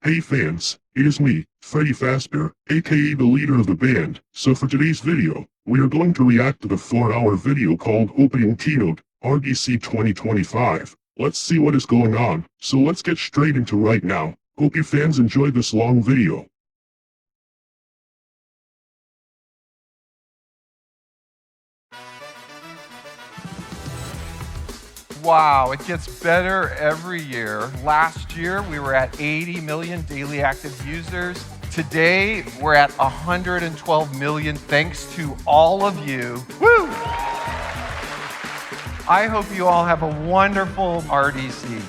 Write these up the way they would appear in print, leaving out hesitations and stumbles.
Hey fans, it is me, Freddy Fazbear, aka the leader of the band. So for today's video, we are going to react to the 4-hour video called Opening Keynote, RDC 2025. Let's see what is going on, so let's get straight into right now. Hope you fans enjoyed this long video. Wow, it gets better every year. Last year, we were at 80 million daily active users. Today, we're at 112 million thanks to all of you. Woo! I hope you all have a wonderful RDC.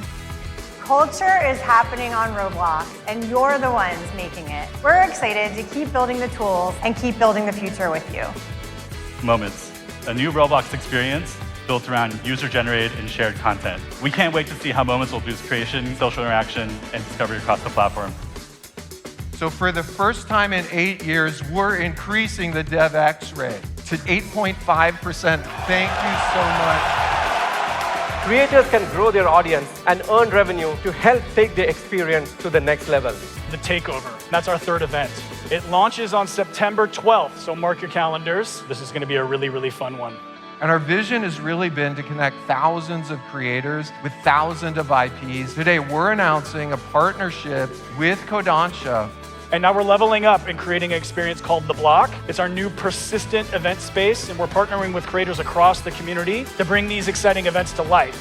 Culture is happening on Roblox, and you're the ones making it. We're excited to keep building the tools and keep building the future with you. Moments, a new Roblox experience built around user-generated and shared content. We can't wait to see how Moments will boost creation, social interaction, and discovery across the platform. So for the first time in 8 years, we're increasing the DevX rate to 8.5%. Thank you so much. Creators can grow their audience and earn revenue to help take their experience to the next level. The Takeover. That's our third event. It launches on September 12th, so mark your calendars. This is going to be a really, really fun one. And our vision has really been to connect thousands of creators with thousands of IPs. Today, we're announcing a partnership with Kodansha. And now we're leveling up and creating an experience called The Block. It's our new persistent event space, and we're partnering with creators across the community to bring these exciting events to life.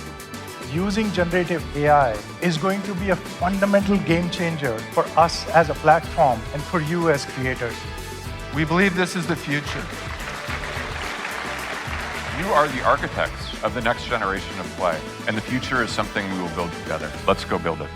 Using generative AI is going to be a fundamental game changer for us as a platform and for you as creators. We believe this is the future. You are the architects of the next generation of play, and the future is something we will build together. Let's go build it.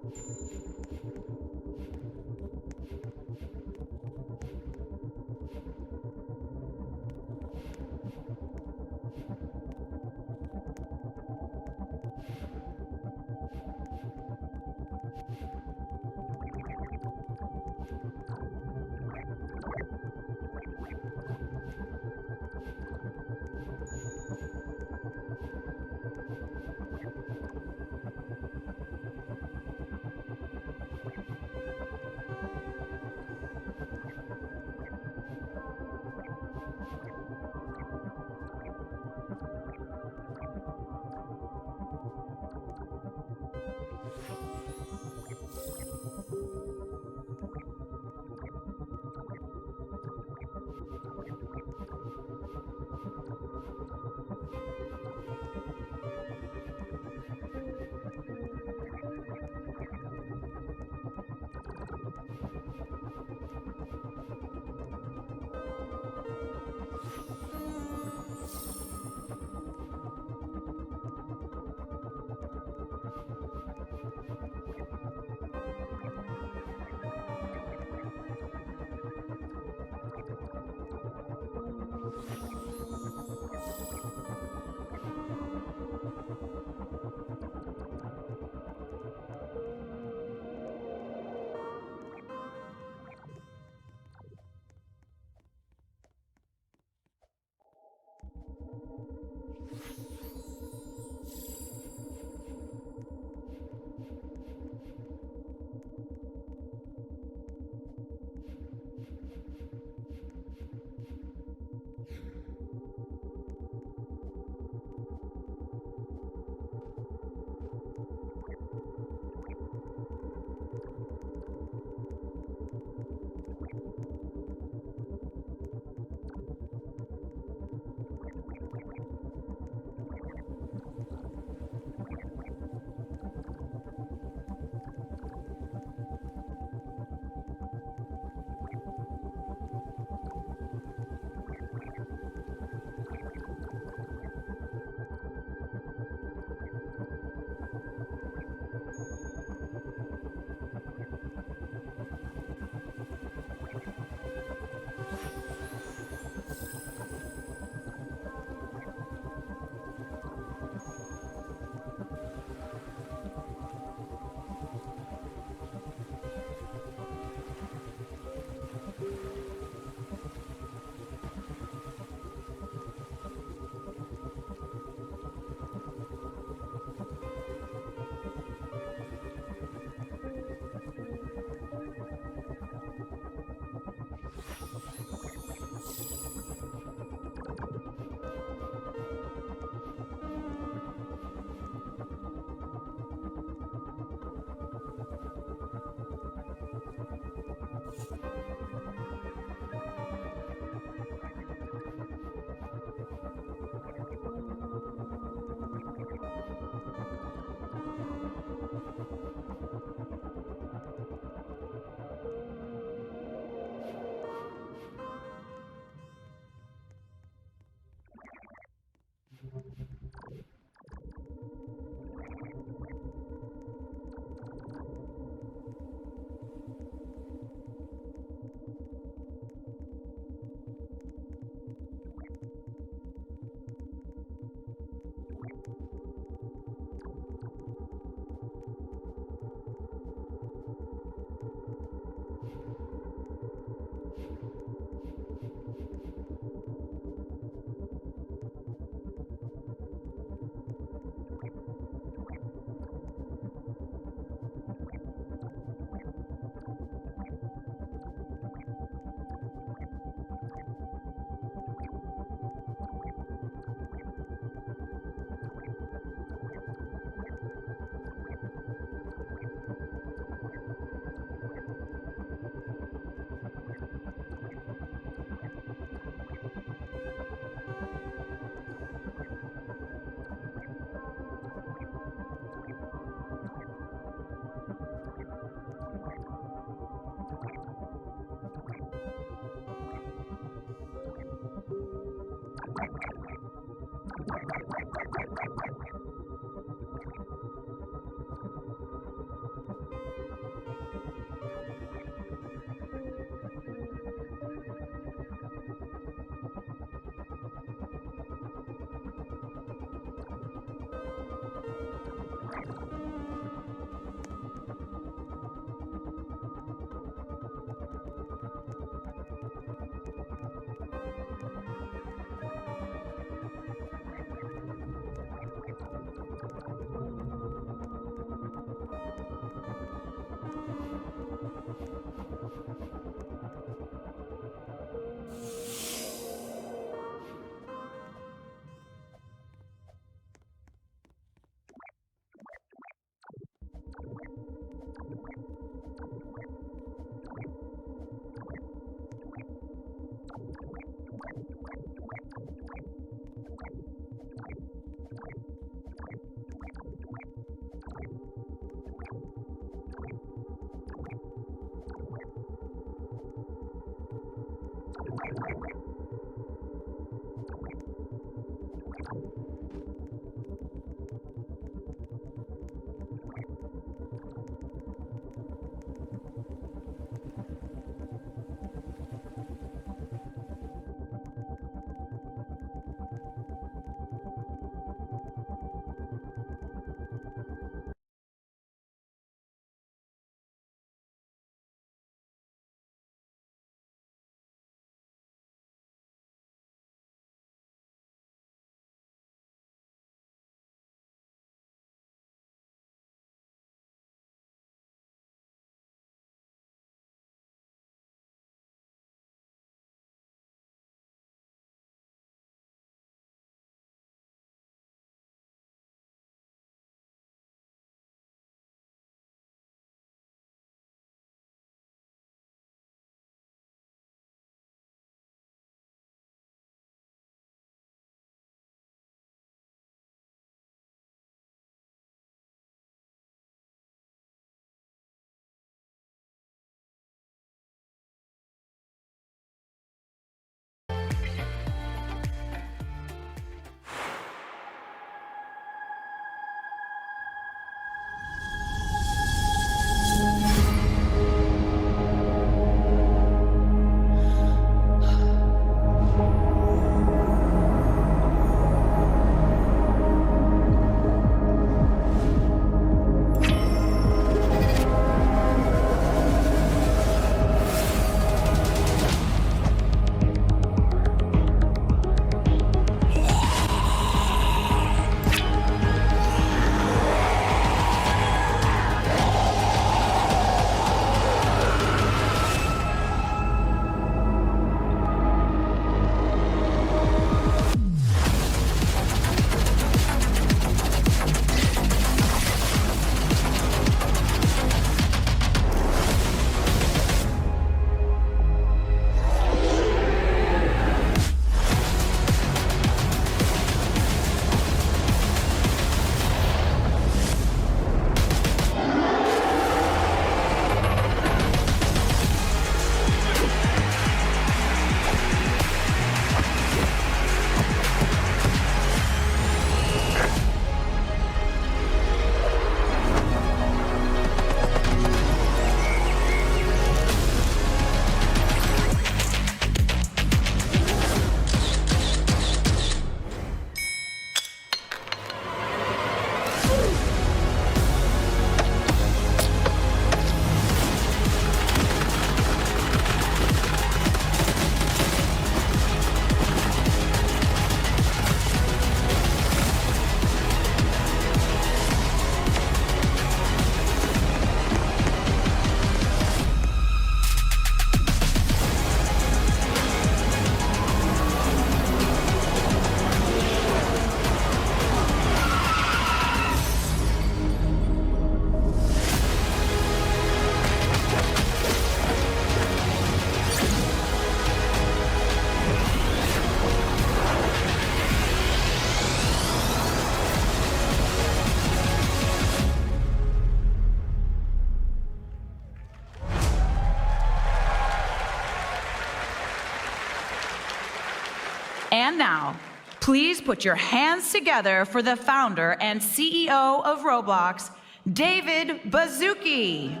And now, Please put your hands together for the founder and CEO of Roblox, David Baszucki.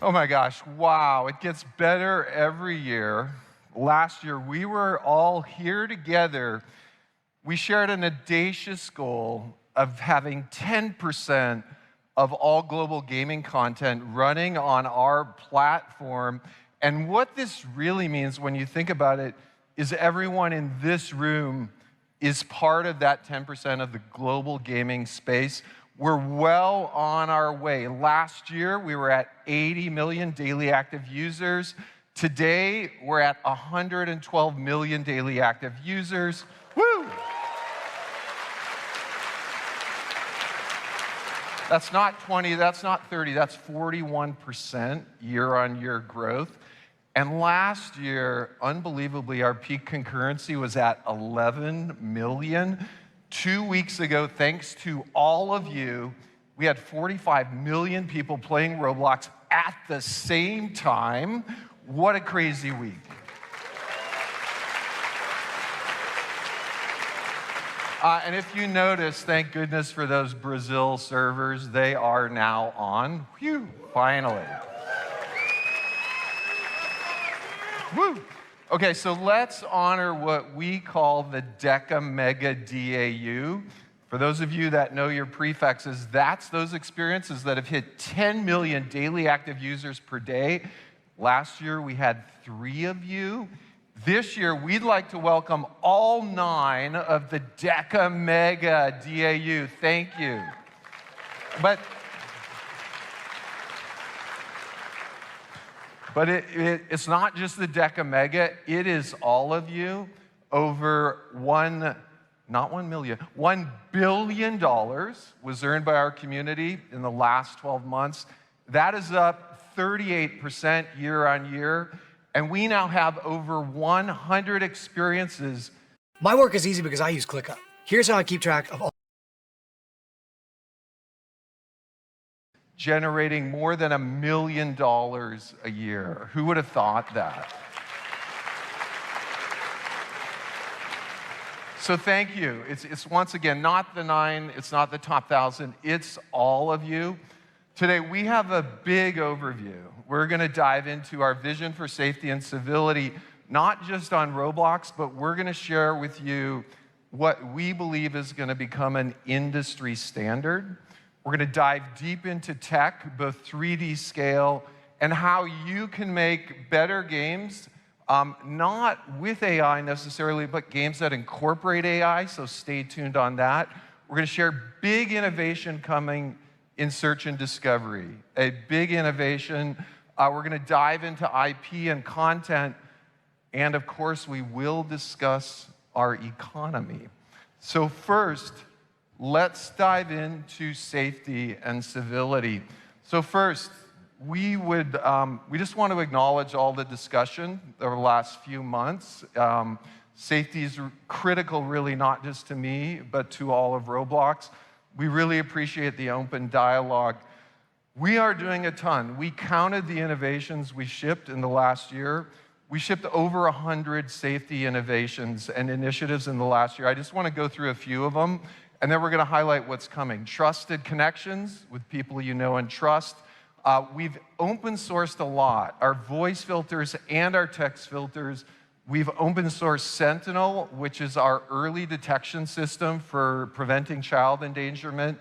Oh my gosh, wow, it gets better every year. Last year, we were all here together. We shared an audacious goal of having 10% of all global gaming content running on our platform. And what this really means when you think about it is everyone in this room is part of that 10% of the global gaming space. We're well on our way. Last year, we were at 80 million daily active users. Today, we're at 112 million daily active users. Woo! That's not 20, that's not 30, that's 41% year-on-year growth. And last year, unbelievably, our peak concurrency was at 11 million. 2 weeks ago, thanks to all of you, we had 45 million people playing Roblox at the same time. What a crazy week. And if you notice, thank goodness for those Brazil servers, they are now on. Phew, finally. Woo! Okay, so let's honor what we call the Deca Mega DAU. For those of you that know your prefixes, that's those experiences that have hit 10 million daily active users per day. Last year, we had 3 of you. This year, we'd like to welcome all 9 of the Deca Mega DAU. Thank you. But it's not just the Deca Mega, it is all of you. Over $1 billion was earned by our community in the last 12 months. That is up 38% year on year. And we now have over 100 experiences. My work is easy because I use ClickUp. Here's how I keep track of all. Generating more than $1 million a year. Who would have thought that? So thank you. It's once again not the 9, it's not the top 1,000, it's all of you. Today we have a big overview. We're going to dive into our vision for safety and civility, not just on Roblox, but we're going to share with you what we believe is going to become an industry standard. We're going to dive deep into tech, both 3D scale, and how you can make better games, not with AI necessarily, but games that incorporate AI, so stay tuned on that. We're going to share big innovation coming in search and discovery, a big innovation. We're going to dive into IP and content, and of course, we will discuss our economy. So first, let's dive into safety and civility. So first, we just want to acknowledge all the discussion over the last few months. Safety is critical, really, not just to me, but to all of Roblox. We really appreciate the open dialogue. We are doing a ton. We counted the innovations we shipped in the last year. We shipped over 100 safety innovations and initiatives in the last year. I just want to go through a few of them, and then we're going to highlight what's coming. Trusted connections with people you know and trust. We've open sourced a lot, our voice filters and our text filters. We've open sourced Sentinel, which is our early detection system for preventing child endangerment.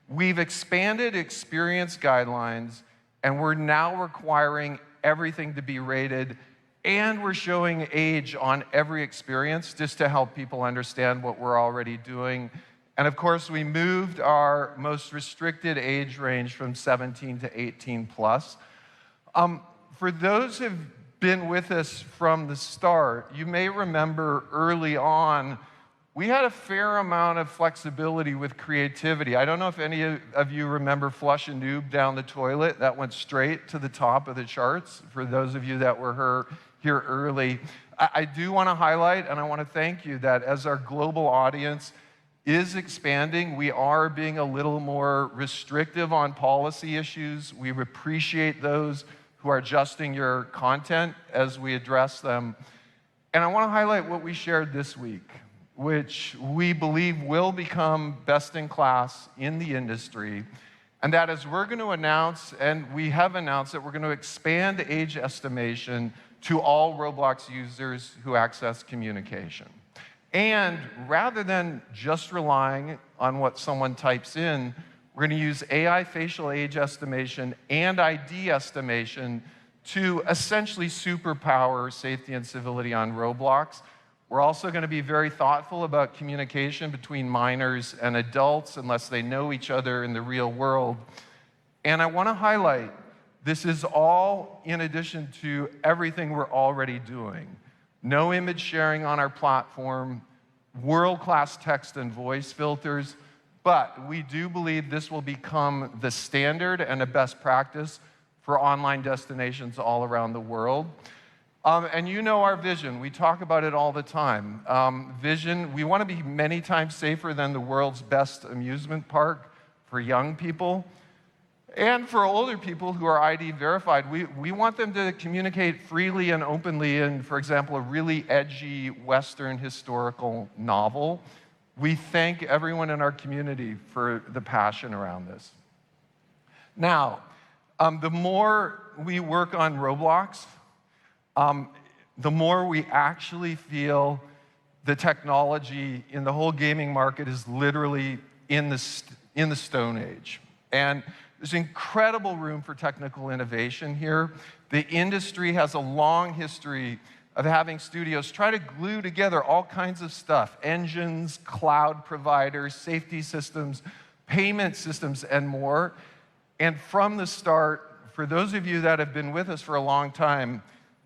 We've expanded experience guidelines, and we're now requiring everything to be rated, and we're showing age on every experience just to help people understand what we're already doing. And of course, we moved our most restricted age range from 17 to 18 plus. For those who've been with us from the start, you may remember early on, we had a fair amount of flexibility with creativity. I don't know if any of you remember Flush a Noob down the toilet. That went straight to the top of the charts for those of you that were here early. I do want to highlight, and I want to thank you, that as our global audience is expanding, we are being a little more restrictive on policy issues. We appreciate those who are adjusting your content as we address them. And I want to highlight what we shared this week, which we believe will become best in class in the industry. And that is, we're going to announce, and we have announced, that we're going to expand age estimation to all Roblox users who access communication. And rather than just relying on what someone types in, we're going to use AI facial age estimation and ID estimation to essentially superpower safety and civility on Roblox. We're also going to be very thoughtful about communication between minors and adults unless they know each other in the real world. And I want to highlight, this is all in addition to everything we're already doing. No image sharing on our platform, world-class text and voice filters, but we do believe this will become the standard and a best practice for online destinations all around the world. And you know our vision. We talk about it all the time. Vision, we want to be many times safer than the world's best amusement park for young people. And for older people who are ID verified, we want them to communicate freely and openly in, for example, a really edgy Western historical novel. We thank everyone in our community for the passion around this. Now, the more we work on Roblox, the more we actually feel the technology in the whole gaming market is literally in the Stone Age. And there's incredible room for technical innovation here. The industry has a long history of having studios try to glue together all kinds of stuff: engines, cloud providers, safety systems, payment systems, and more. And from the start, for those of you that have been with us for a long time,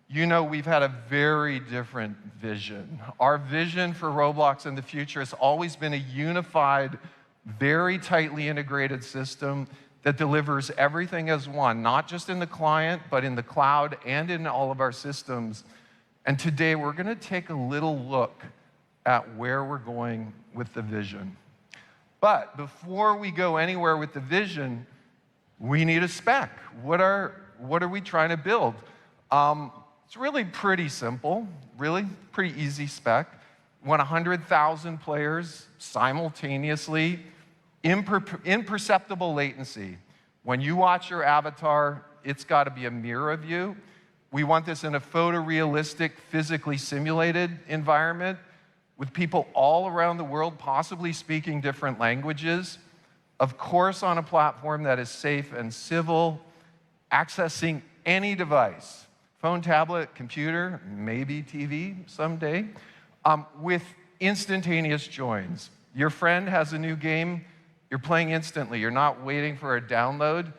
you know we've had a very different vision. Our vision for Roblox in the future has always been a unified, very tightly integrated system that delivers everything as one, not just in the client, but in the cloud and in all of our systems. And today we're going to take a little look at where we're going with the vision. But before we go anywhere with the vision, we need a spec. What are we trying to build? It's really pretty simple, really pretty easy spec. We want 100,000 players simultaneously, imperceptible latency. When you watch your avatar, it's got to be a mirror of you. We want this in a photorealistic, physically simulated environment with people all around the world, possibly speaking different languages. Of course, on a platform that is safe and civil, accessing any device, phone, tablet, computer, maybe TV someday, with instantaneous joins. Your friend has a new game, you're playing instantly. You're not waiting for a download.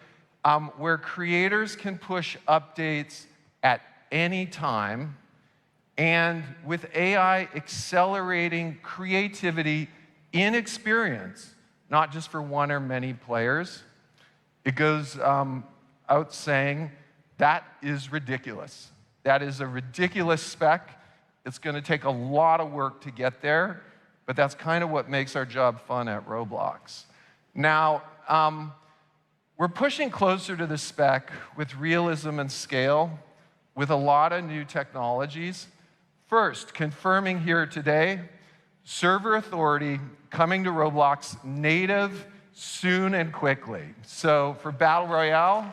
Where creators can push updates at any time, and with AI accelerating creativity in experience, not just for one or many players. It goes out saying, that is ridiculous. That is a ridiculous spec. It's going to take a lot of work to get there, but that's kind of what makes our job fun at Roblox. Now, we're pushing closer to the spec with realism and scale, with a lot of new technologies. First, confirming here today, server authority coming to Roblox native soon and quickly. So for Battle Royale,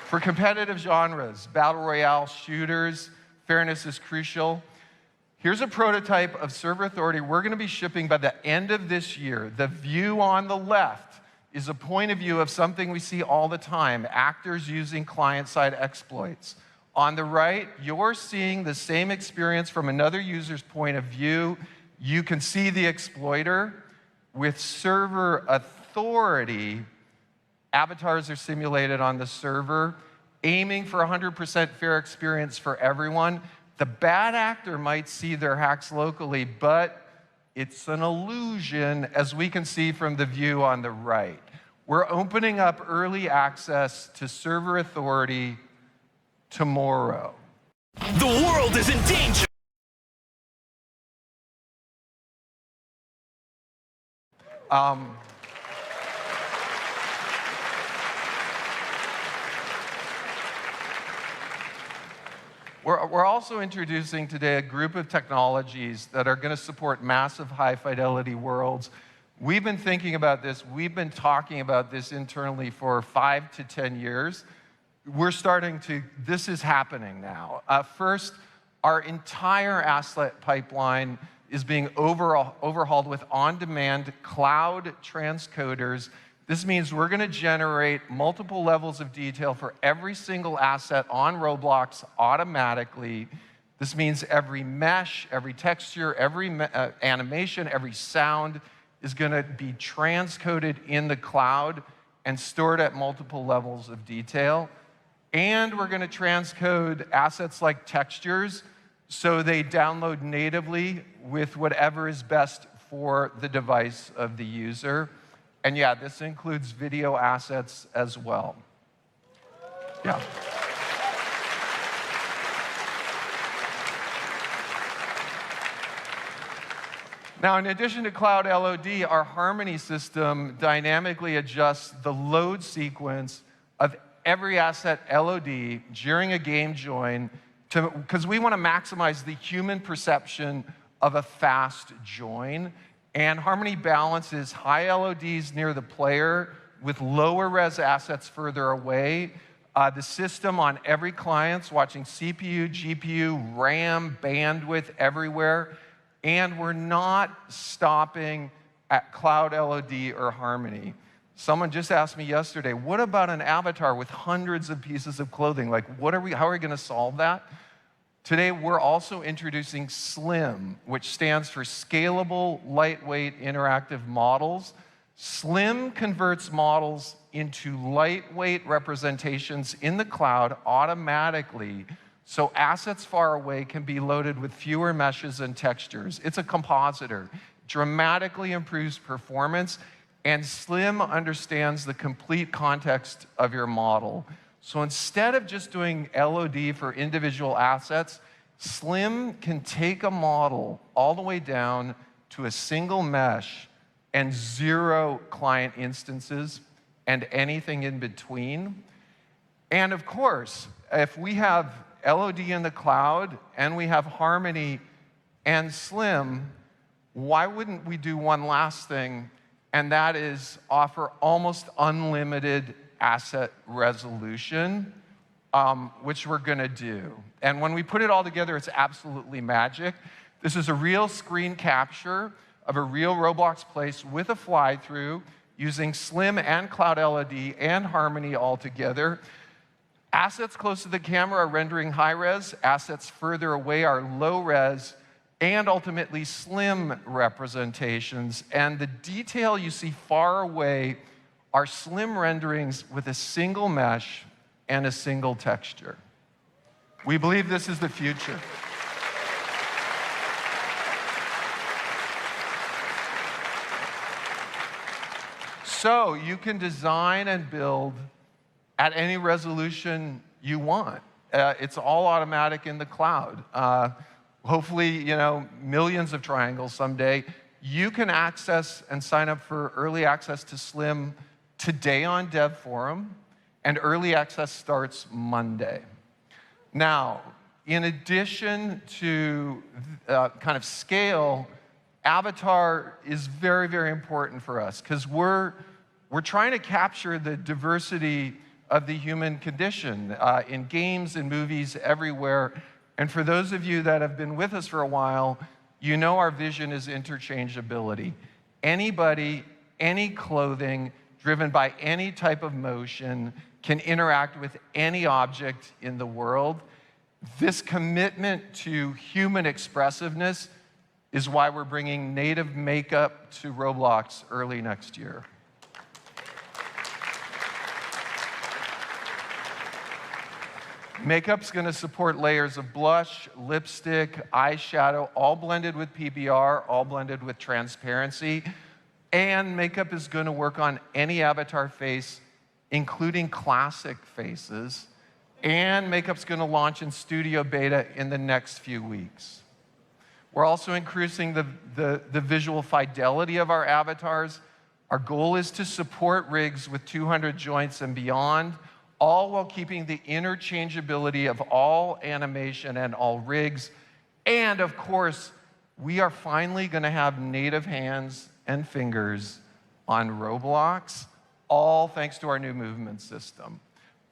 for competitive genres, Battle Royale shooters, fairness is crucial. Here's a prototype of server authority we're going to be shipping by the end of this year. The view on the left is a point of view of something we see all the time, actors using client-side exploits. On the right, you're seeing the same experience from another user's point of view. You can see the exploiter. With server authority, avatars are simulated on the server, aiming for 100% fair experience for everyone. The bad actor might see their hacks locally, but it's an illusion, as we can see from the view on the right. We're opening up early access to server authority tomorrow. The world is in danger! We're also introducing today a group of technologies that are going to support massive high-fidelity worlds. We've been thinking about this. We've been talking about this internally for 5 to 10 years. This is happening now. First, our entire asset pipeline is being overhauled with on-demand cloud transcoders. This means we're going to generate multiple levels of detail for every single asset on Roblox automatically. This means every mesh, every texture, every animation, every sound is going to be transcoded in the cloud and stored at multiple levels of detail. And we're going to transcode assets like textures so they download natively with whatever is best for the device of the user. And yeah, this includes video assets as well. Yeah. Now, in addition to Cloud LOD, our Harmony system dynamically adjusts the load sequence of every asset LOD during a game join because we want to maximize the human perception of a fast join. And Harmony balances high LODs near the player with lower res assets further away. The system on every client's watching CPU, GPU, RAM, bandwidth everywhere. And we're not stopping at Cloud LOD or Harmony. Someone just asked me yesterday, what about an avatar with hundreds of pieces of clothing? Like, how are we going to solve that? Today, we're also introducing SLIM, which stands for Scalable, Lightweight, Interactive Models. SLIM converts models into lightweight representations in the cloud automatically, so assets far away can be loaded with fewer meshes and textures. It's a compositor, dramatically improves performance, and SLIM understands the complete context of your model. So instead of just doing LOD for individual assets, SLIM can take a model all the way down to a single mesh and 0 client instances and anything in between. And of course, if we have LOD in the cloud and we have Harmony and SLIM, why wouldn't we do one last thing, and that is offer almost unlimited asset resolution, which we're going to do. And when we put it all together, it's absolutely magic. This is a real screen capture of a real Roblox place with a fly-through using SLIM and Cloud LOD and Harmony all together. Assets close to the camera are rendering high-res, assets further away are low-res, and ultimately SLIM representations. And the detail you see far away are SLIM renderings with a single mesh and a single texture. We believe this is the future. So you can design and build at any resolution you want. It's all automatic in the cloud. Hopefully, millions of triangles someday. You can access and sign up for early access to SLIM today on Dev Forum, and early access starts Monday. Now, in addition to kind of scale, Avatar is very, very important for us because we're trying to capture the diversity of the human condition in games, in movies, everywhere. And for those of you that have been with us for a while, you know our vision is interchangeability. Anybody, any clothing, driven by any type of motion, can interact with any object in the world. This commitment to human expressiveness is why we're bringing native makeup to Roblox early next year. Makeup's going to support layers of blush, lipstick, eyeshadow, all blended with PBR, all blended with transparency. And makeup is going to work on any avatar face, including classic faces. And makeup's going to launch in studio beta in the next few weeks. We're also increasing the visual fidelity of our avatars. Our goal is to support rigs with 200 joints and beyond, all while keeping the interchangeability of all animation and all rigs. And of course, we are finally going to have native hands and fingers on Roblox, all thanks to our new movement system.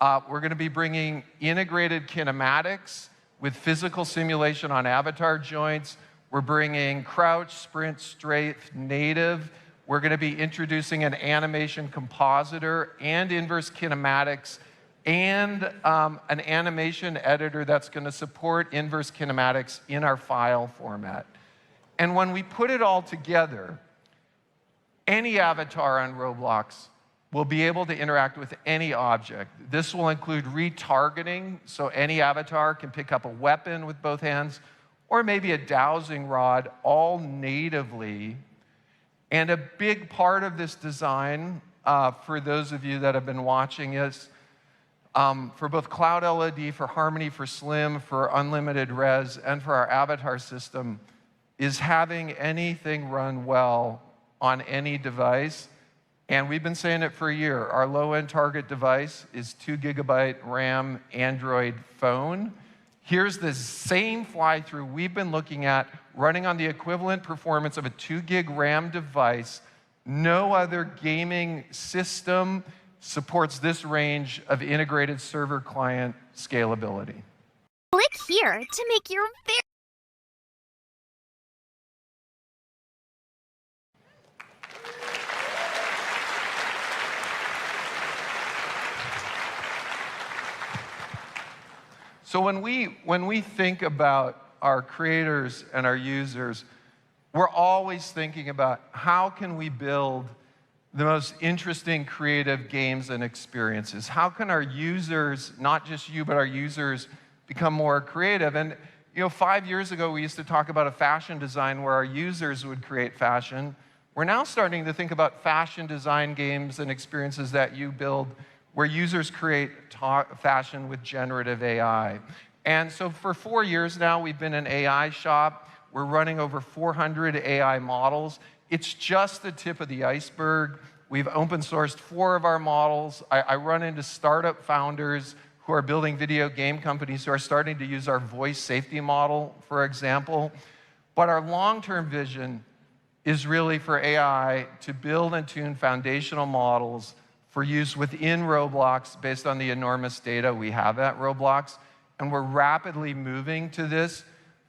We're going to be bringing integrated kinematics with physical simulation on avatar joints. We're bringing crouch, sprint, strafe, native. We're going to be introducing an animation compositor and inverse kinematics and an animation editor that's going to support inverse kinematics in our file format. And when we put it all together, any avatar on Roblox will be able to interact with any object. This will include retargeting, so any avatar can pick up a weapon with both hands, or maybe a dowsing rod, all natively. And a big part of this design, for those of you that have been watching, is for both Cloud LED, for Harmony, for Slim, for Unlimited Res, and for our avatar system, is having anything run well on any device. And we've been saying it for a year. Our low-end target device is 2 GB RAM Android phone. Here's the same fly-through we've been looking at running on the equivalent performance of a 2 gig RAM device. No other gaming system supports this range of integrated server-client scalability. Click here to make your very So when we think about our creators and our users, we're always thinking about how can we build the most interesting creative games and experiences? How can our users, not just you, but our users, become more creative? And 5 years ago, we used to talk about a fashion design where our users would create fashion. We're now starting to think about fashion design games and experiences that you build where users create fashion with generative AI. And so for 4 years now, we've been an AI shop. We're running over 400 AI models. It's just the tip of the iceberg. We've open sourced 4 of our models. I run into startup founders who are building video game companies who are starting to use our voice safety model, for example. But our long-term vision is really for AI to build and tune foundational models for use within Roblox based on the enormous data we have at Roblox. And we're rapidly moving to this.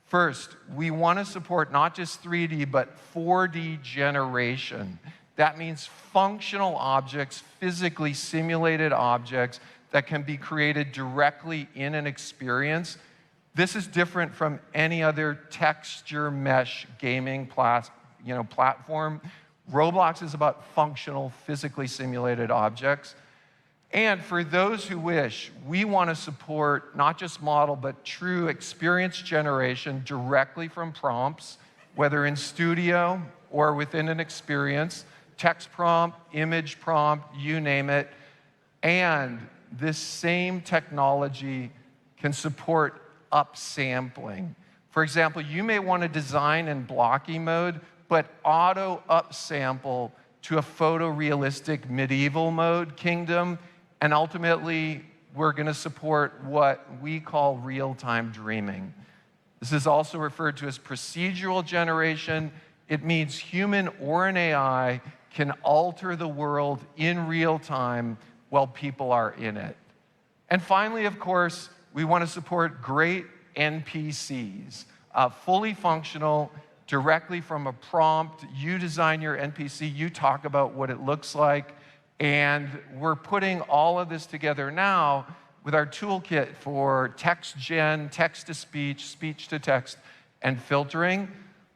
First, we want to support not just 3D, but 4D generation. That means functional objects, physically simulated objects that can be created directly in an experience. This is different from any other texture mesh gaming platform. Roblox is about functional, physically simulated objects. And for those who wish, we want to support not just model, but true experience generation directly from prompts, whether in studio or within an experience, text prompt, image prompt, you name it. And this same technology can support upsampling. For example, you may want to design in blocky mode, but auto upsample to a photorealistic medieval mode kingdom. And ultimately, we're going to support what we call real-time dreaming. This is also referred to as procedural generation. It means human or an AI can alter the world in real time while people are in it. And finally, of course, we want to support great NPCs, fully functional, directly from a prompt. You design your NPC, you talk about what it looks like, and we're putting all of this together now with our toolkit for text gen, text-to-speech, speech-to-text, and filtering.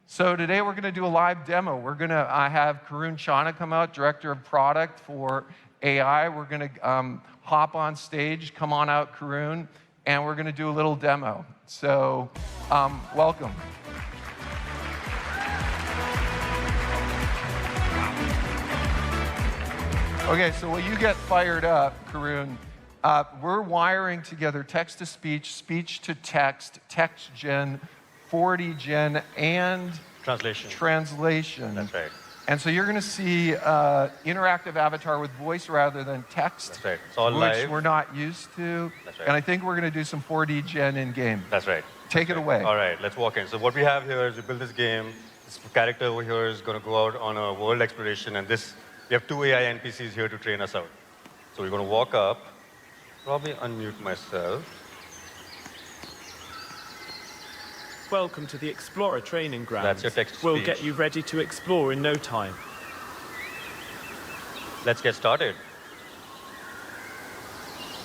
So today we're going to do a live demo. We're going to have Karun Chana come out, Director of Product for AI. We're going to hop on stage. Come on out, Karun. and we're going to do a little demo. So, welcome. Okay, so while you get fired up, Karun, we're wiring together text-to-speech, speech-to-text, text gen, 4D gen, and translation. That's right. And so you're going to see interactive avatar with voice rather than text. That's right. It's all which live. we're not used to. That's right. And I think we're going to do some 4D gen in-game. That's right. Take it away. All right, let's walk in. So what we have here is we build this game. This character over here is going to go out on a world exploration, and we have 2 AI NPCs here to train us out. So we're going to walk up, probably unmute myself. Welcome to the Explorer training grounds. That's your text-to-speech. We'll get you ready to explore in no time. Let's get started.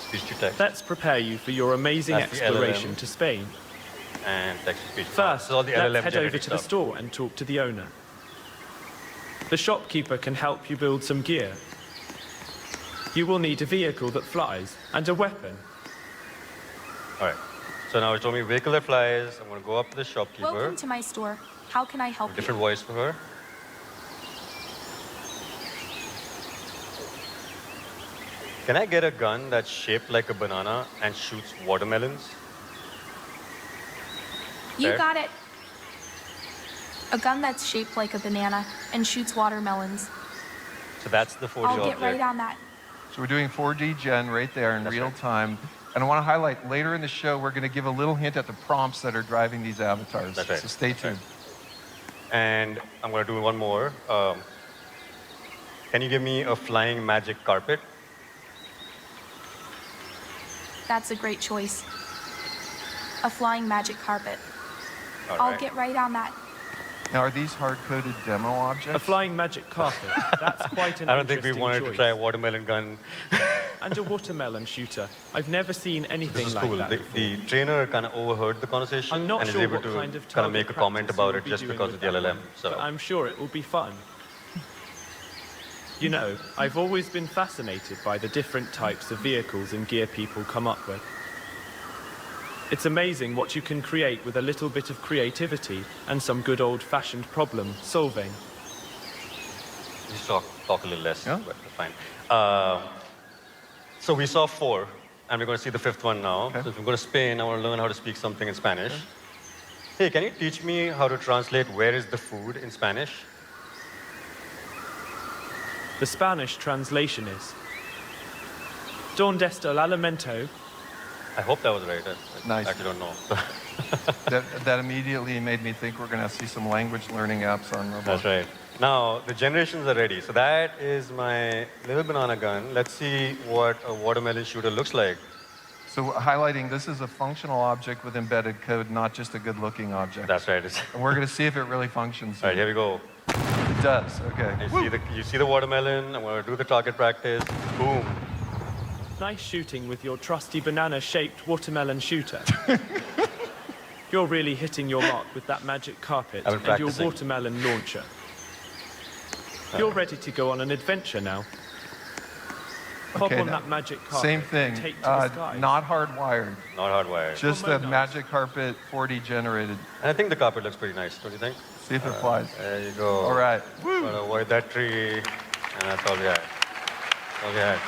Speech-to-text. Let's prepare you for your amazing That's the exploration LLM. to Spain. And text-to-speech. First, all the let's LLM head over generated to the stuff. store and talk to the owner. The shopkeeper can help you build some gear. You will need a vehicle that flies and a weapon. All right. So now it's told me vehicle that flies. I'm going to go up to the shopkeeper. Welcome to my store. How can I help you? Different voice for her. Can I get a gun that's shaped like a banana and shoots watermelons? You There. got it. A gun that's shaped like a banana and shoots watermelons. So that's the 4D I'll object. get right on that. So we're doing 4D gen right there in real time. And I want to highlight, later in the show, we're going to give a little hint at the prompts that are driving these avatars. That's right. So stay tuned. And I'm going to do one more. Can you give me a flying magic carpet? That's a great choice. A flying magic carpet. All I'll right. get right on that. Now, are these hard-coded demo objects? A flying magic carpet. That's quite an I don't think we interesting wanted to choice. try a watermelon gun. And a watermelon shooter. I've never seen anything This is like cool. that The, before. the trainer kind of overheard the conversation I'm not and sure is able what to kind of kind of make a target comment practice about you'll it be just doing because with of the that LLM. one, So but I'm sure it will be fun. You know, I've always been fascinated by the different types of vehicles and gear people come up with. It's amazing what you can create with a little bit of creativity and some good old-fashioned problem solving. just talk a little less, Yeah. but fine. So we saw 4, and we're going to see the 5th one now. Okay. So if we go to Spain, I want to learn how to speak something in Spanish. Okay. Hey, can you teach me how to translate where is the food in Spanish? The Spanish translation is ¿Dónde está el alimento? I hope that was right. I Nice. actually don't know. that immediately made me think we're going to see some language learning apps on Roblox. That's right. Now, the generations are ready. So that is my little banana gun. Let's see what a watermelon shooter looks like. So highlighting, this is a functional object with embedded code, not just a good-looking object. That's right. And we're going to see if it really functions. All right, here we go. It does, okay. You see the watermelon. I'm going to do the target practice. Boom. Nice shooting with your trusty banana-shaped watermelon shooter. You're really hitting your mark with that magic carpet I've been and your practicing. watermelon launcher. You're ready to go on an adventure now. Pop Okay, on now, that magic carpet. Same thing, and take to the skies. not hardwired. Not hardwired. Just Well, the nice. magic carpet 4D generated. And I think the carpet looks pretty nice, don't you think? See if it flies. There you go. All right. Gotta avoid that tree. And that's all we had. That's all we had.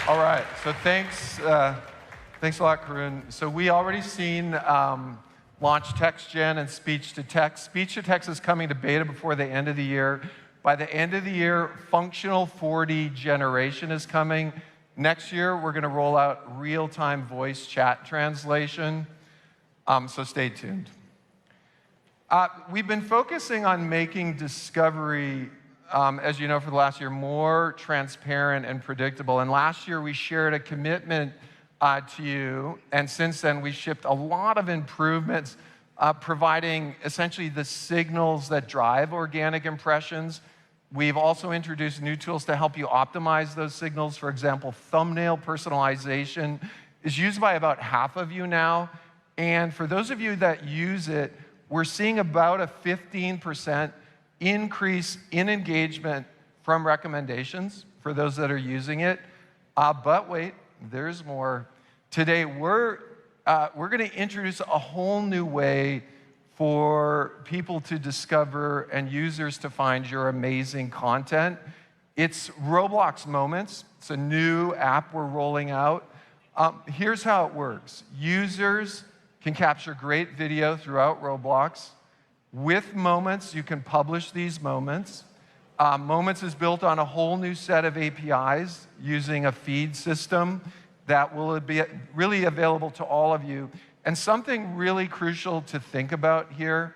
All right, so thanks a lot, Karun. So we already seen launch text gen and speech to text. Speech to text is coming to beta before the end of the year. By the end of the year, functional 4D generation is coming. Next year, we're going to roll out real-time voice chat translation. So stay tuned. We've been focusing on making discovery, as you know, for the last year, more transparent and predictable. And last year, we shared a commitment to you. And since then, we shipped a lot of improvements, providing essentially the signals that drive organic impressions. We've also introduced new tools to help you optimize those signals. For example, thumbnail personalization is used by about half of you now. And for those of you that use it, we're seeing about a 15% increase in engagement from recommendations for those that are using it. But wait, there's more. Today, we're going to introduce a whole new way for people to discover and users to find your amazing content. It's Roblox Moments. It's a new app we're rolling out. Here's how it works. Users can capture great video throughout Roblox. With Moments, you can publish these moments. Moments is built on a whole new set of APIs using a feed system that will be really available to all of you. And something really crucial to think about here,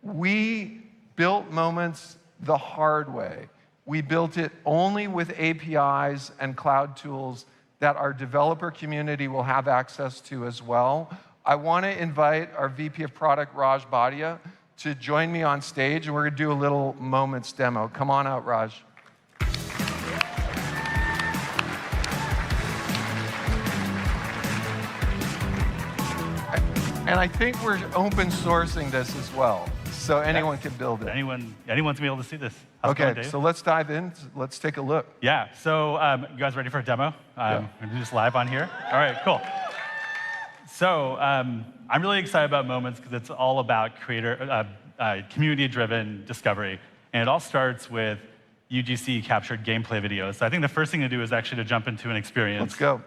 we built Moments the hard way. We built it only with APIs and cloud tools that our developer community will have access to as well. I want to invite our VP of Product, Raj Bhatia, to join me on stage, and we're going to do a little Moments demo. Come on out, Raj. And I think we're open sourcing this as well, so anyone can build it. Anyone's gonna be able to see this. How's it going, Dave? So let's dive in. Let's take a look. Yeah, so you guys ready for a demo? We're gonna do this live on here. All right, cool. So I'm really excited about Moments because it's all about community-driven discovery. And it all starts with UGC captured gameplay videos. So I think the first thing to do is actually to jump into an experience. Let's go.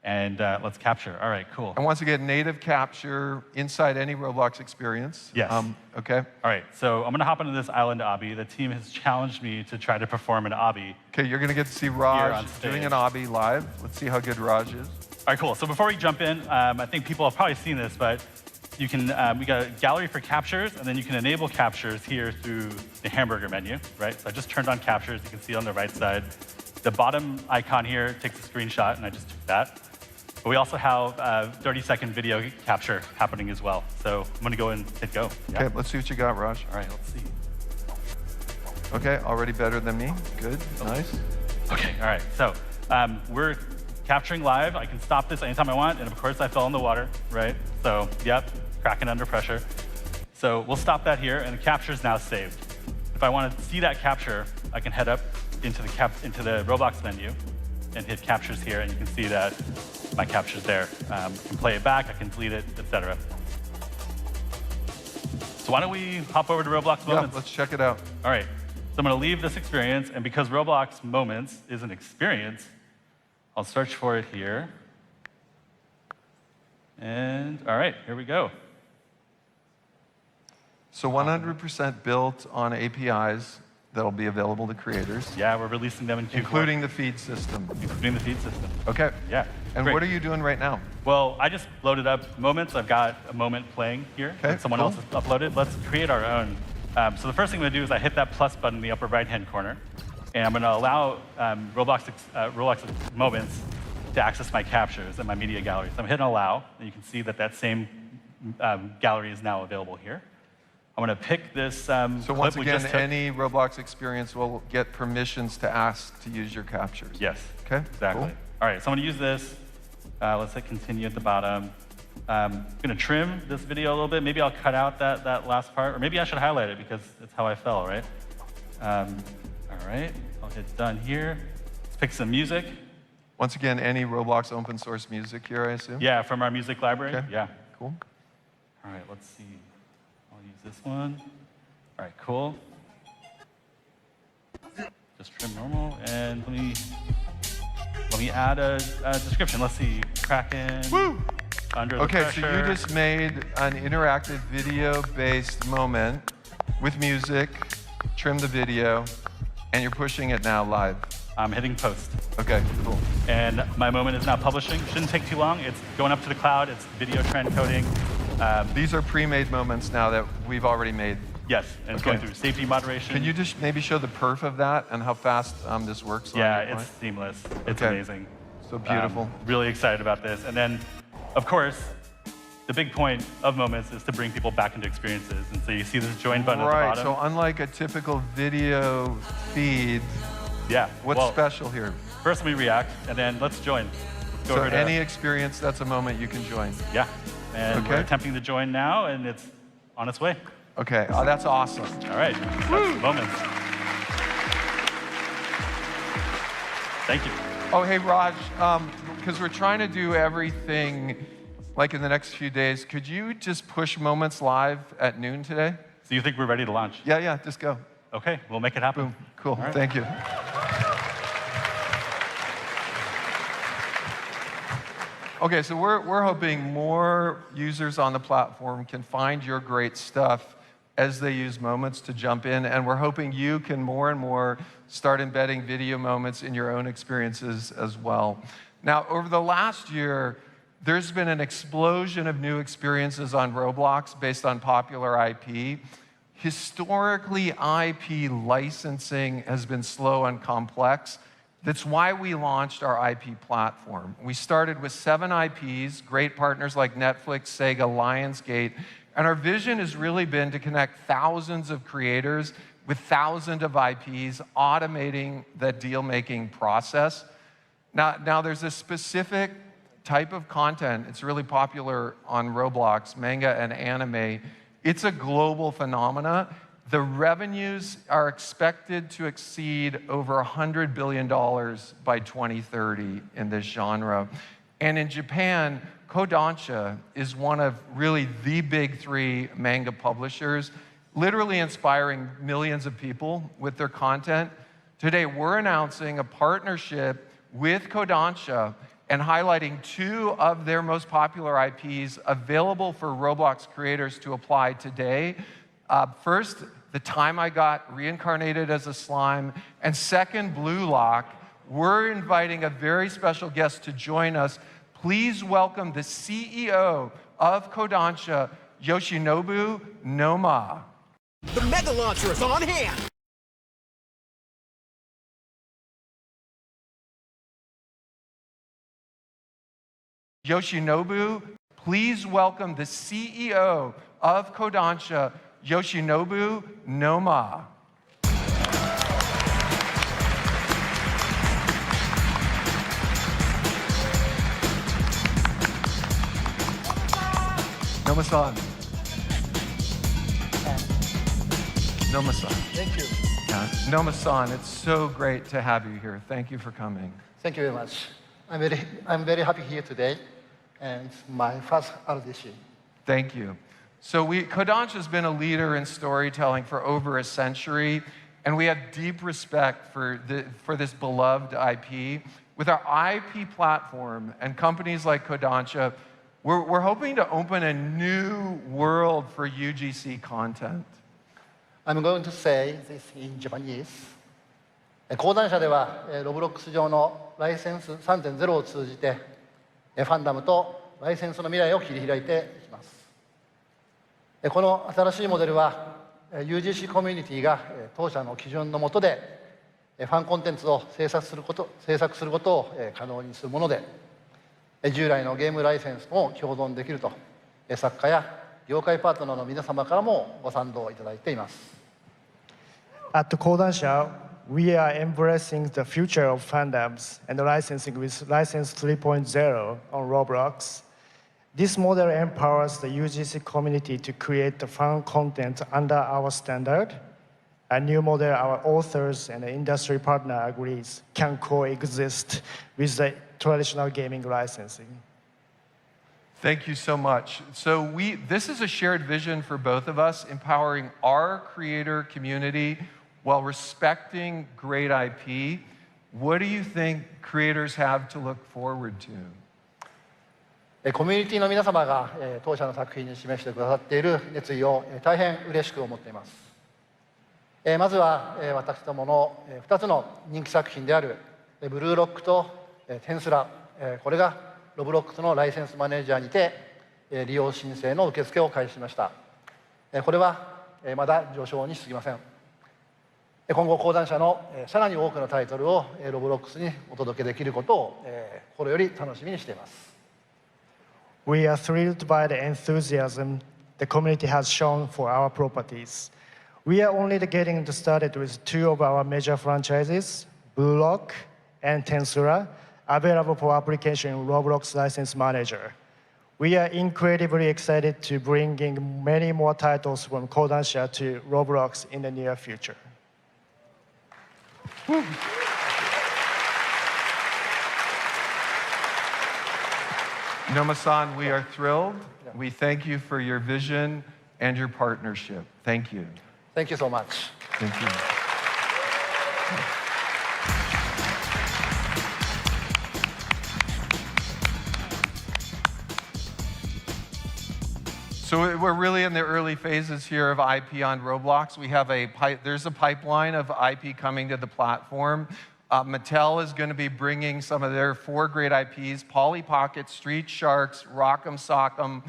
And let's capture. All right, cool. And once again, native capture inside any Roblox experience. Yes. Okay. All right, so I'm going to hop into this island obby. The team has challenged me to try to perform an obby. Okay, you're going to get to see Raj doing an obby live. Let's see how good Raj is. All right, cool. So before we jump in, I think people have probably seen this, but you can, we got a gallery for captures, and then you can enable captures here through the hamburger menu, right? So I just turned on captures. You can see on the right side. The bottom icon here takes a screenshot, and I just took that. But we also have 30-second video capture happening as well. So I'm going to go and hit go. Yeah. Okay, let's see what you got, Raj. All right, let's see. Okay, already better than me. Good, nice. Okay, all right. So we're capturing live. I can stop this anytime I want. And of course, I fell in the water, right? So, yep, cracking under pressure. So we'll stop that here, and the capture is now saved. If I want to see that capture, I can head up into the Roblox menu and hit captures here, and you can see that my capture's there. I can play it back, I can delete it, etc. So why don't we hop over to Roblox Moments? Yeah, let's check it out. All right, so I'm going to leave this experience, and because Roblox Moments is an experience, I'll search for it here. And all right, here we go. So 100% built on APIs that'll be available to creators. Yeah, we're releasing them in Q4. Including the feed system. Including the feed system. Okay. Yeah. And great. what are you doing right now? Well, I just loaded up Moments. I've got a moment playing here that someone else has uploaded. Let's create our own. So the first thing I'm going to do is I hit that plus button in the upper right-hand corner, and I'm going to allow Roblox Moments to access my captures and my media gallery. So I'm hitting allow, and you can see that that same gallery is now available here. I'm going to pick this So once clip again, any Roblox experience will get permissions to ask to use your captures. Yes. Okay. Exactly. Cool. All right, so I'm going to use this. Let's hit continue at the bottom. I'm going to trim this video a little bit. Maybe I'll cut out that last part, or maybe I should highlight it because it's how I fell, right? All right, I'll hit done here. Let's pick some music. Once again, any Roblox open source music here, I assume? Yeah, from our music library. Okay. Yeah. Cool. All right, let's see. I'll use this one. All right, cool. Just trim normal, and let me add a description. Let's see, Kraken. Woo! Under the Okay, pressure. so you just made an interactive video-based moment with music, trim the video, and you're pushing it now live. I'm hitting post. Okay, cool. And my moment is now publishing. Shouldn't take too long. It's going up to the cloud. It's video transcoding. These are pre-made moments now that we've already made. Yes, and it's going through safety moderation. Can you just maybe show the perf of that and how fast this works? Yeah, it's seamless. It's amazing. So beautiful. Really excited about this. And then, of course, the big point of Moments is to bring people back into experiences. And so you see this join button at the bottom. Right, so unlike a typical video feed, what's special here? First, we react, and then let's join. Let's go So over to any experience that's a moment you can join? Yeah, and we're attempting to join now, and it's on its way. Okay, oh, that's awesome. All right, that's the moment. Thank you. Oh, hey, Raj, because we're trying to do everything like in the next few days, could you just push Moments live at noon today? So you think we're ready to launch? Yeah, just go. Okay, we'll make it happen. Boom, cool, Right. Thank you. Okay, so we're hoping more users on the platform can find your great stuff as they use Moments to jump in, and we're hoping you can more and more start embedding video moments in your own experiences as well. Now, over the last year, there's been an explosion of new experiences on Roblox based on popular IP. Historically, IP licensing has been slow and complex. That's why we launched our IP platform. We started with 7 IPs, great partners like Netflix, Sega, Lionsgate, and our vision has really been to connect thousands of creators with thousands of IPs, automating the deal-making process. Now there's a specific type of content. It's really popular on Roblox, manga and anime. It's a global phenomena. The revenues are expected to exceed over $100 billion by 2030 in this genre. And in Japan, Kodansha is one of really the big 3 manga publishers, literally inspiring millions of people with their content. Today, we're announcing a partnership with Kodansha and highlighting 2 of their most popular IPs available for Roblox creators to apply today. First, The Time I Got Reincarnated as a Slime, and second, Blue Lock. We're inviting a very special guest to join us. Please welcome the CEO of Kodansha, Yoshinobu Noma. The Mega Launcher is on hand! Yoshinobu, please welcome the CEO of Kodansha, Yoshinobu Noma. Noma-san. Noma-san. Thank you. Yeah. Noma-san, it's so great to have you here. Thank you for coming. Thank you very much. I'm very happy here today, and my first RDC. Thank you. So Kodansha has been a leader in storytelling for over a century, and we have deep respect for this beloved IP. With our IP platform and companies like Kodansha, we're hoping to open a new world for UGC content. I'm going to say this in Japanese. 講談社ではロブロックス上のライセンス 3.0 を通じてファンダムとライセンスの未来を切り開いていきます。この新しいモデルは UGC コミュニティが当社の基準の下でファンコンテンツを制作することを可能にするもので、従来のゲームライセンスも共存できると作家や業界パートナーの皆様からもご賛同いただいています。At Kodansha, we are embracing the future of fandoms and licensing with License 3.0 on Roblox. This model empowers the UGC community to create the fan content under our standard. A new model our authors and the industry partner agrees can coexist with the traditional gaming licensing. Thank you so much. So this is a shared vision for both of us, empowering our creator community while respecting great IP. What do you think creators have to look forward to? コミュニティの皆様が当社の作品に示してくださっている熱意を大変嬉しく思っています。まずは私どもの2つの人気作品であるブルーロックとテンスラ、これがロブロックスのライセンスマネージャーにて利用申請の受付を開始しました。これはまだ序章に過ぎません。今後講談社のさらに多くのタイトルをロブロックスにお届けできることを心より楽しみにしています。We are thrilled by the enthusiasm the community has shown for our properties. We are only getting started with 2 of our major franchises, Blue Lock and Tensura, available for application in Roblox License Manager. We are incredibly excited to bring in many more titles from Kodansha to Roblox in the near future. Noma-san, we are thrilled. We thank you for your vision and your partnership. Thank you. Thank you so much. Thank you. So we're really in the early phases here of IP on Roblox. We have there's a pipeline of IP coming to the platform. Mattel is going to be bringing some of their 4 great IPs, Polly Pocket, Street Sharks, Rock'em Sock'em,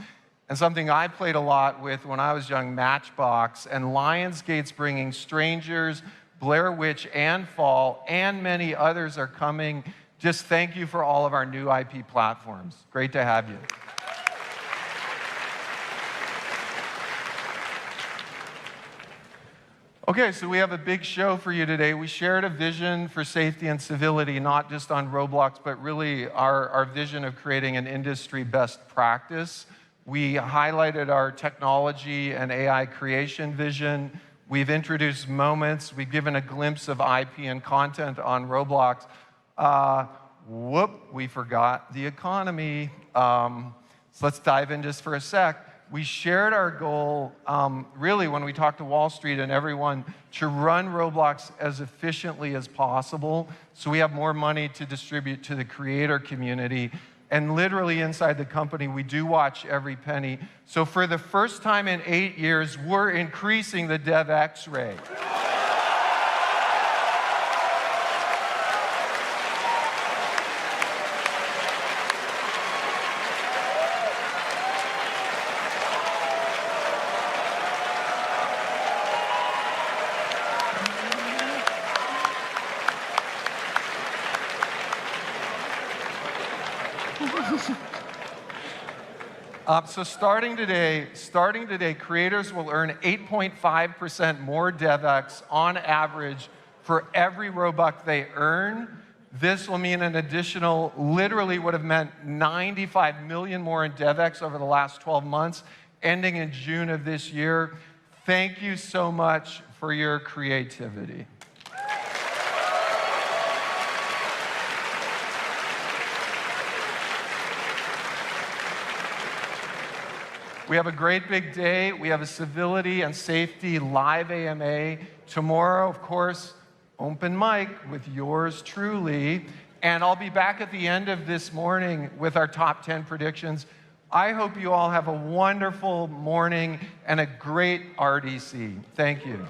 and something I played a lot with when I was young, Matchbox, and Lionsgate's bringing Strangers, Blair Witch, and Fall, and many others are coming. Just thank you for all of our new IP platforms. Great to have you. Okay, so we have a big show for you today. We shared a vision for safety and civility, not just on Roblox, but really our vision of creating an industry best practice. We highlighted our technology and AI creation vision. We've introduced moments. We've given a glimpse of IP and content on Roblox. We forgot the economy. So let's dive in just for a sec. We shared our goal, really, when we talked to Wall Street and everyone, to run Roblox as efficiently as possible so we have more money to distribute to the creator community. And literally inside the company, we do watch every penny. So for the first time in 8 years, we're increasing the DevX rate. So starting today, creators will earn 8.5% more DevX on average for every Robux they earn. This will mean an additional, literally would have meant 95 million more in DevX over the last 12 months, ending in June of this year. Thank you so much for your creativity. We have a great big day. We have a civility and safety live AMA. Tomorrow, of course, open mic with yours truly. And I'll be back at the end of this morning with our top 10 predictions. I hope you all have a wonderful morning and a great RDC. Thank you.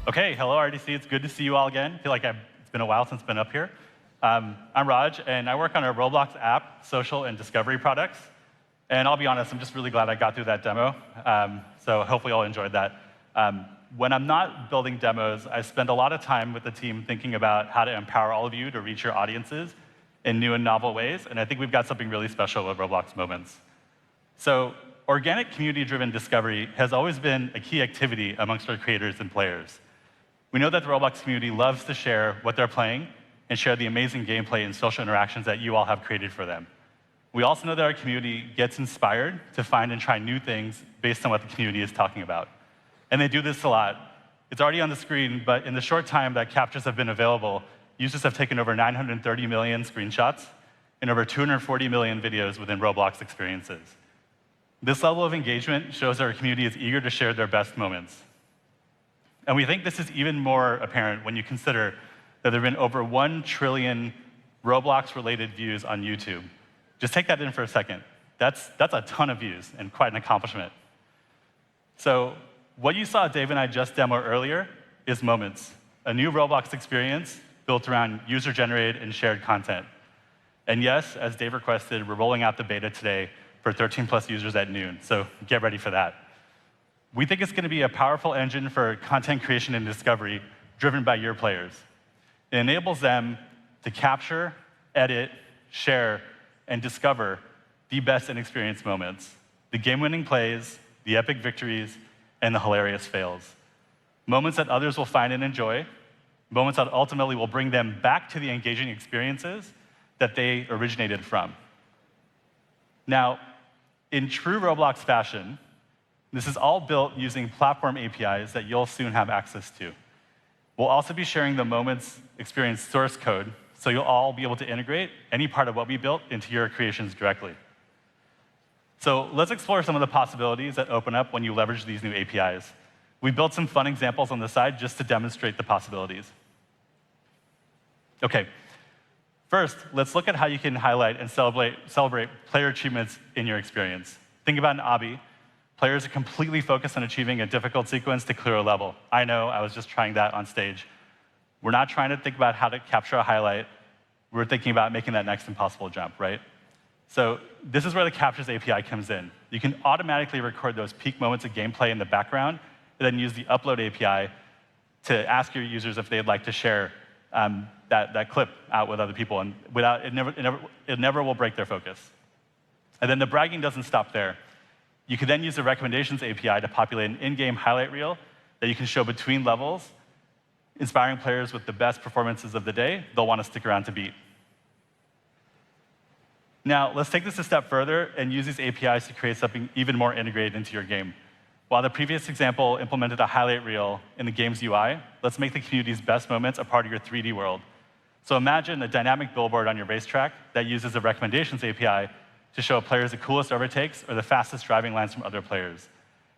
Okay, hello RDC, it's good to see you all again. I feel like it's been a while since I've been up here. I'm Raj, and I work on our Roblox app, social, and discovery products. And I'll be honest, I'm just really glad I got through that demo. So hopefully you all enjoyed that. When I'm not building demos, I spend a lot of time with the team thinking about how to empower all of you to reach your audiences in new and novel ways. And I think we've got something really special with Roblox Moments. So organic community-driven discovery has always been a key activity amongst our creators and players. We know that the Roblox community loves to share what they're playing and share the amazing gameplay and social interactions that you all have created for them. We also know that our community gets inspired to find and try new things based on what the community is talking about. And they do this a lot. It's already on the screen, but in the short time that captures have been available, users have taken over 930 million screenshots and over 240 million videos within Roblox experiences. This level of engagement shows our community is eager to share their best moments. And we think this is even more apparent when you consider that there have been over 1 trillion Roblox-related views on YouTube. Just take that in for a second. That's a ton of views and quite an accomplishment. So what you saw Dave and I just demo earlier is Moments, a new Roblox experience built around user-generated and shared content. And yes, as Dave requested, we're rolling out the beta today for 13+ users at noon, so get ready for that. We think it's going to be a powerful engine for content creation and discovery driven by your players. It enables them to capture, edit, share, and discover the best in-experience moments, the game-winning plays, the epic victories, and the hilarious fails. Moments that others will find and enjoy, moments that ultimately will bring them back to the engaging experiences that they originated from. Now, in true Roblox fashion, this is all built using platform APIs that you'll soon have access to. We'll also be sharing the Moments experience source code, so you'll all be able to integrate any part of what we built into your creations directly. So let's explore some of the possibilities that open up when you leverage these new APIs. We built some fun examples on the side just to demonstrate the possibilities. OK, first, let's look at how you can highlight and celebrate player achievements in your experience. Think about an obby. Players are completely focused on achieving a difficult sequence to clear a level. I know, I was just trying that on stage. We're not trying to think about how to capture a highlight. We're thinking about making that next impossible jump, right? So this is where the Captures API comes in. You can automatically record those peak moments of gameplay in the background, and then use the Upload API to ask your users if they'd like to share that clip out with other people, and it never will break their focus. And then the bragging doesn't stop there. You can then use the Recommendations API to populate an in-game highlight reel that you can show between levels, inspiring players with the best performances of the day they'll want to stick around to beat. Now, let's take this a step further and use these APIs to create something even more integrated into your game. While the previous example implemented a highlight reel in the game's UI, let's make the community's best moments a part of your 3D world. So imagine a dynamic billboard on your racetrack that uses the Recommendations API to show players the coolest overtakes or the fastest driving lines from other players.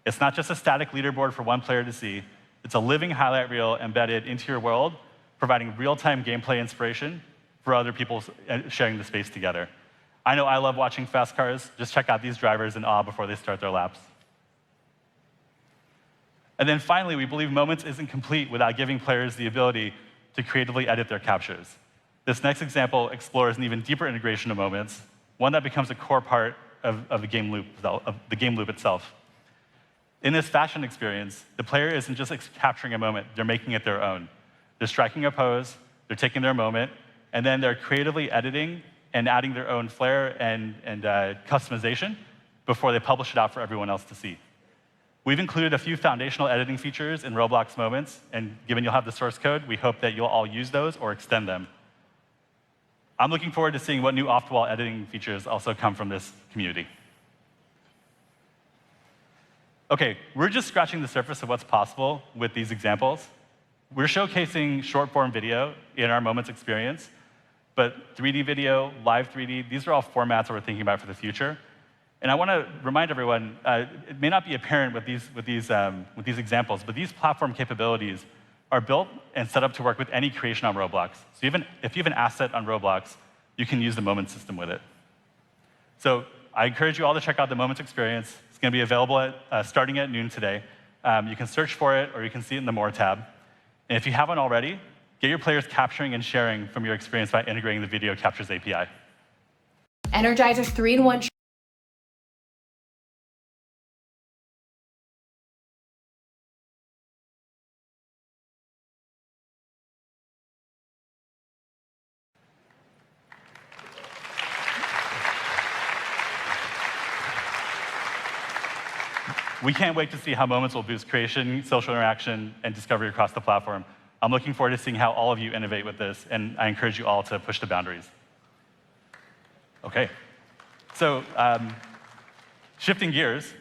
It's not just a static leaderboard for one player to see. It's a living highlight reel embedded into your world, providing real-time gameplay inspiration for other people sharing the space together. I know I love watching fast cars. Just check out these drivers in awe before they start their laps. And then finally, we believe Moments isn't complete without giving players the ability to creatively edit their captures. This next example explores an even deeper integration of Moments, one that becomes a core part of the game loop itself. In this fashion experience, the player isn't just capturing a moment, they're making it their own. They're striking a pose, they're taking their moment, and then they're creatively editing and adding their own flair and customization before they publish it out for everyone else to see. We've included a few foundational editing features in Roblox Moments, and given you'll have the source code, we hope that you'll all use those or extend them. I'm looking forward to seeing what new off-the-wall editing features also come from this community. OK, we're just scratching the surface of what's possible with these examples. We're showcasing short-form video in our Moments experience, but 3D video, live 3D, these are all formats that we're thinking about for the future. And I want to remind everyone, it may not be apparent with these examples, but these platform capabilities are built and set up to work with any creation on Roblox. So even if you have an asset on Roblox, you can use the Moments system with it. So I encourage you all to check out the Moments experience. It's going to be available starting at noon today. You can search for it, or you can see it in the More tab. And if you haven't already, get your players capturing and sharing from your experience by integrating the Video Captures API. Energizer's 3-in-1. We can't wait to see how moments will boost creation, social interaction, and discovery across the platform. I'm looking forward to seeing how all of you innovate with this, and I encourage you all to push the boundaries. OK. So shifting gears,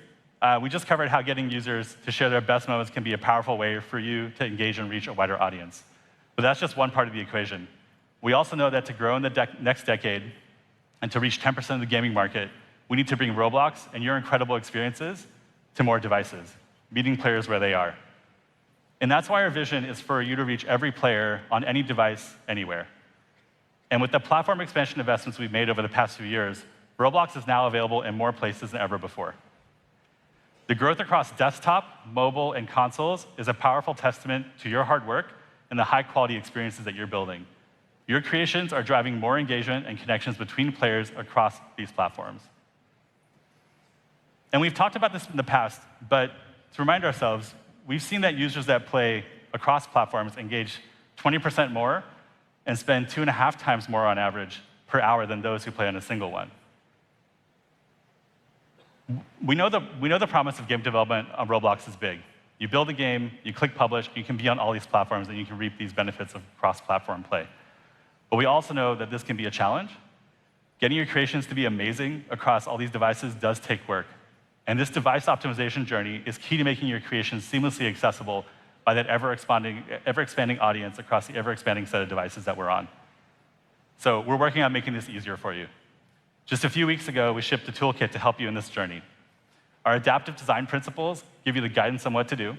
we just covered how getting users to share their best moments can be a powerful way for you to engage and reach a wider audience. But that's just one part of the equation. We also know that to grow in the next decade and to reach 10% of the gaming market, we need to bring Roblox and your incredible experiences to more devices, meeting players where they are. And that's why our vision is for you to reach every player on any device, anywhere. And with the platform expansion investments we've made over the past few years, Roblox is now available in more places than ever before. The growth across desktop, mobile, and consoles is a powerful testament to your hard work and the high-quality experiences that you're building. Your creations are driving more engagement and connections between players across these platforms. And we've talked about this in the past, but to remind ourselves, we've seen that users that play across platforms engage 20% more and spend 2.5 times more on average per hour than those who play on a single one. We know the promise of game development on Roblox is big. You build a game, you click publish, you can be on all these platforms, and you can reap these benefits of cross-platform play. But we also know that this can be a challenge. Getting your creations to be amazing across all these devices does take work. And this device optimization journey is key to making your creations seamlessly accessible by that ever-expanding audience across the ever-expanding set of devices that we're on. So we're working on making this easier for you. Just a few weeks ago, we shipped a toolkit to help you in this journey. Our adaptive design principles give you the guidance on what to do.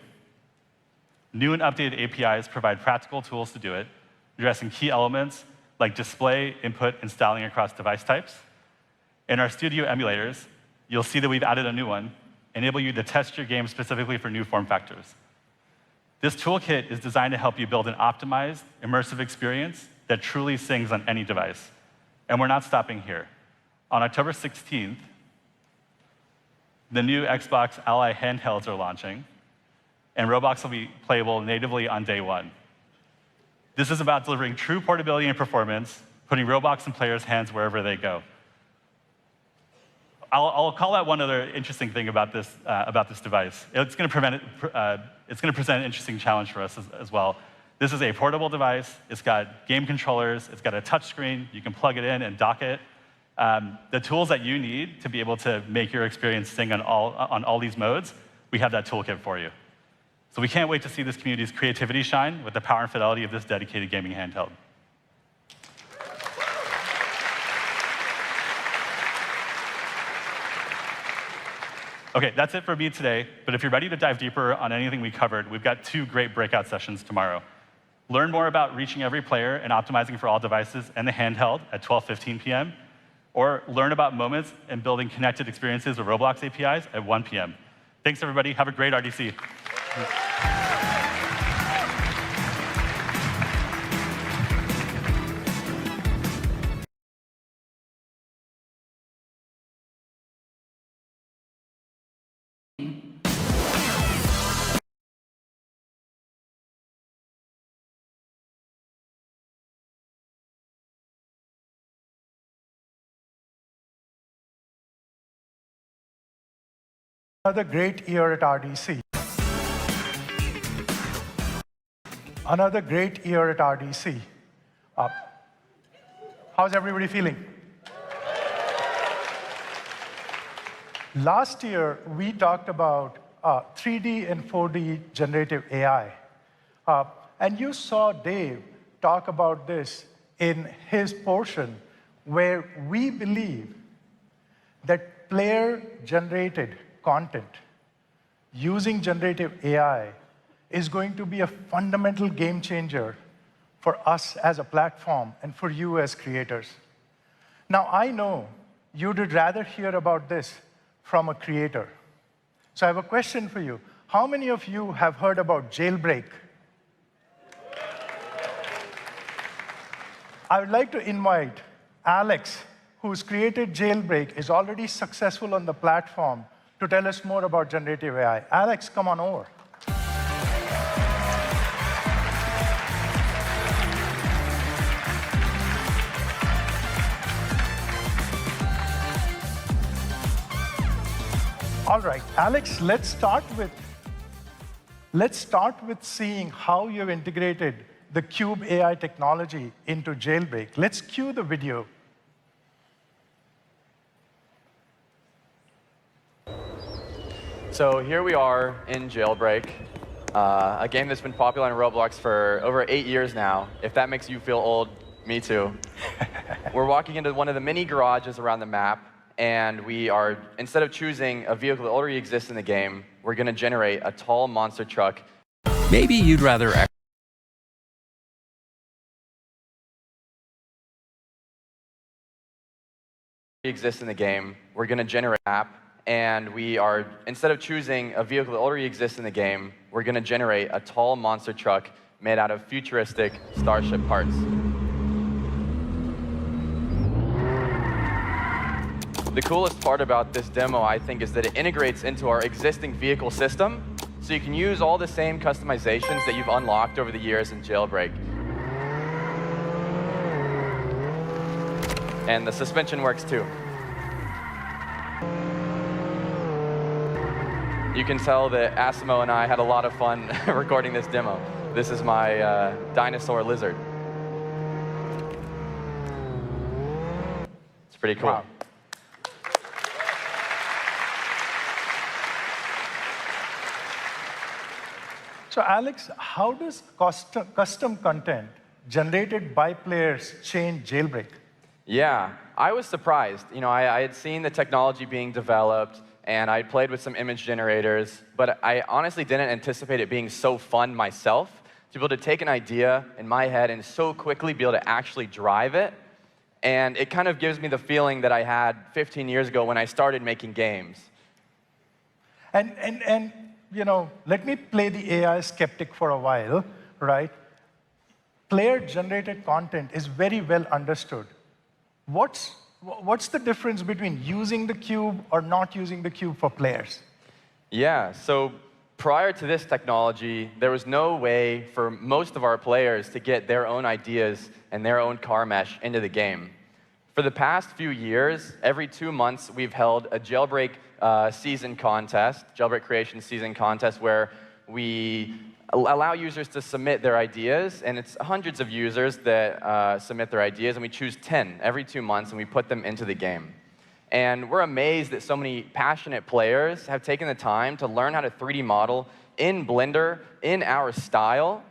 New and updated APIs provide practical tools to do it, addressing key elements like display, input, and styling across device types. In our studio emulators, you'll see that we've added a new one, enable you to test your game specifically for new form factors. This toolkit is designed to help you build an optimized, immersive experience that truly sings on any device. And we're not stopping here. On October 16th, the new Xbox Ally handhelds are launching, and Roblox will be playable natively on day one. This is about delivering true portability and performance, putting Roblox in players' hands wherever they go. I'll call out one other interesting thing about this device. It's going to present an interesting challenge for us as well. This is a portable device. It's got game controllers. It's got a touch screen. You can plug it in and dock it. The tools that you need to be able to make your experience sing on all these modes, we have that toolkit for you. So we can't wait to see this community's creativity shine with the power and fidelity of this dedicated gaming handheld. OK, that's it for me today. But if you're ready to dive deeper on anything we covered, we've got 2 great breakout sessions tomorrow. Learn more about reaching every player and optimizing for all devices and the handheld at 12:15 p.m. Or learn about moments and building connected experiences with Roblox APIs at 1 p.m. Thanks, everybody. Have a great RDC. Another great year at RDC. Another great year at RDC. How's everybody feeling? Last year, we talked about 3D and 4D generative AI. And you saw Dave talk about this in his portion, where we believe that player-generated content using generative AI is going to be a fundamental game changer for us as a platform and for you as creators. Now, I know you'd rather hear about this from a creator. So I have a question for you. How many of you have heard about Jailbreak? I would like to invite Alex, who's created Jailbreak, is already successful on the platform, to tell us more about generative AI. Alex, come on over. All right, Alex, let's start with seeing how you've integrated the Cube AI technology into Jailbreak. Let's cue the video. So here we are in Jailbreak, a game that's been popular on Roblox for over 8 years now. If that makes you feel old, me too. We're walking into one of the mini garages around the map, and we are, instead of choosing a vehicle that already exists in the game, we're going to generate a tall monster truck. Maybe you'd rather Exists in the game, we're going to generate an app, and we are, instead of choosing a vehicle that already exists in the game, we're going to generate a tall monster truck made out of futuristic starship parts. The coolest part about this demo, I think, is that it integrates into our existing vehicle system, so you can use all the same customizations that you've unlocked over the years in Jailbreak. And the suspension works too. You can tell that Asimo and I had a lot of fun recording this demo. This is my dinosaur lizard. It's pretty cool. Wow. So Alex, how does custom content generated by players change Jailbreak? Yeah, I was surprised. You know, I had seen the technology being developed, and I played with some image generators, but I honestly didn't anticipate it being so fun myself, to be able to take an idea in my head and so quickly be able to actually drive it. And it kind of gives me the feeling that I had 15 years ago when I started making games. And you know, let me play the AI skeptic for a while, right? Player-generated content is very well understood. What's the difference between using the cube or not using the cube for players? Yeah, so prior to this technology, there was no way for most of our players to get their own ideas and their own car mesh into the game. For the past few years, every 2 months, we've held a Jailbreak season contest, Jailbreak Creation season contest, where we allow users to submit their ideas, and it's hundreds of users that submit their ideas, and we choose 10 every 2 months, and we put them into the game. And we're amazed that so many passionate players have taken the time to learn how to 3D model in Blender, in our style,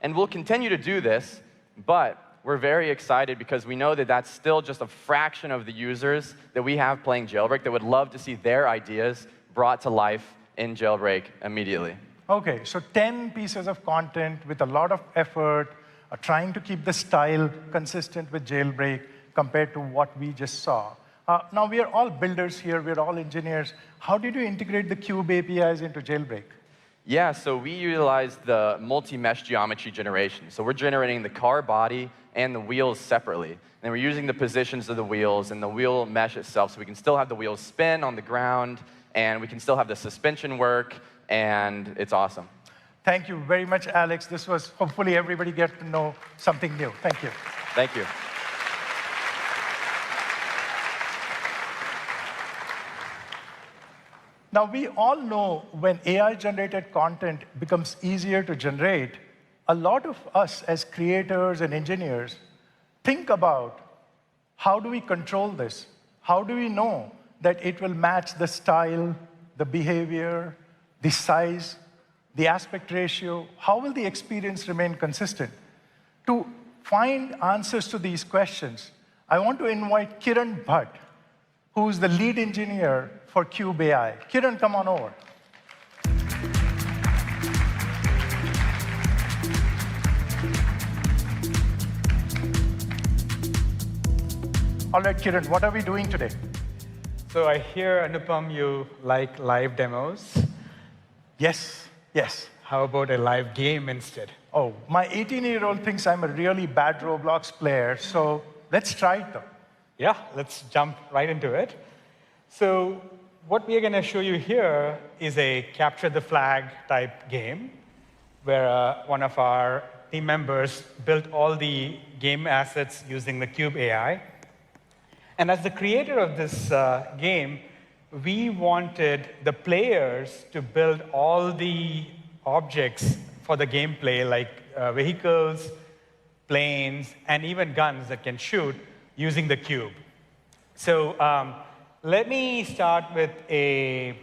and we'll continue to do this, but we're very excited because we know that that's still just a fraction of the users that we have playing Jailbreak that would love to see their ideas brought to life in Jailbreak immediately. Okay, so 10 pieces of content with a lot of effort, trying to keep the style consistent with Jailbreak compared to what we just saw. Now, we are all builders here, we're all engineers. How did you integrate the Cube APIs into Jailbreak? Yeah, so we utilize the multi-mesh geometry generation. So we're generating the car body and the wheels separately. And we're using the positions of the wheels and the wheel mesh itself, so we can still have the wheels spin on the ground, and we can still have the suspension work, and it's awesome. Thank you very much, Alex. This was, hopefully everybody get to know something new. Thank you. Thank you. Now, we all know when AI-generated content becomes easier to generate, a lot of us as creators and engineers think about how do we control this? How do we know that it will match the style, the behavior, the size, the aspect ratio? How will the experience remain consistent? To find answers to these questions, I want to invite Kiran Bhatt, who's the lead engineer for Cube AI. Kiran, come on over. All right, Kiran, what are we doing today? So I hear, Anupam, you like live demos. Yes, yes. How about a live game instead? Oh, my 18-year-old thinks I'm a really bad Roblox player, so let's try it, though. Yeah, let's jump right into it. So what we are going to show you here is a capture the flag type game, where one of our team members built all the game assets using the Cube AI. And as the creator of this game, we wanted the players to build all the objects for the gameplay, like vehicles, planes, and even guns that can shoot using the cube. So let me start with a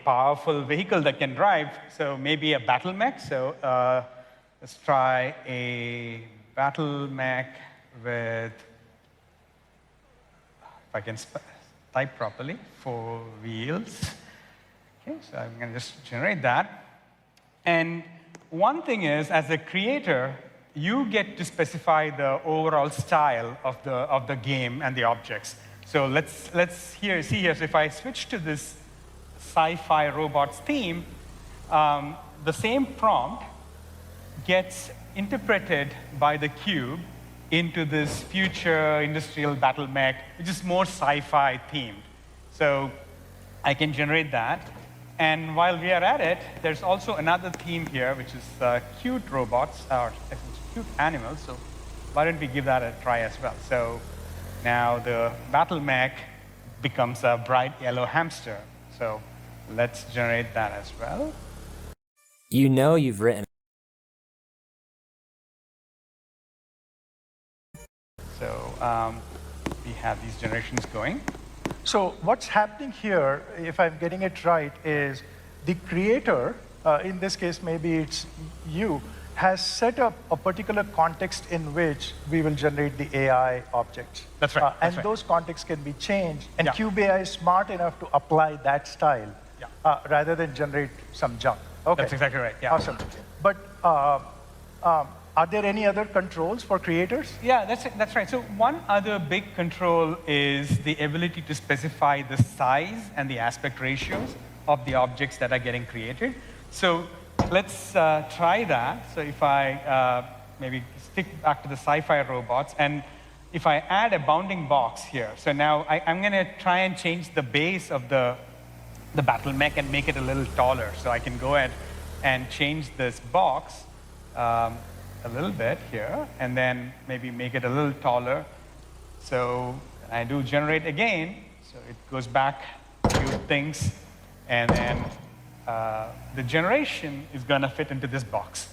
powerful vehicle that can drive, so maybe a battle mech. So let's try a battle mech with, if I can type properly, 4 wheels. Okay, so I'm going to just generate that. And one thing is, as a creator, you get to specify the overall style of the game and the objects. So let's see here. So if I switch to this sci-fi robots theme, the same prompt gets interpreted by the cube into this future industrial battle mech, which is more sci-fi themed. So I can generate that. And while we are at it, there's also another theme here, which is cute robots, or cute animals. So why don't we give that a try as well? So now the battle mech becomes a bright yellow hamster. So let's generate that as well. You know you've written. So we have these generations going. So what's happening here, if I'm getting it right, is the creator, in this case maybe it's you, has set up a particular context in which we will generate the AI objects. That's right. And those contexts can be changed, and Cube AI is smart enough to apply that style rather than generate some junk. Okay. That's exactly right. Yeah. Awesome. But are there any other controls for creators? Yeah, that's right. So one other big control is the ability to specify the size and the aspect ratios of the objects that are getting created. So let's try that. So if I maybe stick back to the sci-fi robots, and if I add a bounding box here, so now I'm going to try and change the base of the battle mech and make it a little taller. So I can go ahead and change this box a little bit here, and then maybe make it a little taller. So I do generate again, so it goes back to things, and then the generation is going to fit into this box.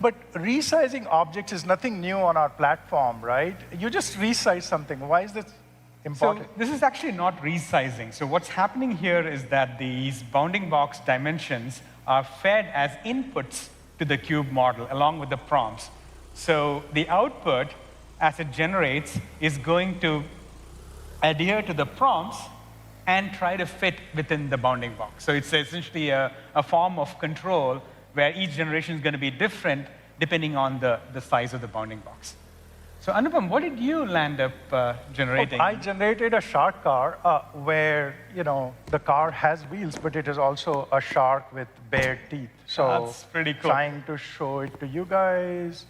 But resizing objects is nothing new on our platform, right? You just resize something. Why is this important? So this is actually not resizing. So what's happening here is that these bounding box dimensions are fed as inputs to the cube model along with the prompts. So the output, as it generates, is going to adhere to the prompts and try to fit within the bounding box. So it's essentially a form of control where each generation is going to be different depending on the size of the bounding box. So Anupam, what did you land up generating? I generated a shark car where, the car has wheels, but it is also a shark with bared teeth. So that's pretty cool. Trying to show it to you guys.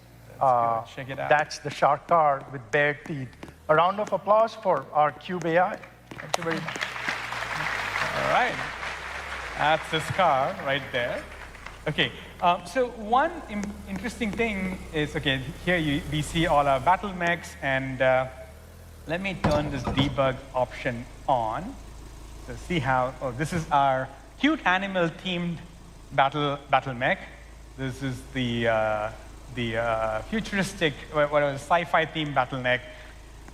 Check it out. That's the shark car with bared teeth. A round of applause for our Cube AI. Thank you very much. All right. That's this car right there. Okay, so one interesting thing is, okay, here we see all our battle mechs, and let me turn this debug option on to see how, this is our cute animal themed battle mech. This is the futuristic, whatever, sci-fi themed battle mech.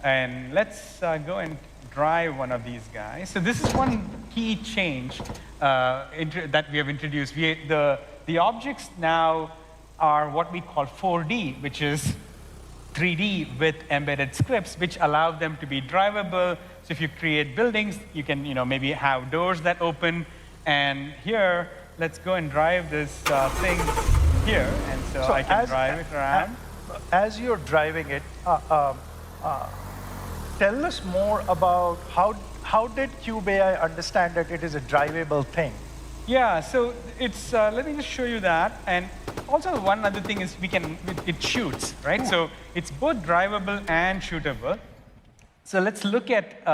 And let's go and drive one of these guys. So this is one key change that we have introduced. The objects now are what we call 4D, which is 3D with embedded scripts, which allow them to be drivable. So if you create buildings, you can maybe have doors that open. And here, let's go and drive this thing here. And so I can drive it around. As you're driving it, tell us more about how did Cube AI understand that it is a drivable thing? Yeah, so it's, let me just show you that. And also one other thing is it shoots, right? Ooh. So it's both drivable and shootable. So let's look at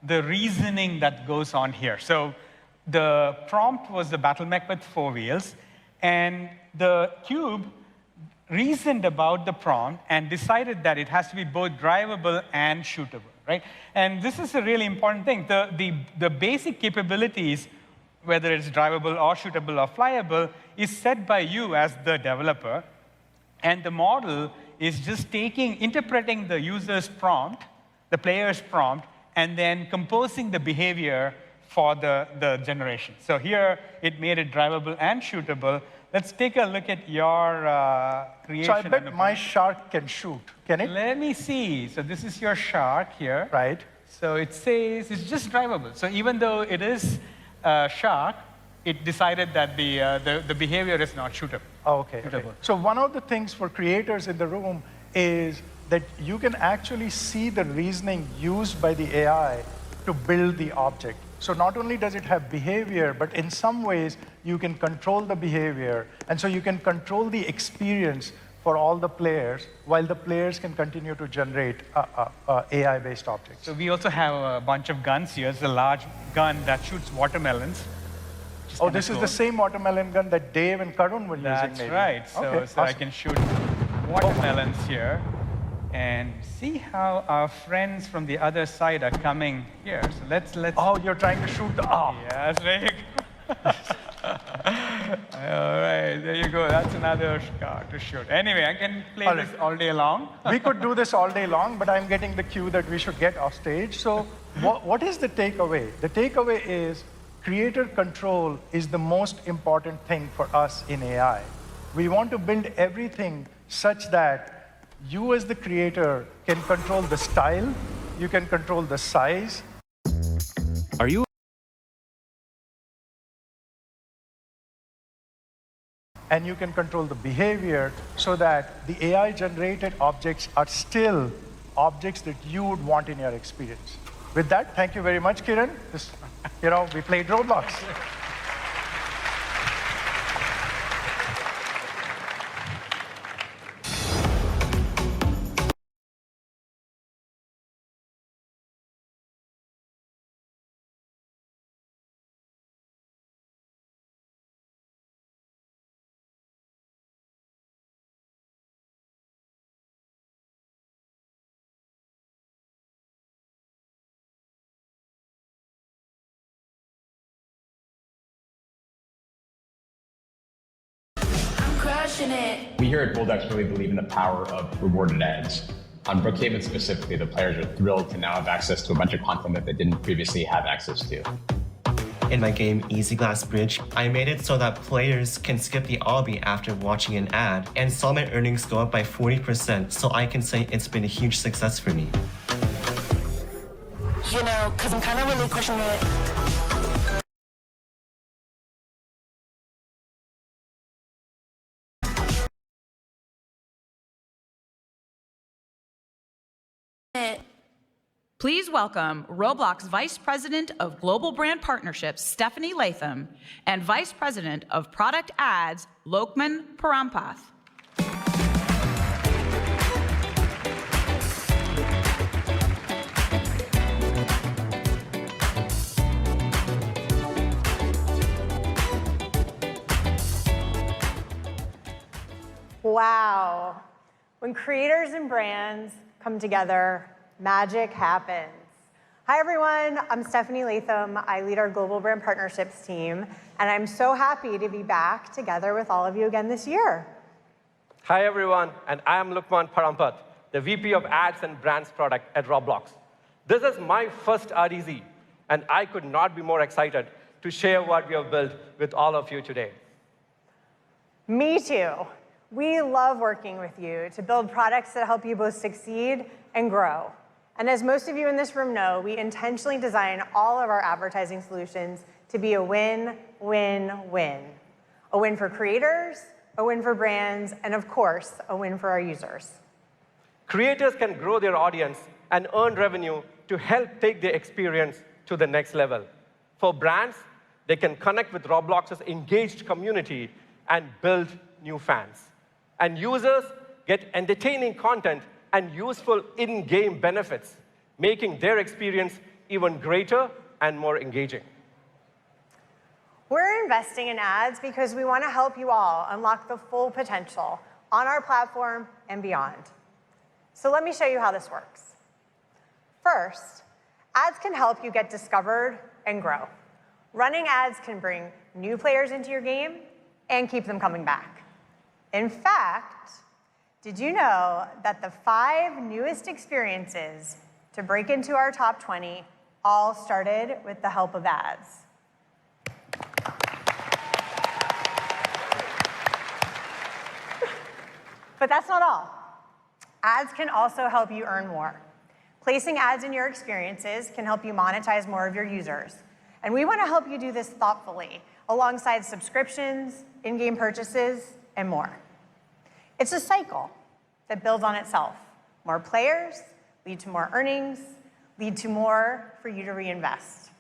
the reasoning that goes on here. So the prompt was the battle mech with 4 wheels, and the cube reasoned about the prompt and decided that it has to be both drivable and shootable. right? And this is a really important thing. The basic capabilities, whether it's drivable or shootable or flyable, is set by you as the developer. And the model is just interpreting the user's prompt, the player's prompt, and then composing the behavior for the generation. So here, it made it drivable and shootable. Let's take a look at your creation. So I bet my shark can shoot, can it? Let me see. So this is your shark here. Right. So it says it's just drivable. So even though it is a shark, it decided that the behavior is not shootable. Oh, okay. So one of the things for creators in the room is that you can actually see the reasoning used by the AI to build the object. So not only does it have behavior, but in some ways, you can control the behavior. And so you can control the experience for all the players, while the players can continue to generate AI-based objects. So we also have a bunch of guns here. It's a large gun that shoots watermelons. Oh, this is the same watermelon gun that Dave and Karun were using, That's maybe. right. So, Okay, so I can shoot watermelons here. And see how our friends from the other side are coming here. So let's. Oh, you're trying to shoot the. Oh. Yes, very good. All right, there you go. That's another shark to shoot. Anyway, I can play this all day long. We could do this all day long, but I'm getting the cue that we should get off stage. So what is the takeaway? The takeaway is creator control is the most important thing for us in AI. We want to build everything such that you as the creator can control the style, you can control the size. Are you? And you can control the behavior so that the AI-generated objects are still objects that you would want in your experience. With that, thank you very much, Kiran. We played Roblox. We here at Bulldex really believe in the power of rewarded ads. On Brookhaven specifically, the players are thrilled to now have access to a bunch of content that they didn't previously have access to. In my game, Easy Glass Bridge, I made it so that players can skip the obby after watching an ad and saw my earnings go up by 40%, so I can say it's been a huge success for me. You know, because I'm kind of really questioning it. Please welcome Roblox Vice President of Global Brand Partnerships, Stephanie Latham, and Vice President of Product Ads, Lokman Parampath. Wow. When creators and brands come together, magic happens. Hi, everyone. I'm Stephanie Latham. I lead our Global Brand Partnerships team, and I'm so happy to be back together with all of you again this year. Hi, everyone, and I am Lokman Parampath, the VP of Ads and Brands Product at Roblox. This is my first RDZ, and I could not be more excited to share what we have built with all of you today. Me too. We love working with you to build products that help you both succeed and grow. And as most of you in this room know, we intentionally design all of our advertising solutions to be a win-win-win. A win for creators, a win for brands, and of course, a win for our users. Creators can grow their audience and earn revenue to help take their experience to the next level. For brands, they can connect with Roblox's engaged community and build new fans. And users get entertaining content and useful in-game benefits, making their experience even greater and more engaging. We're investing in ads because we want to help you all unlock the full potential on our platform and beyond. So let me show you how this works. First, ads can help you get discovered and grow. Running ads can bring new players into your game and keep them coming back. In fact, did you know that the 5 newest experiences to break into our top 20 all started with the help of ads? But that's not all. Ads can also help you earn more. Placing ads in your experiences can help you monetize more of your users. And we want to help you do this thoughtfully, alongside subscriptions, in-game purchases, and more. It's a cycle that builds on itself. More players lead to more earnings, lead to more for you to reinvest.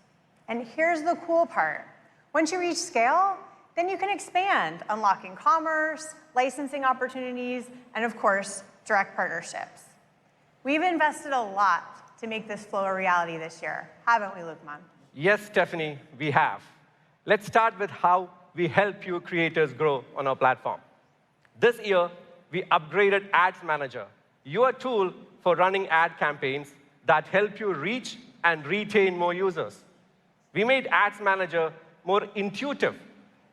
And here's the cool part. Once you reach scale, then you can expand, unlocking commerce, licensing opportunities, and of course, direct partnerships. We've invested a lot to make this flow a reality this year, haven't we, Lukman? Yes, Stephanie, we have. Let's start with how we help you creators grow on our platform. This year, we upgraded Ads Manager, your tool for running ad campaigns that help you reach and retain more users. We made Ads Manager more intuitive.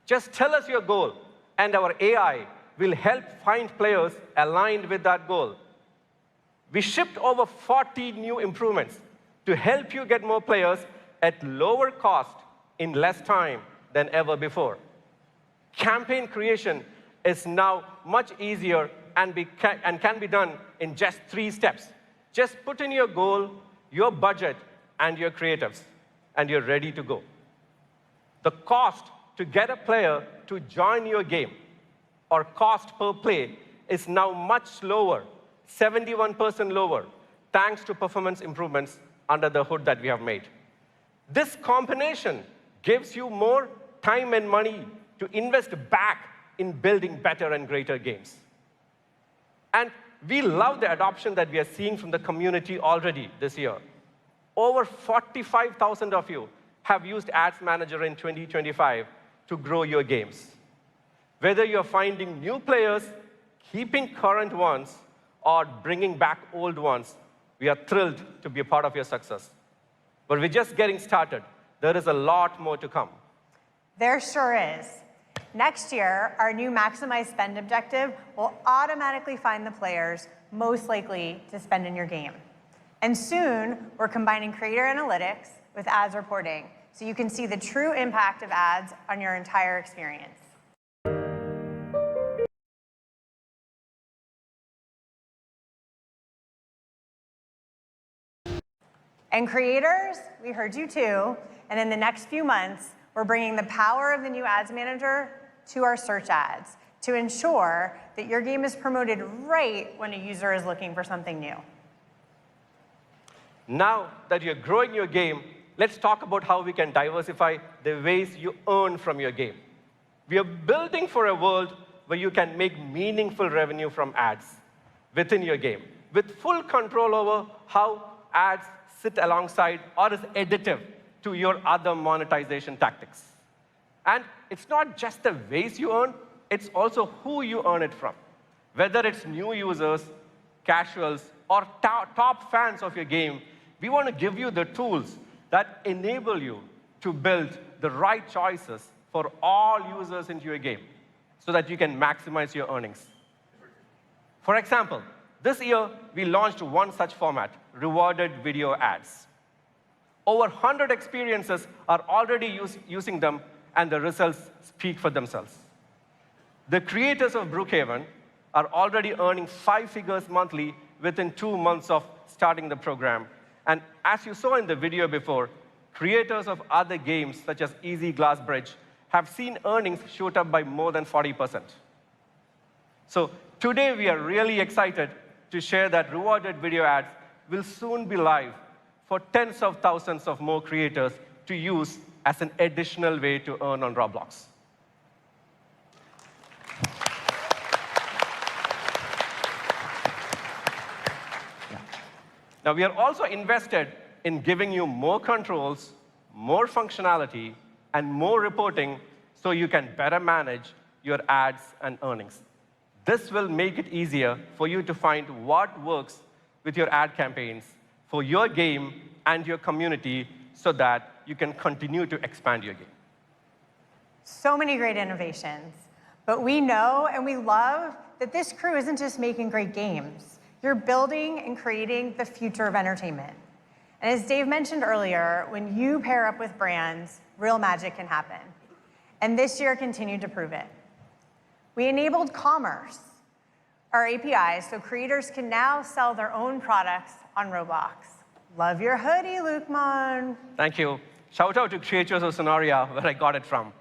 Just tell us your goal, and our AI will help find players aligned with that goal. We shipped over 40 new improvements to help you get more players at lower cost in less time than ever before. Campaign creation is now much easier and can be done in just 3 steps. Just put in your goal, your budget, and your creatives, and you're ready to go. The cost to get a player to join your game, or cost per play, is now much lower, 71% lower, thanks to performance improvements under the hood that we have made. This combination gives you more time and money to invest back in building better and greater games. And we love the adoption that we are seeing from the community already this year. Over 45,000 of you have used Ads Manager in 2025 to grow your games. Whether you're finding new players, keeping current ones, or bringing back old ones, we are thrilled to be a part of your success. But we're just getting started. There is a lot more to come. There sure is. Next year, our new Maximize Spend objective will automatically find the players most likely to spend in your game. And soon, we're combining creator analytics with ads reporting, so you can see the true impact of ads on your entire experience. And creators, we heard you too, and in the next few months, we're bringing the power of the new Ads Manager to our search ads to ensure that your game is promoted right when a user is looking for something new. Now that you're growing your game, let's talk about how we can diversify the ways you earn from your game. We are building for a world where you can make meaningful revenue from ads within your game, with full control over how ads sit alongside or is additive to your other monetization tactics. And it's not just the ways you earn, it's also who you earn it from. Whether it's new users, casuals, or top fans of your game, we want to give you the tools that enable you to build the right choices for all users into your game so that you can maximize your earnings. For example, this year, we launched one such format, rewarded video ads. Over 100 experiences are already using them, and the results speak for themselves. The creators of Brookhaven are already earning 5 figures monthly within 2 months of starting the program. And as you saw in the video before, creators of other games, such as Easy Glass Bridge, have seen earnings shoot up by more than 40%. So today, we are really excited to share that rewarded video ads will soon be live for tens of thousands of more creators to use as an additional way to earn on Roblox. Now, we are also invested in giving you more controls, more functionality, and more reporting so you can better manage your ads and earnings. This will make it easier for you to find what works with your ad campaigns, for your game and your community so that you can continue to expand your game. So many great innovations. But we know and we love that this crew isn't just making great games. You're building and creating the future of entertainment. And as Dave mentioned earlier, when you pair up with brands, real magic can happen. And this year continued to prove it. We enabled commerce, our APIs, so creators can now sell their own products on Roblox. Love your hoodie, Lukman. Thank you. Shout out to Creators of Sonoria, where I got it from.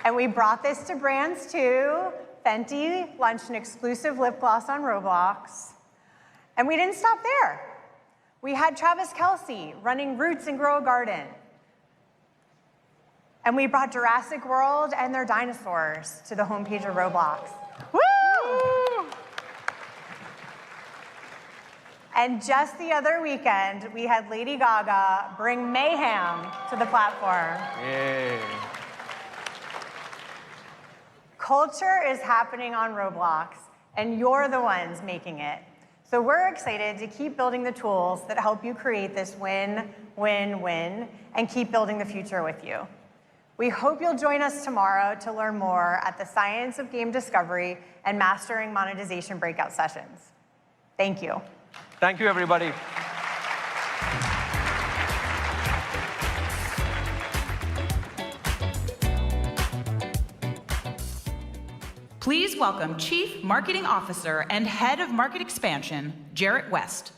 And we brought this to brands too. Fenty launched an exclusive lip gloss on Roblox. And we didn't stop there. We had Travis Kelce running Roots and Grow a Garden. And we brought Jurassic World and their dinosaurs to the homepage of Roblox. Woo! And just the other weekend, we had Lady Gaga bring mayhem to the platform. Yay. Culture is happening on Roblox, and you're the ones making it. So we're excited to keep building the tools that help you create this win, win, win, and keep building the future with you. We hope you'll join us tomorrow to learn more at the Science of Game Discovery and Mastering Monetization breakout sessions. Thank you. Thank you, everybody. Please welcome Chief Marketing Officer and Head of Market Expansion, Jarrett West.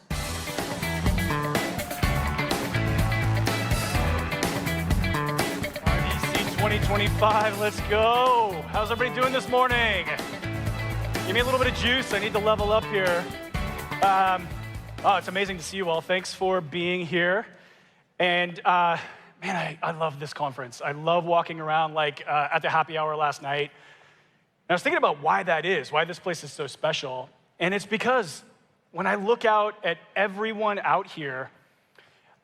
RDC 2025, let's go. How's everybody doing this morning? Give me a little bit of juice. I need to level up here. It's amazing to see you all. Thanks for being here. And man, I love this conference. I love walking around like at the happy hour last night. And I was thinking about why that is, why this place is so special. And it's because when I look out at everyone out here,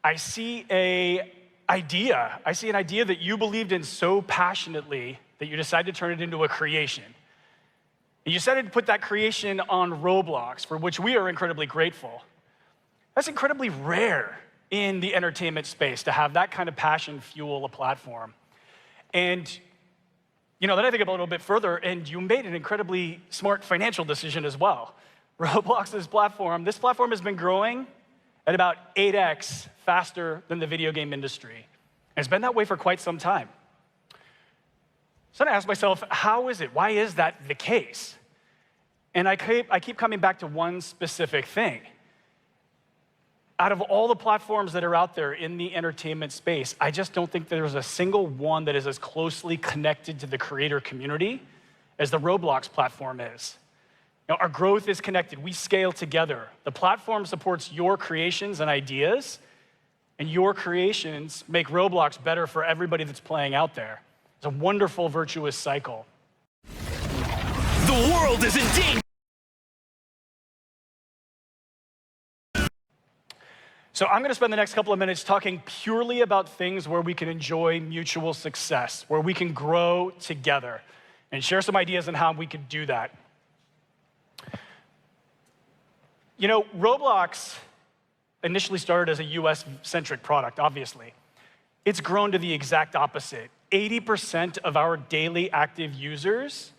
I see an idea. I see an idea that you believed in so passionately that you decided to turn it into a creation. And you decided to put that creation on Roblox, for which we are incredibly grateful. That's incredibly rare in the entertainment space, to have that kind of passion fuel a platform. And you know, then I think about it a little bit further, and you made an incredibly smart financial decision as well. Roblox's platform, this platform has been growing at about 8x faster than the video game industry. And it's been that way for quite some time. So I asked myself, how is it? Why is that the case? And I keep coming back to one specific thing. Out of all the platforms that are out there in the entertainment space, I just don't think there's a single one that is as closely connected to the creator community as the Roblox platform is. You know, our growth is connected. We scale together. The platform supports your creations and ideas, and your creations make Roblox better for everybody that's playing out there. It's a wonderful, virtuous cycle. The world is in danger. So I'm going to spend the next couple of minutes talking purely about things where we can enjoy mutual success, where we can grow together, and share some ideas on how we could do that. You know, Roblox initially started as a US-centric product, obviously. It's grown to the exact opposite. 80% of our daily active users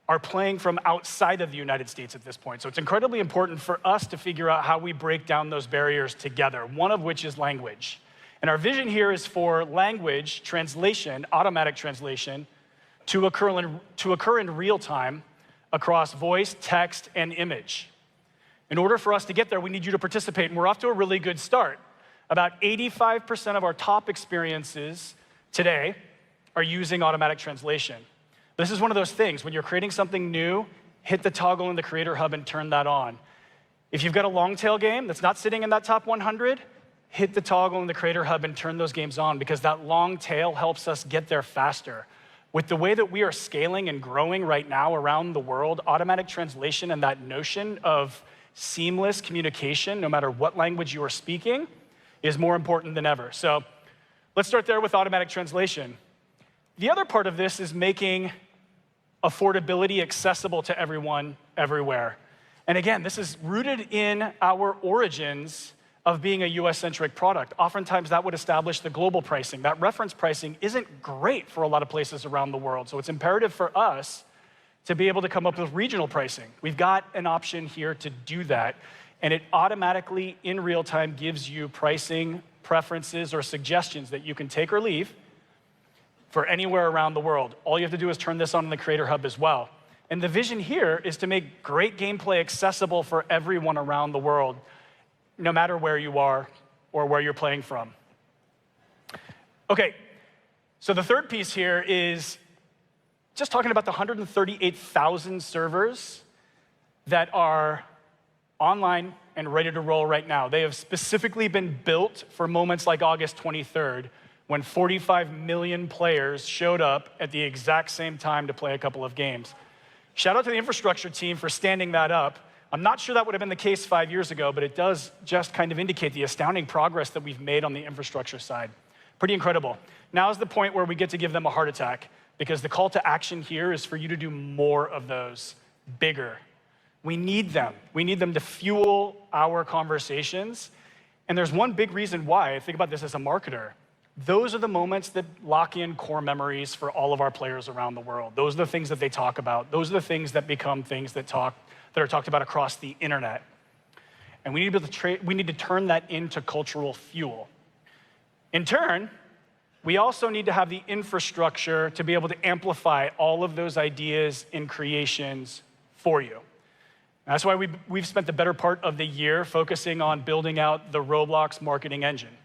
are playing from outside of the United States at this point. So it's incredibly important for us to figure out how we break down those barriers together, one of which is language. And our vision here is for language translation, automatic translation, to occur in real time across voice, text, and image. In order for us to get there, we need you to participate, and we're off to a really good start. About 85% of our top experiences today are using automatic translation. This is one of those things, when you're creating something new, hit the toggle in the Creator Hub and turn that on. If you've got a long tail game that's not sitting in that top 100, hit the toggle in the Creator Hub and turn those games on, because that long tail helps us get there faster. With the way that we are scaling and growing right now around the world, automatic translation and that notion of seamless communication, no matter what language you are speaking, is more important than ever. So let's start there with automatic translation. The other part of this is making affordability accessible to everyone, everywhere. And again, this is rooted in our origins of being a US-centric product. Oftentimes that would establish the global pricing. That reference pricing isn't great for a lot of places around the world. So it's imperative for us to be able to come up with regional pricing. We've got an option here to do that. And it automatically, in real time, gives you pricing preferences or suggestions that you can take or leave for anywhere around the world. All you have to do is turn this on in the Creator Hub as well. And the vision here is to make great gameplay accessible for everyone around the world, no matter where you are or where you're playing from. Okay, so the third piece here is just talking about the 138,000 servers that are online and ready to roll right now. They have specifically been built for moments like August 23rd, when 45 million players showed up at the exact same time to play a couple of games. Shout out to the infrastructure team for standing that up. I'm not sure that would have been the case 5 years ago, but it does just kind of indicate the astounding progress that we've made on the infrastructure side. Pretty incredible. Now is the point where we get to give them a heart attack, because the call to action here is for you to do more of those, bigger. We need them. We need them to fuel our conversations. And there's one big reason why. I think about this as a marketer. Those are the moments that lock in core memories for all of our players around the world. Those are the things that they talk about. Those are the things that become things that are talked about across the internet. And we need to turn that into cultural fuel. In turn, we also need to have the infrastructure to be able to amplify all of those ideas and creations for you. That's why we've spent the better part of the year focusing on building out the Roblox marketing engine.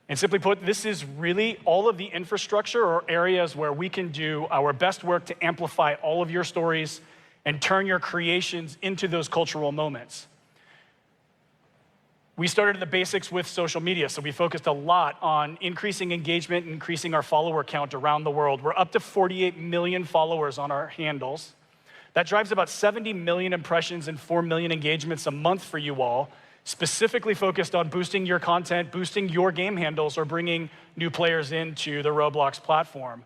And simply put, this is really all of the infrastructure or areas where we can do our best work to amplify all of your stories and turn your creations into those cultural moments. We started at the basics with social media, so we focused a lot on increasing engagement, increasing our follower count around the world. We're up to 48 million followers on our handles. That drives about 70 million impressions and 4 million engagements a month for you all, specifically focused on boosting your content, boosting your game handles, or bringing new players into the Roblox platform.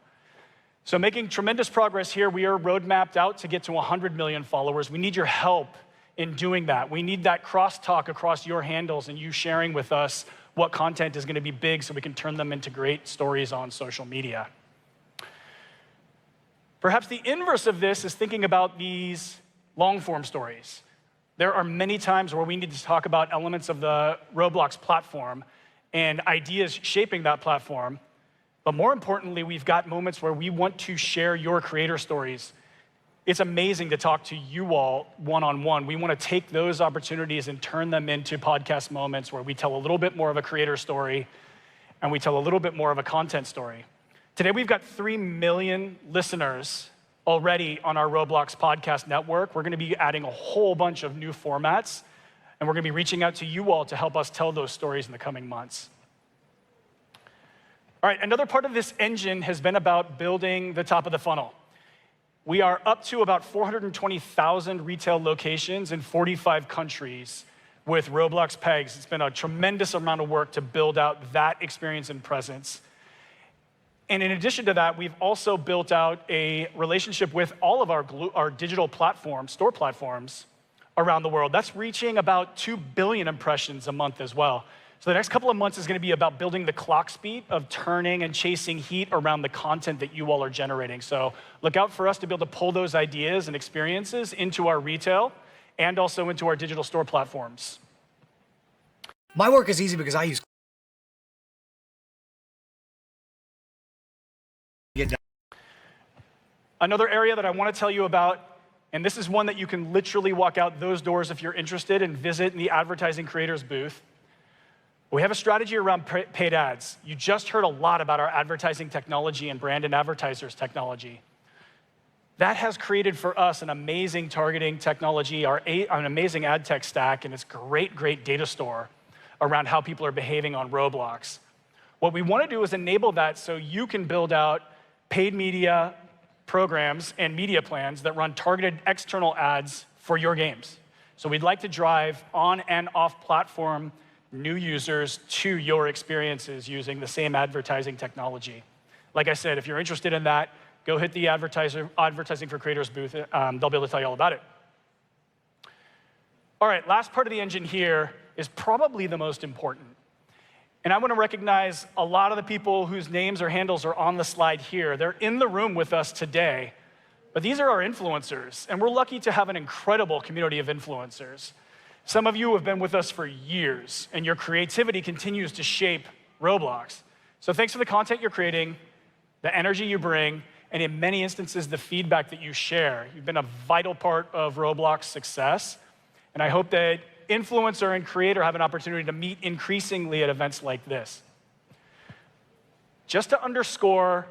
So making tremendous progress here. We are roadmapped out to get to 100 million followers. We need your help in doing that. We need that crosstalk across your handles and you sharing with us what content is going to be big so we can turn them into great stories on social media. Perhaps the inverse of this is thinking about these long-form stories. There are many times where we need to talk about elements of the Roblox platform and ideas shaping that platform. But more importantly, we've got moments where we want to share your creator stories. It's amazing to talk to you all one-on-one. We want to take those opportunities and turn them into podcast moments where we tell a little bit more of a creator story and we tell a little bit more of a content story. Today, we've got 3 million listeners already on our Roblox podcast network. We're going to be adding a whole bunch of new formats, and we're going to be reaching out to you all to help us tell those stories in the coming months. All right, another part of this engine has been about building the top of the funnel. We are up to about 420,000 retail locations in 45 countries with Roblox Pegs. It's been a tremendous amount of work to build out that experience and presence. And in addition to that, we've also built out a relationship with all of our digital platforms, store platforms around the world. That's reaching about 2 billion impressions a month as well. So the next couple of months is going to be about building the clock speed of turning and chasing heat around the content that you all are generating. So look out for us to be able to pull those ideas and experiences into our retail and also into our digital store platforms. My work is easy because I use Another area that I want to tell you about, and this is one that you can literally walk out those doors if you're interested and visit the advertising creators booth. We have a strategy around paid ads. You just heard a lot about our advertising technology and brand and advertisers technology. That has created for us an amazing targeting technology, an amazing ad tech stack, and it's great data store around how people are behaving on Roblox. What we want to do is enable that so you can build out paid media programs and media plans that run targeted external ads for your games. So we'd like to drive on and off platform new users to your experiences using the same advertising technology. Like I said, if you're interested in that, go hit the Advertising for Creators booth. They'll be able to tell you all about it. All right, last part of the engine here is probably the most important. And I want to recognize a lot of the people whose names or handles are on the slide here. They're in the room with us today, but these are our influencers, and we're lucky to have an incredible community of influencers. Some of you have been with us for years, and your creativity continues to shape Roblox. So thanks for the content you're creating, the energy you bring, and in many instances, the feedback that you share. You've been a vital part of Roblox success, and I hope that influencer and creator have an opportunity to meet increasingly at events like this. Just to underscore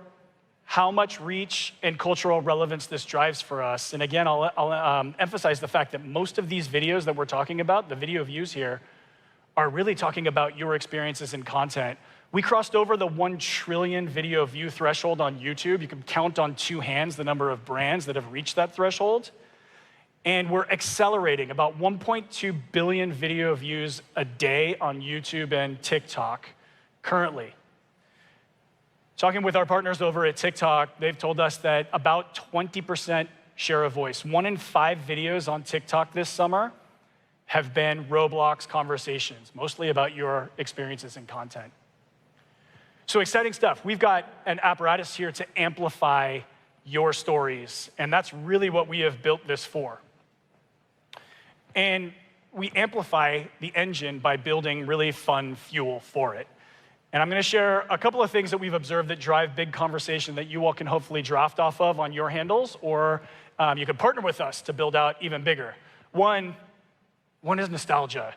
how much reach and cultural relevance this drives for us, and again, I'll emphasize the fact that most of these videos that we're talking about, the video views here, are really talking about your experiences and content. We crossed over the 1 trillion video view threshold on YouTube. You can count on 2 hands the number of brands that have reached that threshold. And we're accelerating about 1.2 billion video views a day on YouTube and TikTok currently. Talking with our partners over at TikTok, they've told us that about 20% share of voice. 1 in 5 videos on TikTok this summer have been Roblox conversations, mostly about your experiences and content. So exciting stuff. We've got an apparatus here to amplify your stories, and that's really what we have built this for. And we amplify the engine by building really fun fuel for it. And I'm going to share a couple of things that we've observed that drive big conversation that you all can hopefully draft off of on your handles, or you can partner with us to build out even bigger. One is nostalgia.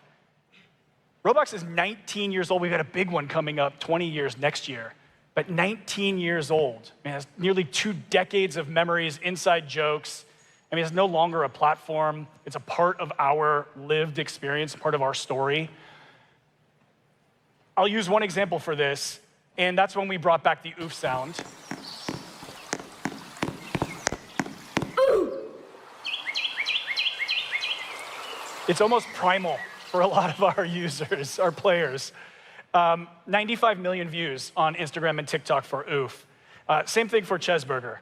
Roblox is 19 years old. We've got a big one coming up, 20 years next year. But 19 years old. I mean, it's nearly 2 decades of memories, inside jokes. I mean, it's no longer a platform. It's a part of our lived experience, part of our story. I'll use one example for this, and that's when we brought back the oof sound. It's almost primal for a lot of our users, our players. 95 million views on Instagram and TikTok for oof. Same thing for Chesburger.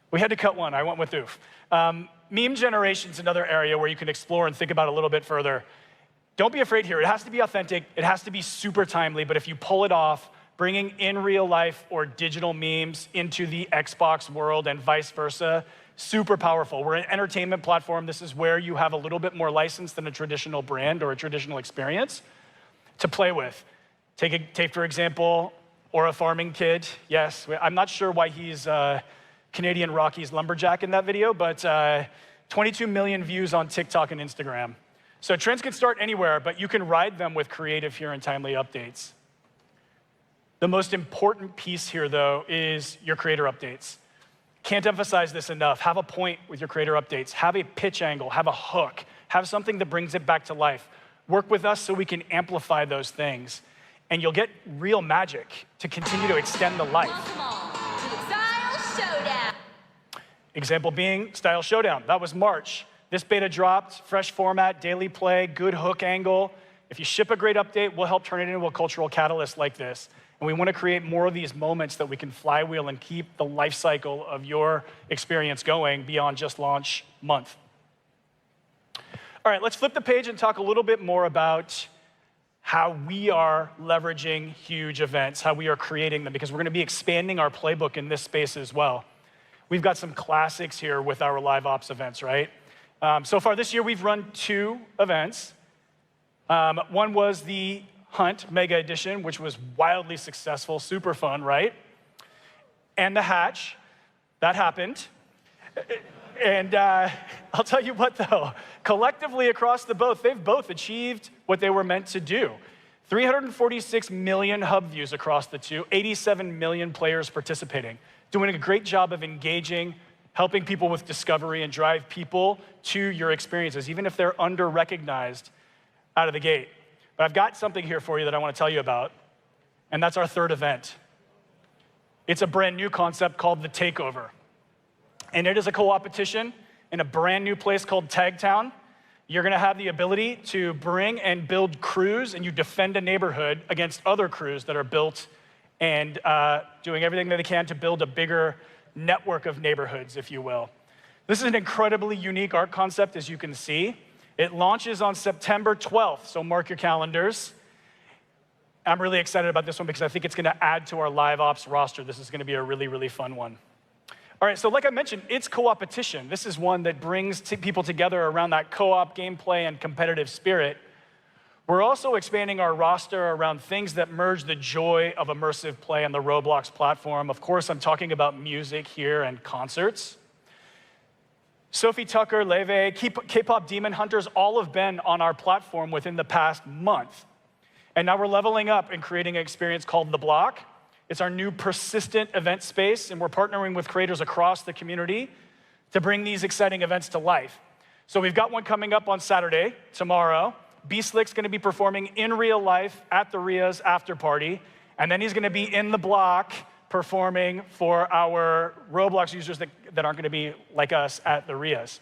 We had to cut one. I went with oof. Meme generation's another area where you can explore and think about a little bit further. Don't be afraid here. It has to be authentic. It has to be super timely. But if you pull it off, bringing in real life or digital memes into the Xbox world and vice versa, super powerful. We're an entertainment platform. This is where you have a little bit more license than a traditional brand or a traditional experience to play with. Take for example, or a farming kid. Yes, I'm not sure why he's Canadian Rockies lumberjack in that video, but 22 million views on TikTok and Instagram. So trends can start anywhere, but you can ride them with creative here and timely updates. The most important piece here, though, is your creator updates. Can't emphasize this enough. Have a point with your creator updates. Have a pitch angle. Have a hook. Have something that brings it back to life. Work with us so we can amplify those things. And you'll get real magic to continue to extend the life. Style Showdown. Example being Style Showdown. That was March. This beta dropped, fresh format, daily play, good hook angle. If you ship a great update, we'll help turn it into a cultural catalyst like this. And we want to create more of these moments that we can flywheel and keep the life cycle of your experience going beyond just launch month. All right, let's flip the page and talk a little bit more about how we are leveraging huge events, how we are creating them, because we're going to be expanding our playbook in this space as well. We've got some classics here with our live ops events, right? So far this year, we've run 2 events. One was the Hunt Mega Edition, which was wildly successful, super fun, right? And the Hatch, that happened. And I'll tell you what, though, collectively across they've both achieved what they were meant to do. 346 million hub views across the 2, 87 million players participating, doing a great job of engaging, helping people with discovery and drive people to your experiences, even if they're under-recognized out of the gate. But I've got something here for you that I want to tell you about, and that's our 3rd event. It's a brand new concept called The Takeover. And it is a co-opetition in a brand new place called Tagtown. You're going to have the ability to bring and build crews, and you defend a neighborhood against other crews that are built and doing everything that they can to build a bigger network of neighborhoods, if you will. This is an incredibly unique art concept, as you can see. It launches on September 12th, so mark your calendars. I'm really excited about this one because I think it's going to add to our live ops roster. This is going to be a really, really fun one. All right, so like I mentioned, it's co-opetition. This is one that brings people together around that co-op gameplay and competitive spirit. We're also expanding our roster around things that merge the joy of immersive play on the Roblox platform. Of course, I'm talking about music here and concerts. Sophie Tucker, Leve, K-pop Demon Hunters, all have been on our platform within the past month. And now we're leveling up and creating an experience called The Block. It's our new persistent event space, and we're partnering with creators across the community to bring these exciting events to life. So we've got one coming up on Saturday, tomorrow. B-Slick's gonna be performing in real life at the RIA's after party, and then he's gonna be in The Block performing for our Roblox users that aren't gonna be like us at the RIA's.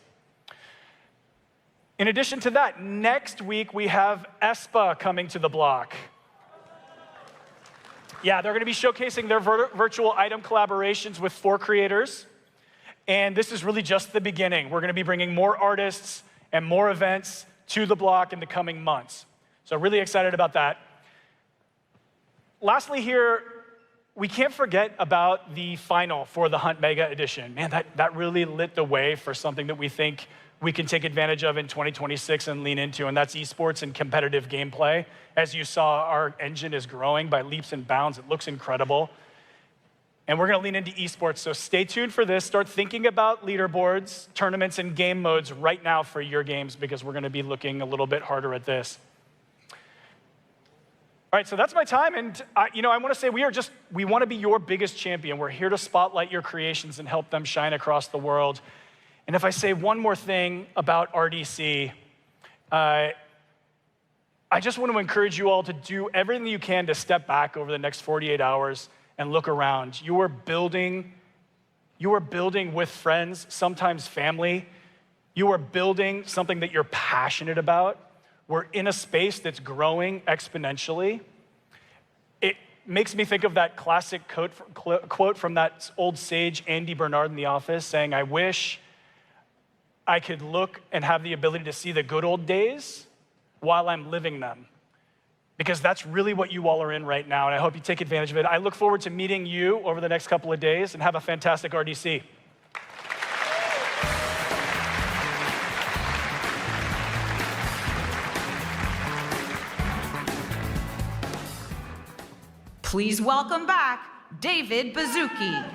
In addition to that, next week we have ESPA coming to The Block. Yeah, they're gonna be showcasing their virtual item collaborations with 4 creators. And this is really just the beginning. We're gonna be bringing more artists and more events to The Block in the coming months. So really excited about that. Lastly here, we can't forget about the final for the Hunt Mega Edition. Man, that really lit the way for something that we think we can take advantage of in 2026 and lean into, and that's esports and competitive gameplay. As you saw, our engine is growing by leaps and bounds. It looks incredible. And we're gonna lean into esports, so stay tuned for this. Start thinking about leaderboards, tournaments, and game modes right now for your games, because we're gonna be looking a little bit harder at this. All right, so that's my time, and I wanna say we wanna be your biggest champion. We're here to spotlight your creations and help them shine across the world. And if I say one more thing about RDC, I just want to encourage you all to do everything you can to step back over the next 48 hours and look around. You are building with friends, sometimes family. You are building something that you're passionate about. We're in a space that's growing exponentially. It makes me think of that classic quote from that old sage, Andy Bernard in The Office, saying, "I wish I could look and have the ability to see the good old days while I'm living them." Because that's really what you all are in right now, and I hope you take advantage of it. I look forward to meeting you over the next couple of days, and have a fantastic RDC. Please welcome back David Baszucki.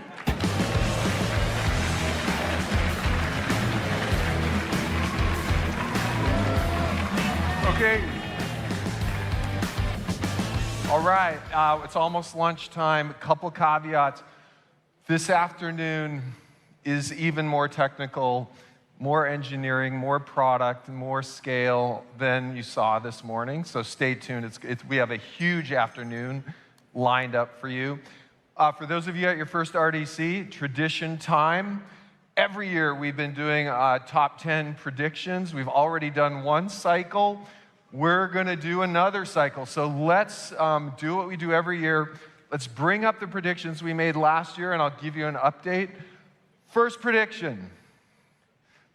Okay. All right, it's almost lunchtime. A couple caveats. This afternoon is even more technical, more engineering, more product, more scale than you saw this morning. So stay tuned. We have a huge afternoon lined up for you. For those of you at your first RDC, tradition time. Every year we've been doing top 10 predictions. We've already done one cycle. We're gonna do another cycle. So let's do what we do every year. Let's bring up the predictions we made last year, and I'll give you an update. First prediction: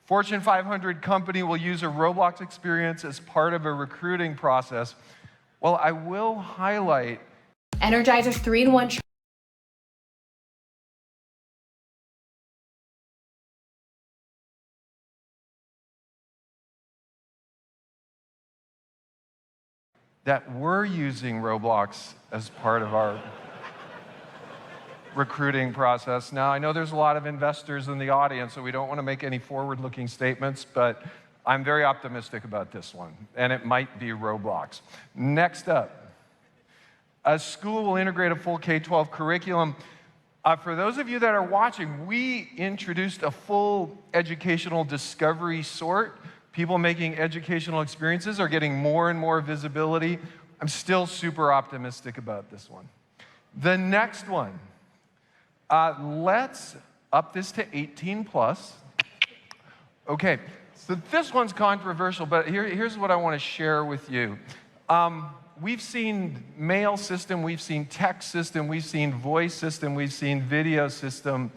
Fortune 500 company will use a Roblox experience as part of a recruiting process. Well, I will highlight Energizer's 3-in-1. that we're using Roblox as part of our recruiting process. Now, I know there's a lot of investors in the audience, so we don't want to make any forward-looking statements, but I'm very optimistic about this one, and it might be Roblox. Next up, a school will integrate a full K-12 curriculum. For those of you that are watching, we introduced a full educational discovery sort. People making educational experiences are getting more and more visibility. I'm still super optimistic about this one. The next one, let's up this to 18 plus. Okay, so this one's controversial, but here's what I want to share with you. We've seen mail system, we've seen text system, we've seen voice system, we've seen video system.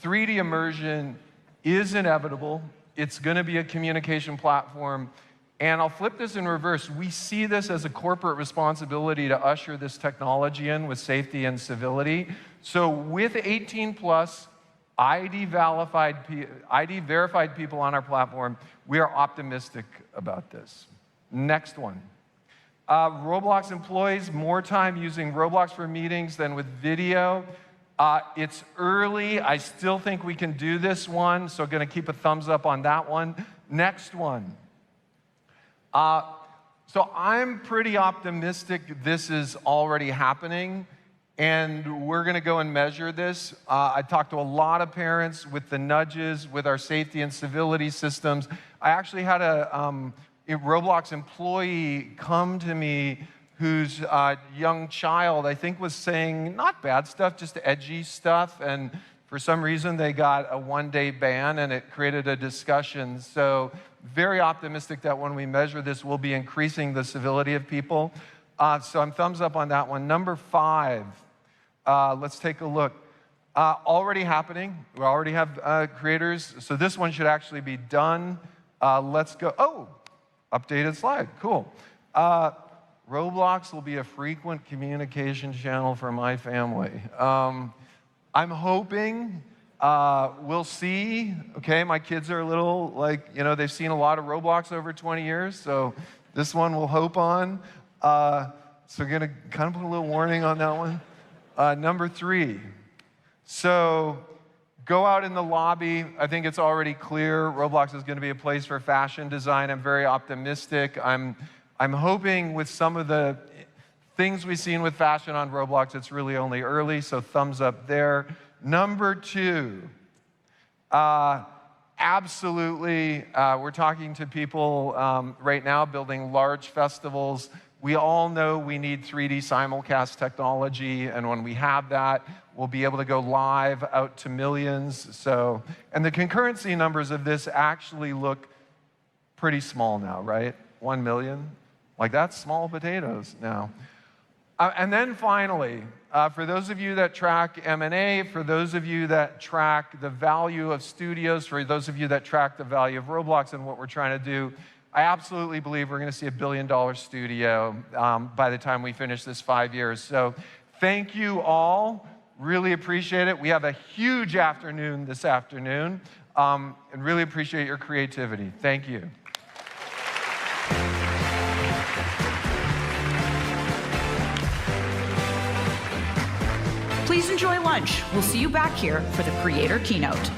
3D immersion is inevitable. It's going to be a communication platform. And I'll flip this in reverse. We see this as a corporate responsibility to usher this technology in with safety and civility. So with 18 plus ID verified people on our platform, we are optimistic about this. Next one. Roblox employees more time using Roblox for meetings than with video. It's early. I still think we can do this one, so going to keep a thumbs up on that one. Next one. So I'm pretty optimistic this is already happening, and we're going to go and measure this. I talked to a lot of parents with the nudges, with our safety and civility systems. I actually had a Roblox employee come to me whose young child, I think, was saying not bad stuff, just edgy stuff, and for some reason they got a one-day ban, and it created a discussion. So very optimistic that when we measure this, we'll be increasing the civility of people. So I'm thumbs up on that one. Number 5, let's take a look. Already happening. We already have creators. So this one should actually be done. Let's go. Oh, updated slide. Cool. Roblox will be a frequent communication channel for my family. I'm hoping we'll see. Okay, my kids are a little like, they've seen a lot of Roblox over 20 years, so this one we'll hope on. So we're going to kind of put a little warning on that one. Number 3. So go out in the lobby. I think it's already clear Roblox is going to be a place for fashion design. I'm very optimistic. I'm hoping with some of the things we've seen with fashion on Roblox, it's really only early, so thumbs up there. Number 2, absolutely, we're talking to people right now building large festivals. We all know we need 3D simulcast technology, and when we have that, we'll be able to go live out to millions. So, and the concurrency numbers of this actually look pretty small now, right? 1 million? Like, that's small potatoes now. And then finally, for those of you that track M&A, for those of you that track the value of studios, for those of you that track the value of Roblox and what we're trying to do, I absolutely believe we're going to see a $1 billion studio by the time we finish this 5 years. So thank you all. Really appreciate it. We have a huge afternoon this afternoon, and really appreciate your creativity. Thank you. Please enjoy lunch. We'll see you back here for the creator keynote.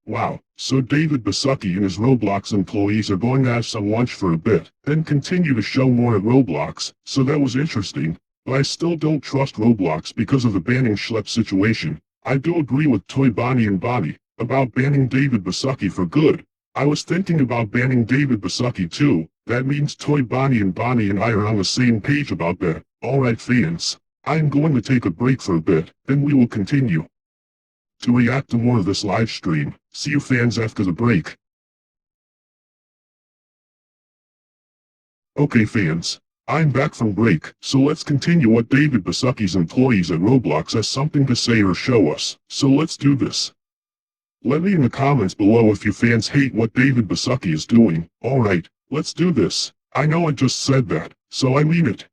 Wow, so David Bassucki and his Roblox employees are going to have some lunch for a bit, then continue to show more at Roblox, so that was interesting. But I still don't trust Roblox because of the banning Schlepp situation. I do agree with Toy Bonnie and Bonnie about banning David Bassucki for good. I was thinking about banning David Bassucki too. That means Toy Bonnie and I are on the same page about that. Alright fans, I am going to take a break for a bit, then we will continue to react to more of this live stream. See you fans after the break. Okay fans, I'm back from break, so let's continue what David Bassucki's employees at Roblox has something to say or show us. So let's do this. Let me in the comments below if you fans hate what David Bassucki is doing. Alright, let's do this. I know I just said that, so I mean it.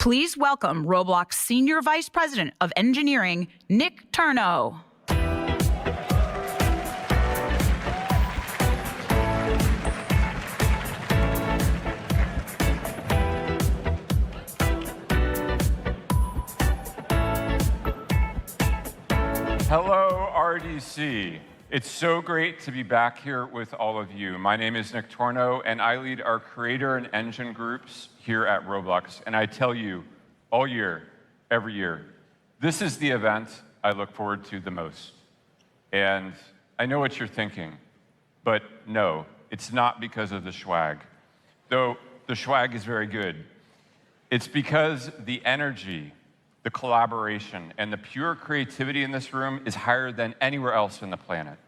Please welcome Roblox Senior Vice President of Engineering, Nick Turno. Hello, RDC. It's so great to be back here with all of you. My name is Nick Torno, and I lead our creator and engine groups here at Roblox. And I tell you, all year, every year, this is the event I look forward to the most. And I know what you're thinking, but no, it's not because of the swag. Though the swag is very good. It's because the energy, the collaboration, and the pure creativity in this room is higher than anywhere else on the planet.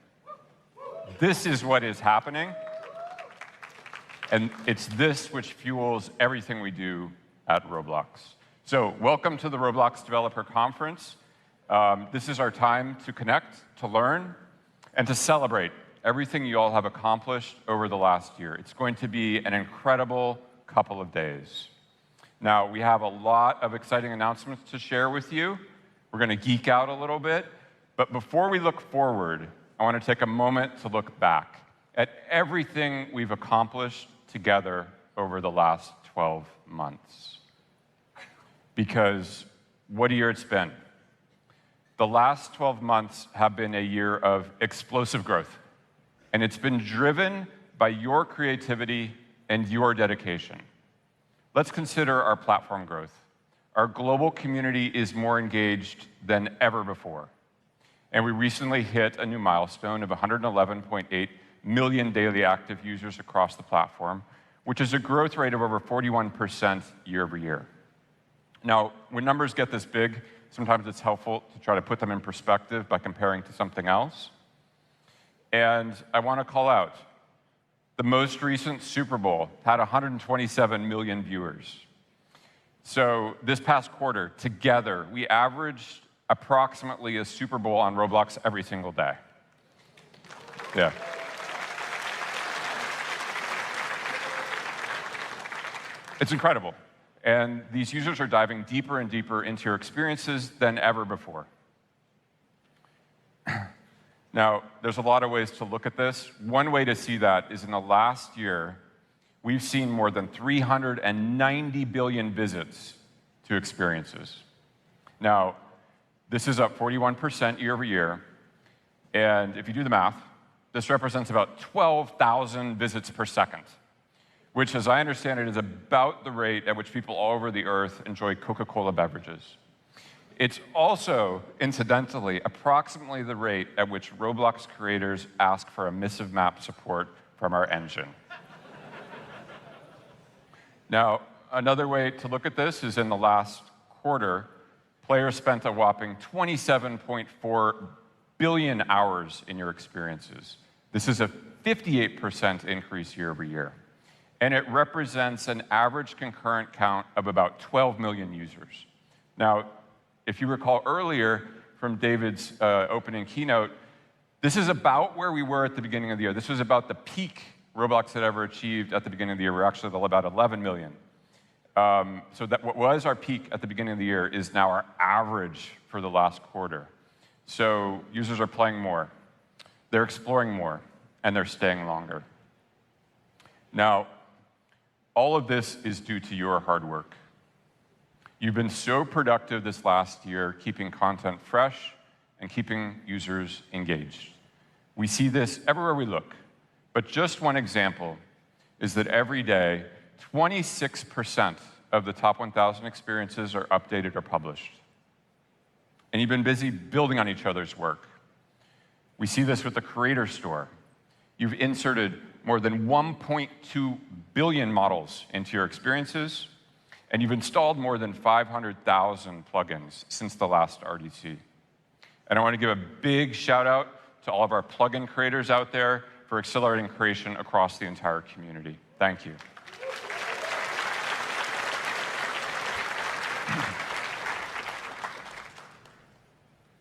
This is what is happening, and it's this which fuels everything we do at Roblox. So welcome to the Roblox Developer Conference. This is our time to connect, to learn, and to celebrate everything you all have accomplished over the last year. It's going to be an incredible couple of days. Now, we have a lot of exciting announcements to share with you. We're going to geek out a little bit. But before we look forward, I want to take a moment to look back at everything we've accomplished together over the last 12 months. Because what a year it's been. The last 12 months have been a year of explosive growth. And it's been driven by your creativity and your dedication. Let's consider our platform growth. Our global community is more engaged than ever before. And we recently hit a new milestone of 111.8 million daily active users across the platform, which is a growth rate of over 41% year over year. Now, when numbers get this big, sometimes it's helpful to try to put them in perspective by comparing to something else. And I want to call out, the most recent Super Bowl had 127 million viewers. So this past quarter, together, we averaged approximately a Super Bowl on Roblox every single day. Yeah. It's incredible. And these users are diving deeper and deeper into your experiences than ever before. Now, there's a lot of ways to look at this. One way to see that is in the last year, we've seen more than 390 billion visits to experiences. Now, this is up 41% year over year. And if you do the math, this represents about 12,000 visits per second, which, as I understand it, is about the rate at which people all over the earth enjoy Coca-Cola beverages. It's also, incidentally, approximately the rate at which Roblox creators ask for emissive map support from our engine. Now, another way to look at this is in the last quarter, players spent a whopping 27.4 billion hours in your experiences. This is a 58% increase year over year. And it represents an average concurrent count of about 12 million users. Now, if you recall earlier from David's opening keynote, this is about where we were at the beginning of the year. This was about the peak Roblox had ever achieved at the beginning of the year. We're actually at about 11 million. So that what was our peak at the beginning of the year is now our average for the last quarter. So users are playing more, they're exploring more, and they're staying longer. Now, all of this is due to your hard work. You've been so productive this last year, keeping content fresh and keeping users engaged. We see this everywhere we look. But just one example is that every day, 26% of the top 1,000 experiences are updated or published. And you've been busy building on each other's work. We see this with the Creator Store. You've inserted more than 1.2 billion models into your experiences, and you've installed more than 500,000 plugins since the last RDC. And I want to give a big shout out to all of our plugin creators out there for accelerating creation across the entire community. Thank you.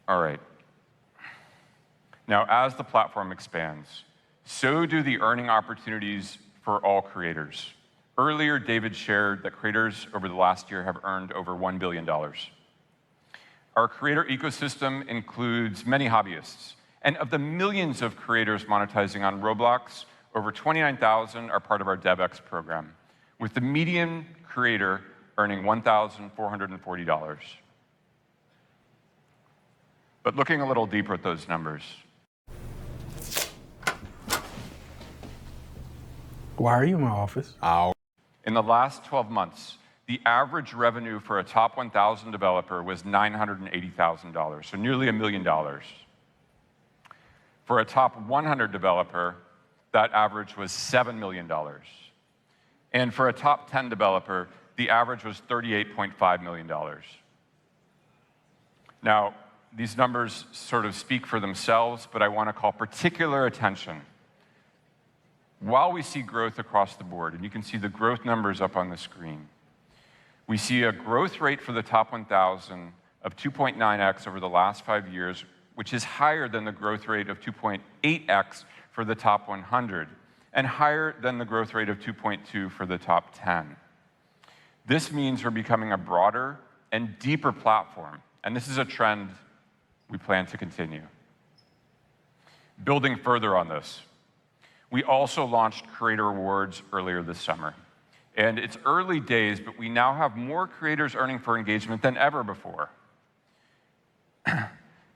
All right. Now, as the platform expands, so do the earning opportunities for all creators. Earlier, David shared that creators over the last year have earned over $1 billion. Our creator ecosystem includes many hobbyists. And of the millions of creators monetizing on Roblox, over 29,000 are part of our DevX program, with the median creator earning $1,440. But looking a little deeper at those numbers. Why are you in my office? In the last 12 months, the average revenue for a top 1,000 developer was $980,000, so nearly $1 million. For a top 100 developer, that average was $7 million. And for a top 10 developer, the average was $38.5 million. Now, these numbers sort of speak for themselves, but I want to call particular attention. While we see growth across the board, and you can see the growth numbers up on the screen, we see a growth rate for the top 1,000 of 2.9x over the last 5 years, which is higher than the growth rate of 2.8x for the top 100, and higher than the growth rate of 2.2 for the top 10. This means we're becoming a broader and deeper platform, and this is a trend we plan to continue. Building further on this, we also launched Creator Rewards earlier this summer. And it's early days, but we now have more creators earning for engagement than ever before.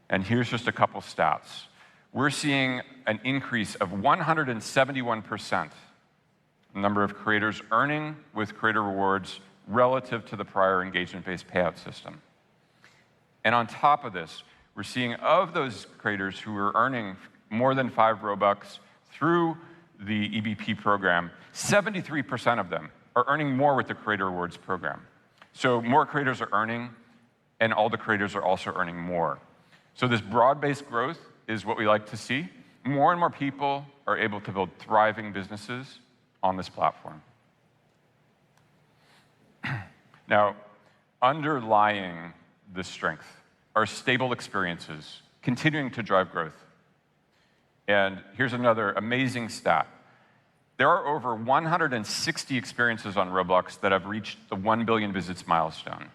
And here's just a couple stats. We're seeing an increase of 171% the number of creators earning with Creator Rewards relative to the prior engagement-based payout system. And on top of this, we're seeing of those creators who are earning more than 5 Robux through the EBP program, 73% of them are earning more with the Creator Rewards program. So more creators are earning, and all the creators are also earning more. So this broad-based growth is what we like to see. More and more people are able to build thriving businesses on this platform. Now, underlying this strength are stable experiences, continuing to drive growth. And here's another amazing stat. There are over 160 experiences on Roblox that have reached the 1 billion visits milestone.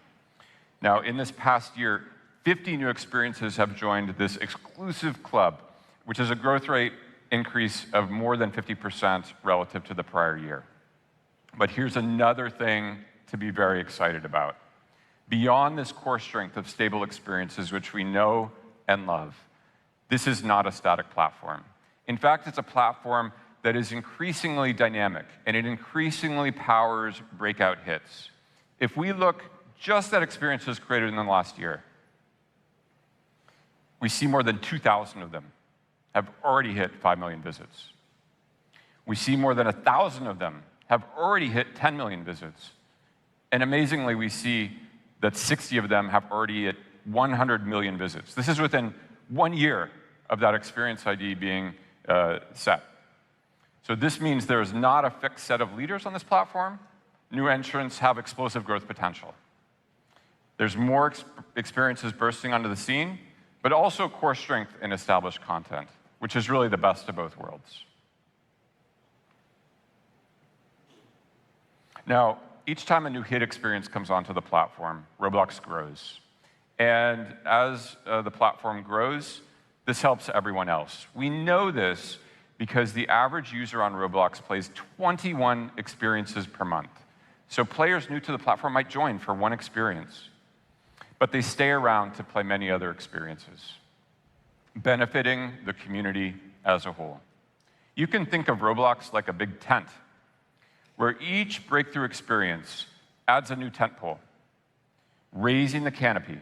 Now, in this past year, 50 new experiences have joined this exclusive club, which is a growth rate increase of more than 50% relative to the prior year. But here's another thing to be very excited about. Beyond this core strength of stable experiences, which we know and love, this is not a static platform. In fact, it's a platform that is increasingly dynamic, and it increasingly powers breakout hits. If we look just at experiences created in the last year, we see more than 2,000 of them have already hit 5 million visits. We see more than 1,000 of them have already hit 10 million visits. And amazingly, we see that 60 of them have already hit 100 million visits. This is within 1 year of that experience ID being set. So this means there is not a fixed set of leaders on this platform. New entrants have explosive growth potential. There's more experiences bursting onto the scene, but also core strength in established content, which is really the best of both worlds. Now, each time a new hit experience comes onto the platform, Roblox grows. And as the platform grows, this helps everyone else. We know this because the average user on Roblox plays 21 experiences per month. So players new to the platform might join for one experience, but they stay around to play many other experiences, benefiting the community as a whole. You can think of Roblox like a big tent, where each breakthrough experience adds a new tent pole, raising the canopy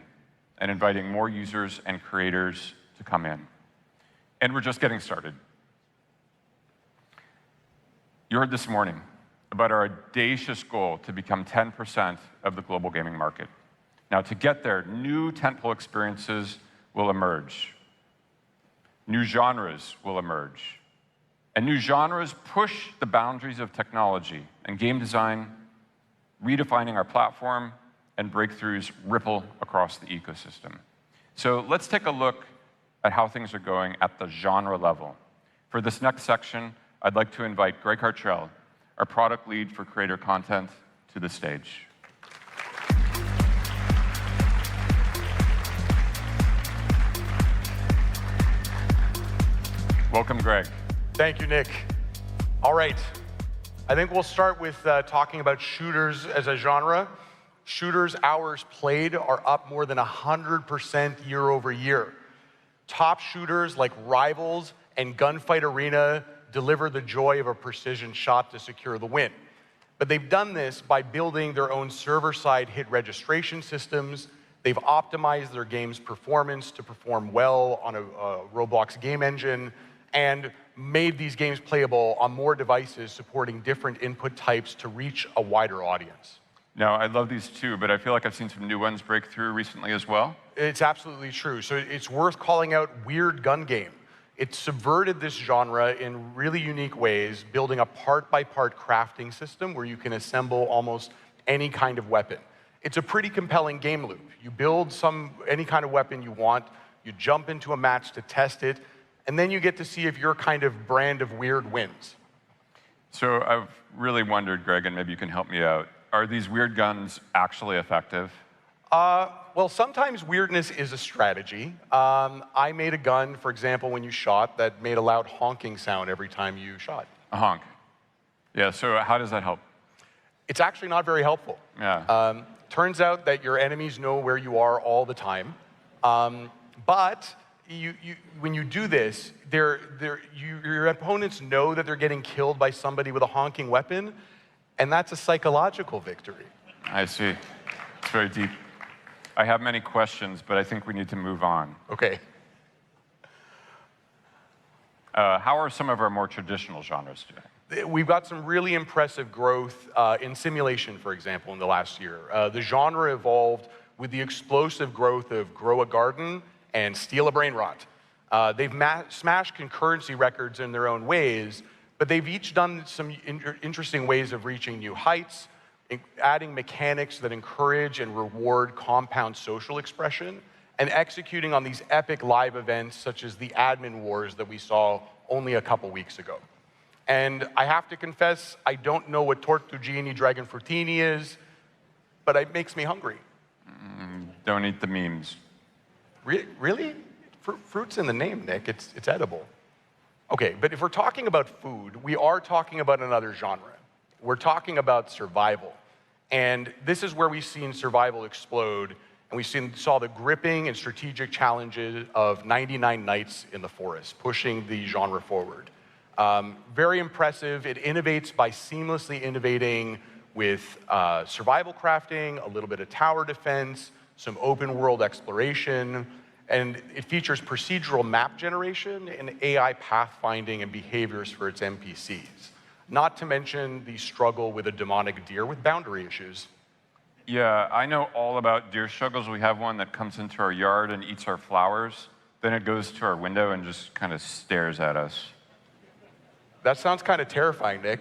and inviting more users and creators to come in. And we're just getting started. You heard this morning about our audacious goal to become 10% of the global gaming market. Now, to get there, new tentpole experiences will emerge. New genres will emerge. And new genres push the boundaries of technology and game design, redefining our platform, and breakthroughs ripple across the ecosystem. So let's take a look at how things are going at the genre level. For this next section, I'd like to invite Greg Hartrell, our product lead for creator content, to the stage. Welcome, Greg. Thank you, Nick. All right. I think we'll start with talking about shooters as a genre. Shooters hours played are up more than 100% year over year. Top shooters like Rivals and Gunfight Arena deliver the joy of a precision shot to secure the win. But they've done this by building their own server-side hit registration systems. They've optimized their game's performance to perform well on a Roblox game engine, and made these games playable on more devices supporting different input types to reach a wider audience. Now, I love these too, but I feel like I've seen some new ones break through recently as well. It's absolutely true. So it's worth calling out Weird Gun Game. It subverted this genre in really unique ways, building a part-by-part crafting system where you can assemble almost any kind of weapon. It's a pretty compelling game loop. You build any kind of weapon you want, you jump into a match to test it, and then you get to see if your kind of brand of weird wins. So I've really wondered, Greg, and maybe you can help me out. Are these weird guns actually effective? Well, sometimes weirdness is a strategy. I made a gun, for example, when you shot, that made a loud honking sound every time you shot. A honk. Yeah, so how does that help? It's actually not very helpful. Yeah. Turns out that your enemies know where you are all the time. But when you do this, your opponents know that they're getting killed by somebody with a honking weapon, and that's a psychological victory. I see. It's very deep. I have many questions, but I think we need to move on. Okay. How are some of our more traditional genres doing? We've got some really impressive growth in simulation, for example, in the last year. The genre evolved with the explosive growth of Grow a Garden and Steal a Brain Rot. They've smashed concurrency records in their own ways, but they've each done some interesting ways of reaching new heights, adding mechanics that encourage and reward compound social expression, and executing on these epic live events such as the admin wars that we saw only a couple weeks ago. And I have to confess, I don't know what Tortugini Dragon Fruttini is, but it makes me hungry. Don't eat the memes. Really? Fruit's in the name, Nick. It's edible. Okay, but if we're talking about food, we are talking about another genre. We're talking about survival. And this is where we've seen survival explode, and we saw the gripping and strategic challenges of 99 Nights in the Forest, pushing the genre forward. Very impressive. It innovates by seamlessly innovating with survival crafting, a little bit of tower defense, some open world exploration, and it features procedural map generation and AI pathfinding and behaviors for its NPCs. Not to mention the struggle with a demonic deer with boundary issues. Yeah, I know all about deer struggles. We have one that comes into our yard and eats our flowers. Then it goes to our window and just kind of stares at us. That sounds kind of terrifying, Nick.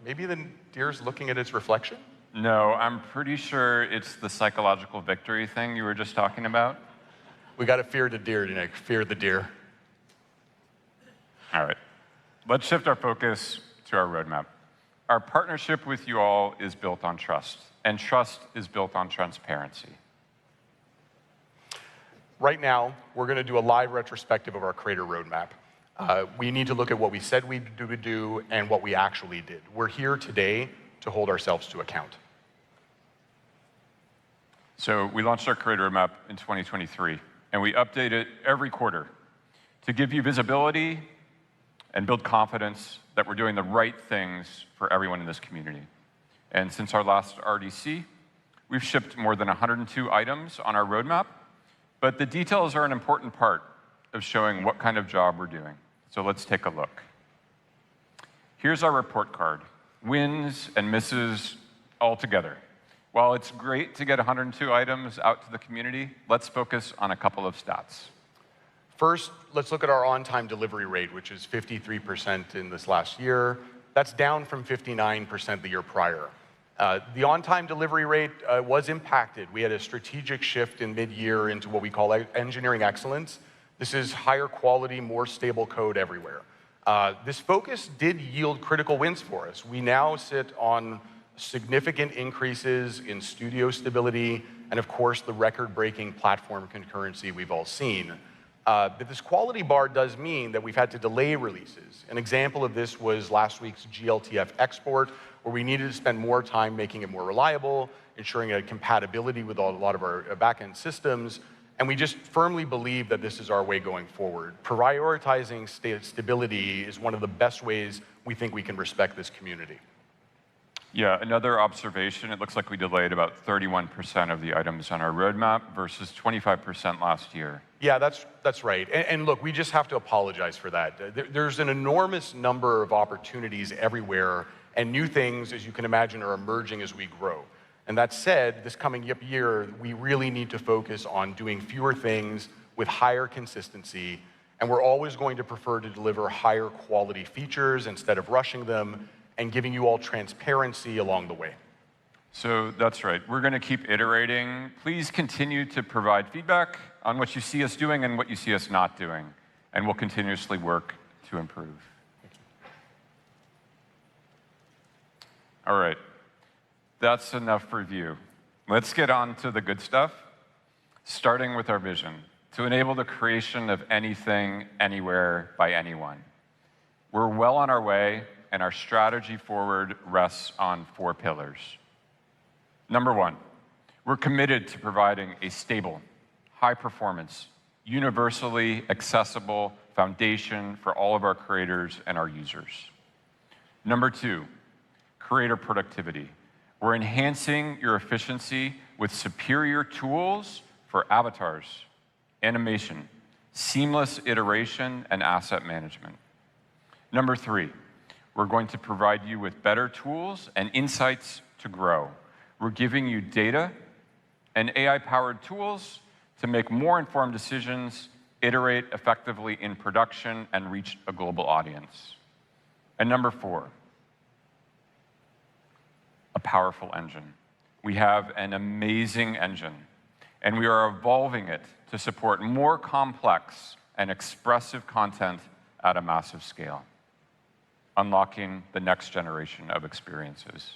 Maybe the deer's looking at its reflection? No, I'm pretty sure it's the psychological victory thing you were just talking about. We got to fear the deer, Nick. Fear the deer. All right. Let's shift our focus to our roadmap. Our partnership with you all is built on trust, and trust is built on transparency. Right now, we're going to do a live retrospective of our creator roadmap. We need to look at what we said we would do and what we actually did. We're here today to hold ourselves to account. So we launched our creator roadmap in 2023, and we update it every quarter to give you visibility and build confidence that we're doing the right things for everyone in this community. And since our last RDC, we've shipped more than 102 items on our roadmap, but the details are an important part of showing what kind of job we're doing. So let's take a look. Here's our report card, wins and misses all together. While it's great to get 102 items out to the community, let's focus on a couple of stats. First, let's look at our on-time delivery rate, which is 53% in this last year. That's down from 59% the year prior. The on-time delivery rate was impacted. We had a strategic shift in mid-year into what we call engineering excellence. This is higher quality, more stable code everywhere. This focus did yield critical wins for us. We now sit on significant increases in studio stability and, of course, the record-breaking platform concurrency we've all seen. But this quality bar does mean that we've had to delay releases. An example of this was last week's GLTF export, where we needed to spend more time making it more reliable, ensuring a compatibility with a lot of our backend systems, and we just firmly believe that this is our way going forward. Prioritizing stability is one of the best ways we think we can respect this community. Yeah, another observation, it looks like we delayed about 31% of the items on our roadmap versus 25% last year. Yeah, that's right. And look, we just have to apologize for that. There's an enormous number of opportunities everywhere, and new things, as you can imagine, are emerging as we grow. And that said, this coming year, we really need to focus on doing fewer things with higher consistency, and we're always going to prefer to deliver higher quality features instead of rushing them and giving you all transparency along the way. So that's right. We're going to keep iterating. Please continue to provide feedback on what you see us doing and what you see us not doing, and we'll continuously work to improve. All right. That's enough review. Let's get on to the good stuff, starting with our vision, to enable the creation of anything, anywhere, by anyone. We're well on our way, and our strategy forward rests on 4 pillars. Number 1, we're committed to providing a stable, high-performance, universally accessible foundation for all of our creators and our users. Number 2, creator productivity. We're enhancing your efficiency with superior tools for avatars, animation, seamless iteration, and asset management. Number 3, we're going to provide you with better tools and insights to grow. We're giving you data and AI-powered tools to make more informed decisions, iterate effectively in production, and reach a global audience. And number 4, a powerful engine. We have an amazing engine, and we are evolving it to support more complex and expressive content at a massive scale, unlocking the next generation of experiences.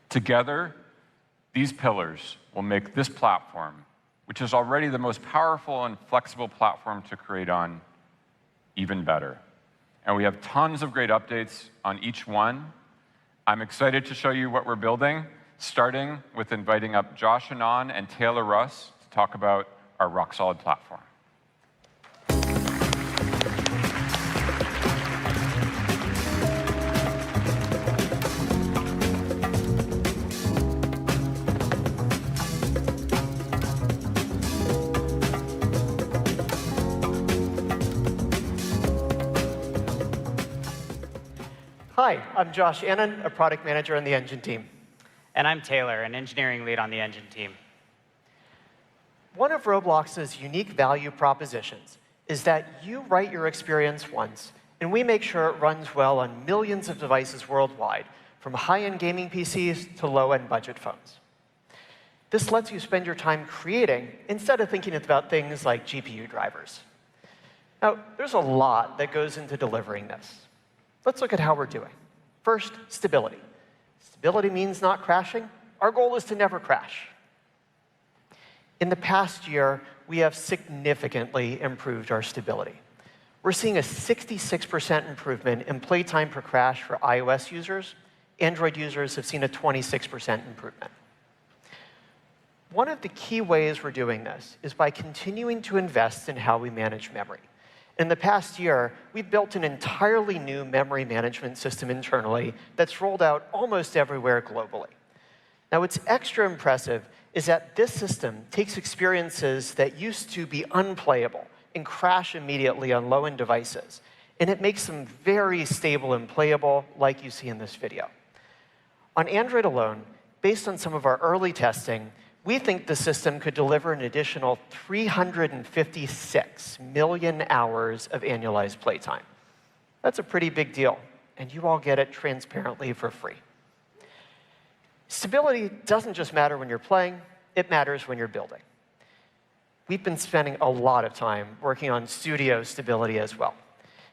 Together, these pillars will make this platform, which is already the most powerful and flexible platform to create on, even better. And we have tons of great updates on each one. I'm excited to show you what we're building, starting with inviting up Josh Anon and Taylor Russ to talk about our rock-solid platform. Hi, I'm Josh Annan, a product manager on the Engine team. And I'm Taylor, an engineering lead on the Engine team. One of Roblox's unique value propositions is that you write your experience once, and we make sure it runs well on millions of devices worldwide, from high-end gaming PCs to low-end budget phones. This lets you spend your time creating instead of thinking about things like GPU drivers. Now, there's a lot that goes into delivering this. Let's look at how we're doing. First, stability. Stability means not crashing. Our goal is to never crash. In the past year, we have significantly improved our stability. We're seeing a 66% improvement in playtime per crash for iOS users. Android users have seen a 26% improvement. One of the key ways we're doing this is by continuing to invest in how we manage memory. In the past year, we've built an entirely new memory management system internally that's rolled out almost everywhere globally. Now, what's extra impressive is that this system takes experiences that used to be unplayable and crash immediately on low-end devices, and it makes them very stable and playable, like you see in this video. On Android alone, based on some of our early testing, we think the system could deliver an additional 356 million hours of annualized playtime. That's a pretty big deal, and you all get it transparently for free. Stability doesn't just matter when you're playing, it matters when you're building. We've been spending a lot of time working on studio stability as well.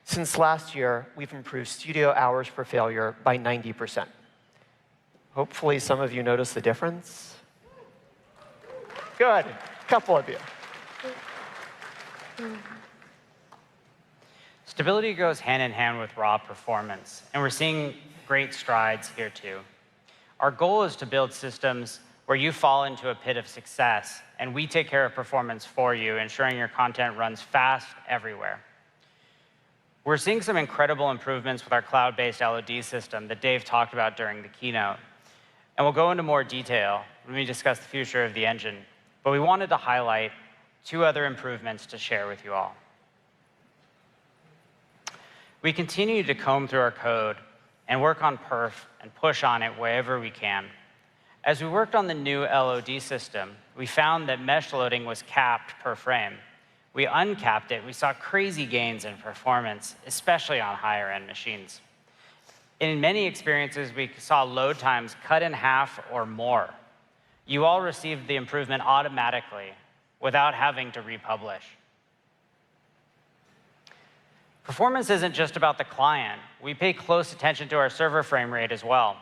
Since last year, we've improved studio hours per failure by 90%. Hopefully some of you notice the difference. Good, a couple of you. Stability goes hand in hand with raw performance, and we're seeing great strides here too. Our goal is to build systems where you fall into a pit of success, and we take care of performance for you, ensuring your content runs fast everywhere. We're seeing some incredible improvements with our cloud-based LOD system that Dave talked about during the keynote. And we'll go into more detail when we discuss the future of the engine, but we wanted to highlight 2 other improvements to share with you all. We continue to comb through our code and work on perf and push on it wherever we can. As we worked on the new LOD system, we found that mesh loading was capped per frame. We uncapped it. We saw crazy gains in performance, especially on higher-end machines. In many experiences, we saw load times cut in half or more. You all received the improvement automatically without having to republish. Performance isn't just about the client. We pay close attention to our server frame rate as well.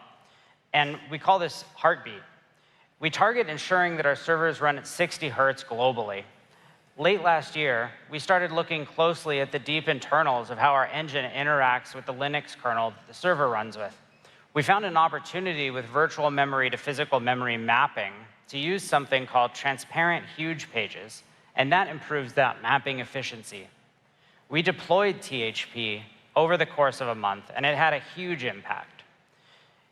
And we call this heartbeat. We target ensuring that our servers run at 60 hertz globally. Late last year, we started looking closely at the deep internals of how our engine interacts with the Linux kernel that the server runs with. We found an opportunity with virtual memory to physical memory mapping to use something called transparent huge pages, and that improves that mapping efficiency. We deployed THP over the course of a month, and it had a huge impact.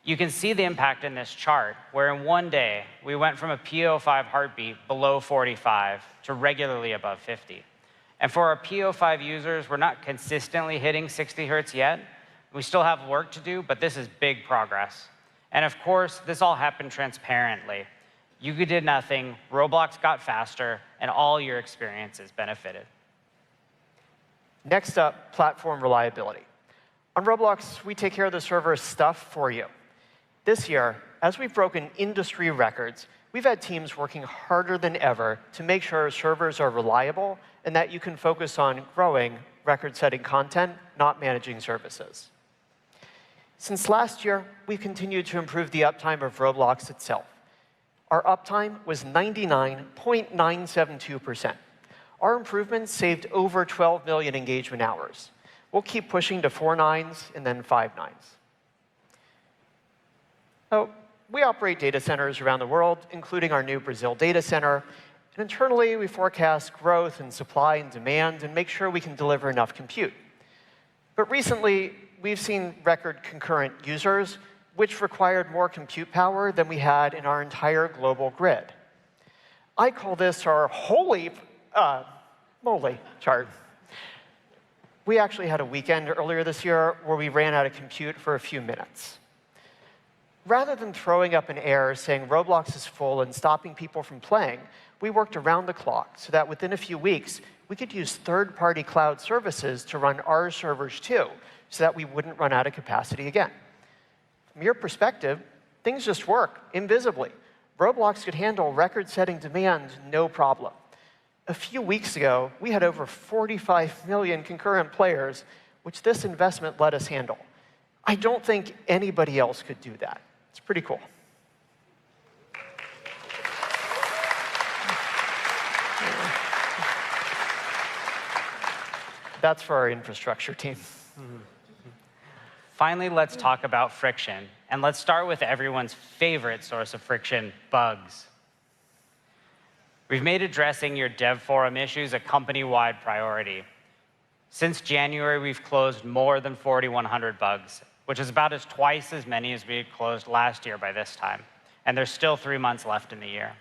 You can see the impact in this chart, where in one day, we went from a PO5 heartbeat below 45 to regularly above 50. And for our PO5 users, we're not consistently hitting 60 hertz yet. We still have work to do, but this is big progress. And of course, this all happened transparently. You did nothing, Roblox got faster, and all your experiences benefited. Next up, platform reliability. On Roblox, we take care of the server stuff for you. This year, as we've broken industry records, we've had teams working harder than ever to make sure our servers are reliable and that you can focus on growing record-setting content, not managing services. Since last year, we've continued to improve the uptime of Roblox itself. Our uptime was 99.972%. Our improvements saved over 12 million engagement hours. We'll keep pushing to 4 nines and then 5 nines. So, we operate data centers around the world, including our new Brazil data center. And internally, we forecast growth in supply and demand and make sure we can deliver enough compute. But recently, we've seen record concurrent users, which required more compute power than we had in our entire global grid. I call this our holy moly chart. We actually had a weekend earlier this year where we ran out of compute for a few minutes. Rather than throwing up an error saying Roblox is full and stopping people from playing, we worked around the clock so that within a few weeks, we could use third-party cloud services to run our servers too, so that we wouldn't run out of capacity again. From your perspective, things just work invisibly. Roblox could handle record-setting demand no problem. A few weeks ago, we had over 45 million concurrent players, which this investment let us handle. I don't think anybody else could do that. It's pretty cool. That's for our infrastructure team. Finally, let's talk about friction. And let's start with everyone's favorite source of friction, bugs. We've made addressing your dev forum issues a company-wide priority. Since January, we've closed more than 4,100 bugs, which is about twice as many as we had closed last year by this time. And there's still 3 months left in the year.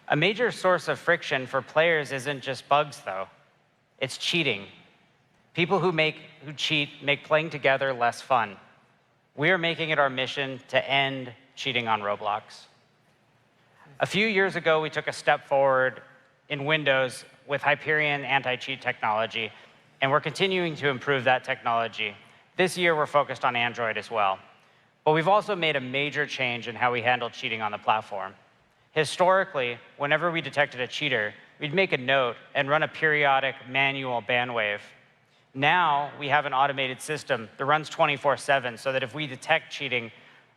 A major source of friction for players isn't just bugs, though. It's cheating. People who cheat make playing together less fun. We are making it our mission to end cheating on Roblox. A few years ago, we took a step forward in Windows with Hyperion anti-cheat technology, and we're continuing to improve that technology. This year, we're focused on Android as well. But we've also made a major change in how we handle cheating on the platform. Historically, whenever we detected a cheater, we'd make a note and run a periodic manual ban wave. Now we have an automated system that runs 24/7 so that if we detect cheating,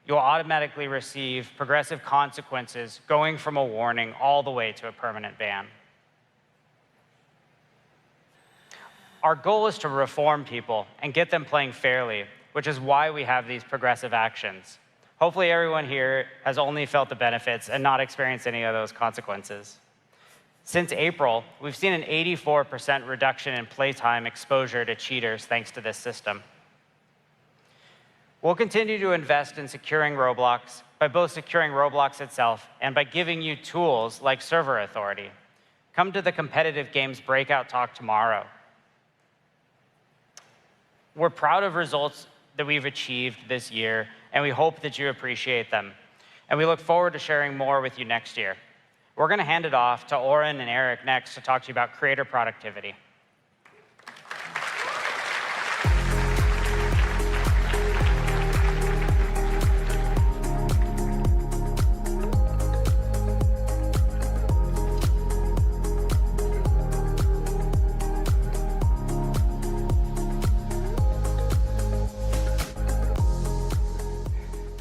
you'll automatically receive progressive consequences going from a warning all the way to a permanent ban. Our goal is to reform people and get them playing fairly, which is why we have these progressive actions. Hopefully everyone here has only felt the benefits and not experienced any of those consequences. Since April, we've seen an 84% reduction in playtime exposure to cheaters thanks to this system. We'll continue to invest in securing Roblox by both securing Roblox itself and by giving you tools like server authority. Come to the competitive games breakout talk tomorrow. We're proud of results that we've achieved this year, and we hope that you appreciate them. And we look forward to sharing more with you next year. We're going to hand it off to Oren and Eric next to talk to you about creator productivity.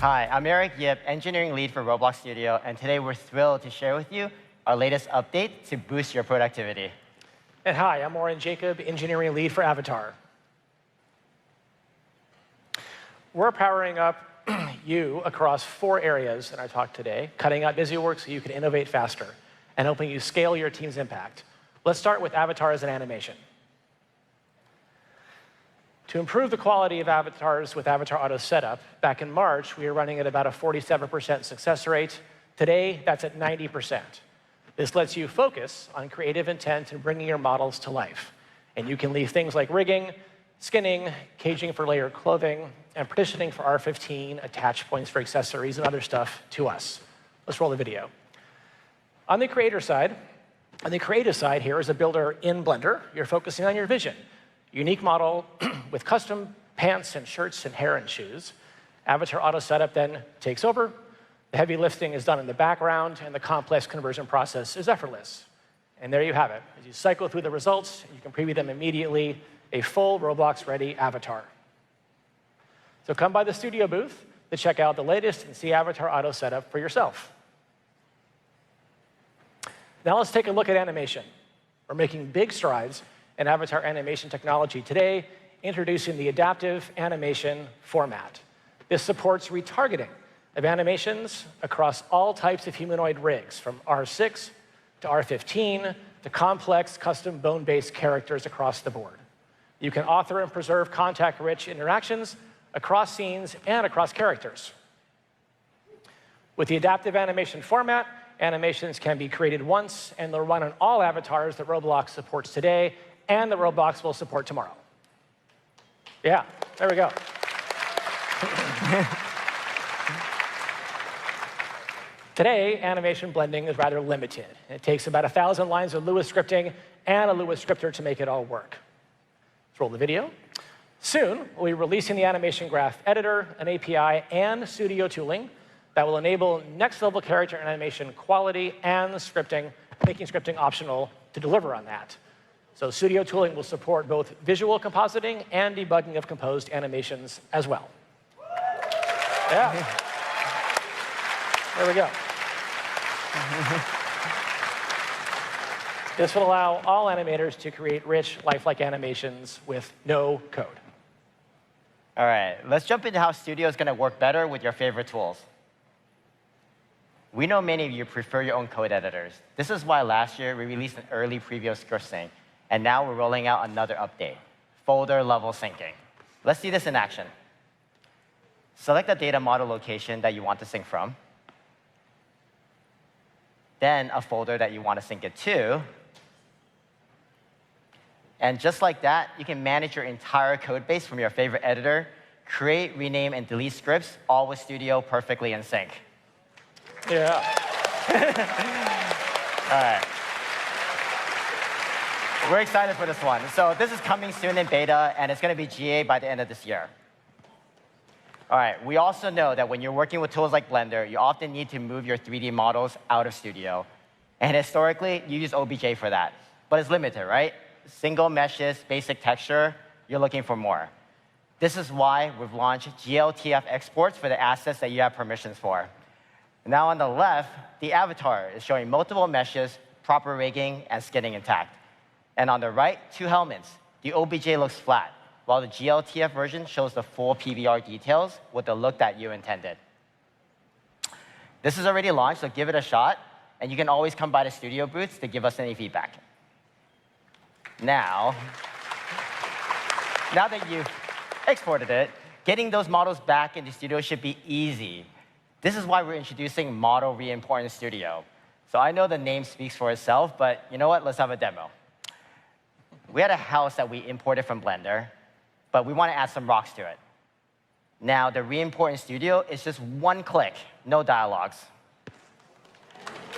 Hi, I'm Eric Yip, engineering lead for Roblox Studio, and today we're thrilled to share with you our latest update to boost your productivity. And hi, I'm Oren Jacob, engineering lead for Avatar. We're powering up you across 4 areas in our talk today, cutting out busy work so you can innovate faster and helping you scale your team's impact. Let's start with avatars and animation. To improve the quality of avatars with Avatar Auto Setup, back in March, we were running at about a 47% success rate. Today, that's at 90%. This lets you focus on creative intent and bringing your models to life. And you can leave things like rigging, skinning, caging for layered clothing, and partitioning for R15, attach points for accessories, and other stuff to us. Let's roll the video. On the creator side, on the creative side here is a builder in Blender. You're focusing on your vision. Unique model with custom pants and shirts and hair and shoes. Avatar Auto Setup then takes over. The heavy lifting is done in the background, and the complex conversion process is effortless. And there you have it. As you cycle through the results, you can preview them immediately, a full Roblox-ready avatar. So come by the studio booth to check out the latest and see Avatar Auto Setup for yourself. Now let's take a look at animation. We're making big strides in avatar animation technology today, introducing the adaptive animation format. This supports retargeting of animations across all types of humanoid rigs, from R6 to R15 to complex custom bone-based characters across the board. You can author and preserve contact-rich interactions across scenes and across characters. With the adaptive animation format, animations can be created once, and they'll run on all avatars that Roblox supports today and that Roblox will support tomorrow. Yeah, there we go. Today, animation blending is rather limited. It takes about 1,000 lines of Lua scripting and a Lua scripter to make it all work. Let's roll the video. Soon, we'll be releasing the animation graph editor, an API, and studio tooling that will enable next-level character animation quality and scripting, making scripting optional to deliver on that. So studio tooling will support both visual compositing and debugging of composed animations as well. Yeah. There we go. This will allow all animators to create rich, lifelike animations with no code. All right, let's jump into how Studio is going to work better with your favorite tools. We know many of you prefer your own code editors. This is why last year we released an early preview of script sync, and now we're rolling out another update, folder level syncing. Let's see this in action. Select the data model location that you want to sync from, then a folder that you want to sync it to. And just like that, you can manage your entire code base from your favorite editor, create, rename, and delete scripts, all with Studio perfectly in sync. Yeah. All right. We're excited for this one. So this is coming soon in beta, and it's going to be GA by the end of this year. All right, we also know that when you're working with tools like Blender, you often need to move your 3D models out of Studio. And historically, you use OBJ for that. But it's limited, right? Single meshes, basic texture, you're looking for more. This is why we've launched GLTF exports for the assets that you have permissions for. Now on the left, the avatar is showing multiple meshes, proper rigging, and skinning intact. And on the right, 2 helmets. The OBJ looks flat, while the GLTF version shows the full PBR details with the look that you intended. This is already launched, so give it a shot, and you can always come by the studio booths to give us any feedback. Now that you've exported it, getting those models back into Studio should be easy. This is why we're introducing Model Re-import in Studio. So I know the name speaks for itself, but you know what? Let's have a demo. We had a house that we imported from Blender, but we want to add some rocks to it. Now, the re-import in Studio is just 1 click, no dialogues.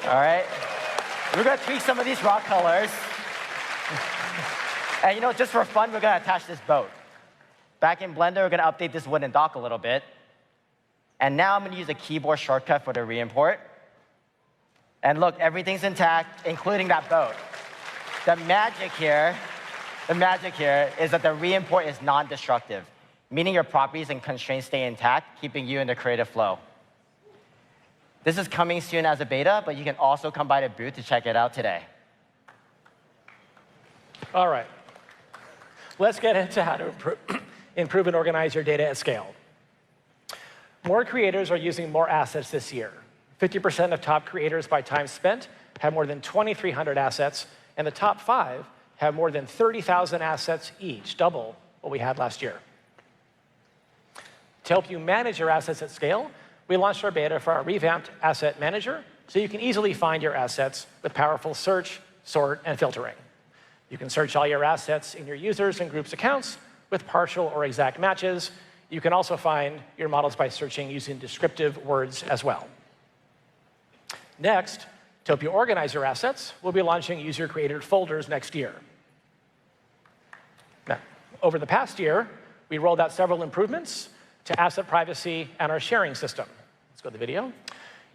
All right? We're going to tweak some of these rock colors. And you know, just for fun, we're going to attach this boat. Back in Blender, we're going to update this wooden dock a little bit. And now I'm going to use a keyboard shortcut for the re-import. And look, everything's intact, including that boat. The magic here is that the re-import is non-destructive, meaning your properties and constraints stay intact, keeping you in the creative flow. This is coming soon as a beta, but you can also come by the booth to check it out today. All right. Let's get into how to improve and organize your data at scale. More creators are using more assets this year. 50% of top creators by time spent have more than 2,300 assets, and the top 5 have more than 30,000 assets each, double what we had last year. To help you manage your assets at scale, we launched our beta for our revamped Asset Manager, so you can easily find your assets with powerful search, sort, and filtering. You can search all your assets in your users and groups accounts with partial or exact matches. You can also find your models by searching using descriptive words as well. Next, to help you organize your assets, we'll be launching user-created folders next year. Now, over the past year, we rolled out several improvements to asset privacy and our sharing system. Let's go to the video.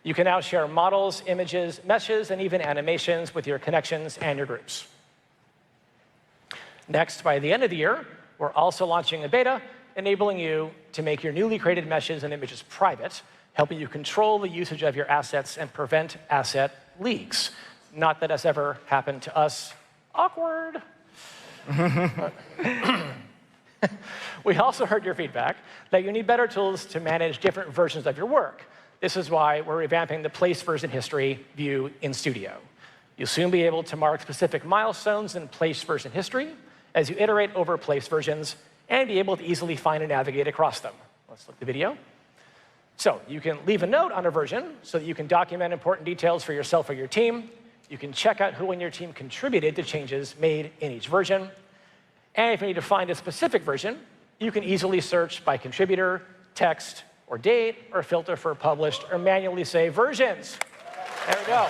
You can now share models, images, meshes, and even animations with your connections and your groups. Next, by the end of the year, we're also launching a beta, enabling you to make your newly created meshes and images private, helping you control the usage of your assets and prevent asset leaks. Not that that's ever happened to us. Awkward. We also heard your feedback that you need better tools to manage different versions of your work. This is why we're revamping the place version history view in Studio. You'll soon be able to mark specific milestones in place version history as you iterate over place versions and be able to easily find and navigate across them. Let's look at the video. So you can leave a note on a version so that you can document important details for yourself or your team. You can check out who in your team contributed to changes made in each version. And if you need to find a specific version, you can easily search by contributor, text, or date, or filter for published or manually save versions. There we go.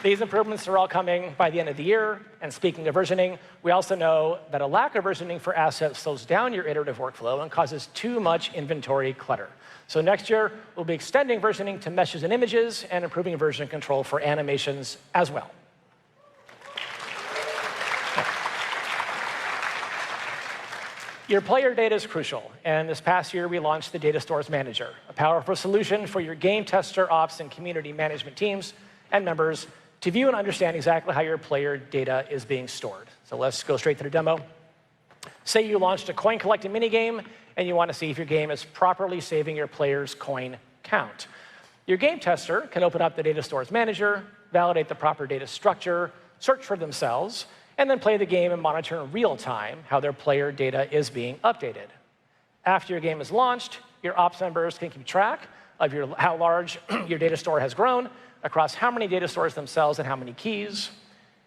These improvements are all coming by the end of the year. And speaking of versioning, we also know that a lack of versioning for assets slows down your iterative workflow and causes too much inventory clutter. So next year, we'll be extending versioning to meshes and images and improving version control for animations as well. Your player data is crucial, and this past year we launched the Data Stores Manager, a powerful solution for your game tester, ops, and community management teams and members to view and understand exactly how your player data is being stored. So let's go straight to the demo. Say you launched a coin collecting minigame, and you want to see if your game is properly saving your players' coin count. Your game tester can open up the Data Stores Manager, validate the proper data structure, search for themselves, and then play the game and monitor in real time how their player data is being updated. After your game is launched, your ops members can keep track of how large your data store has grown across how many data stores themselves and how many keys.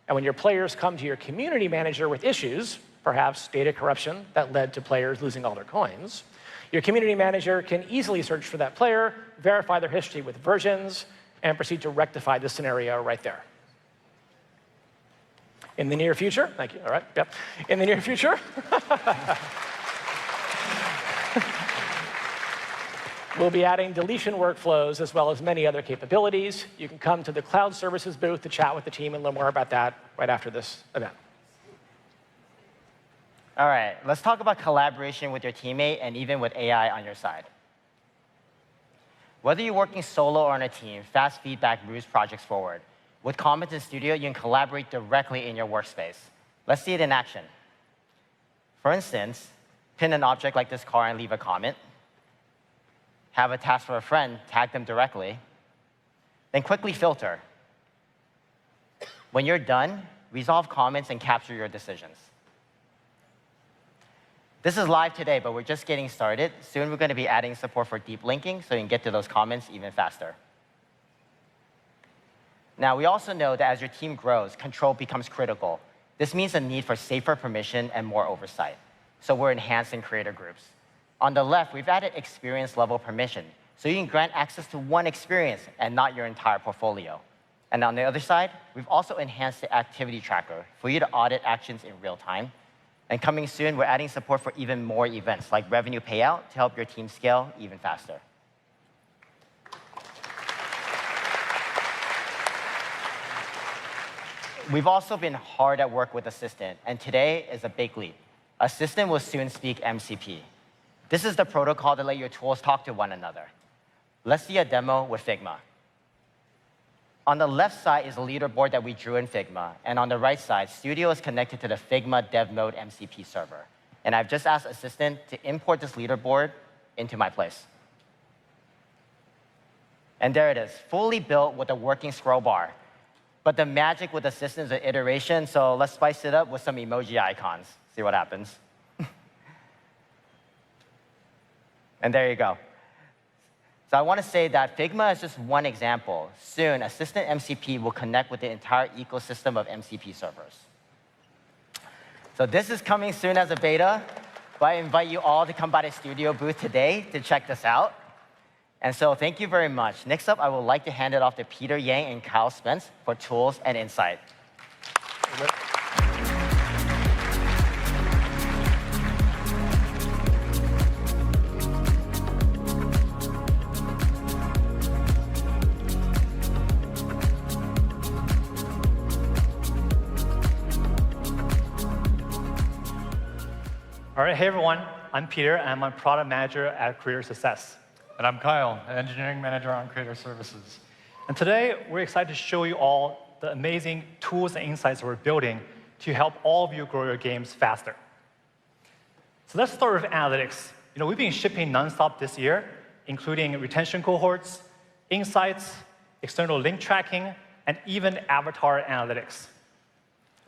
And when your players come to your community manager with issues, perhaps data corruption that led to players losing all their coins, your community manager can easily search for that player, verify their history with versions, and proceed to rectify the scenario right there. In the near future, thank you, all right, yep. In the near future, We'll be adding deletion workflows as well as many other capabilities. You can come to the cloud services booth to chat with the team and learn more about that right after this event. All right, let's talk about collaboration with your teammate and even with AI on your side. Whether you're working solo or on a team, fast feedback moves projects forward. With Comments in Studio, you can collaborate directly in your workspace. Let's see it in action. For instance, pin an object like this car and leave a comment. Have a task for a friend, tag them directly. Then quickly filter. When you're done, resolve comments and capture your decisions. This is live today, but we're just getting started. Soon we're going to be adding support for deep linking so you can get to those comments even faster. Now, we also know that as your team grows, control becomes critical. This means a need for safer permission and more oversight. So we're enhancing creator groups. On the left, we've added experience-level permission, so you can grant access to one experience and not your entire portfolio. And on the other side, we've also enhanced the activity tracker for you to audit actions in real time. And coming soon, we're adding support for even more events, like revenue payout, to help your team scale even faster. We've also been hard at work with Assistant, and today is a big leap. Assistant will soon speak MCP. This is the protocol that lets your tools talk to one another. Let's see a demo with Figma. On the left side is a leaderboard that we drew in Figma, and on the right side, Studio is connected to the Figma Dev Mode MCP server. And I've just asked Assistant to import this leaderboard into my place. And there it is, fully built with a working scroll bar. But the magic with Assistant is an iteration, so let's spice it up with some emoji icons. See what happens. And there you go. So I want to say that Figma is just one example. Soon, Assistant MCP will connect with the entire ecosystem of MCP servers. So this is coming soon as a beta, but I invite you all to come by the Studio booth today to check this out. And so thank you very much. Next up, I would like to hand it off to Peter Yang and Kyle Spence for tools and insight. All right, hey everyone, I'm Peter, and I'm a product manager at Creator Success. And I'm Kyle, an engineering manager on Creator Services. And today, we're excited to show you all the amazing tools and insights we're building to help all of you grow your games faster. So let's start with analytics. We've been shipping nonstop this year, including retention cohorts, insights, external link tracking, and even avatar analytics.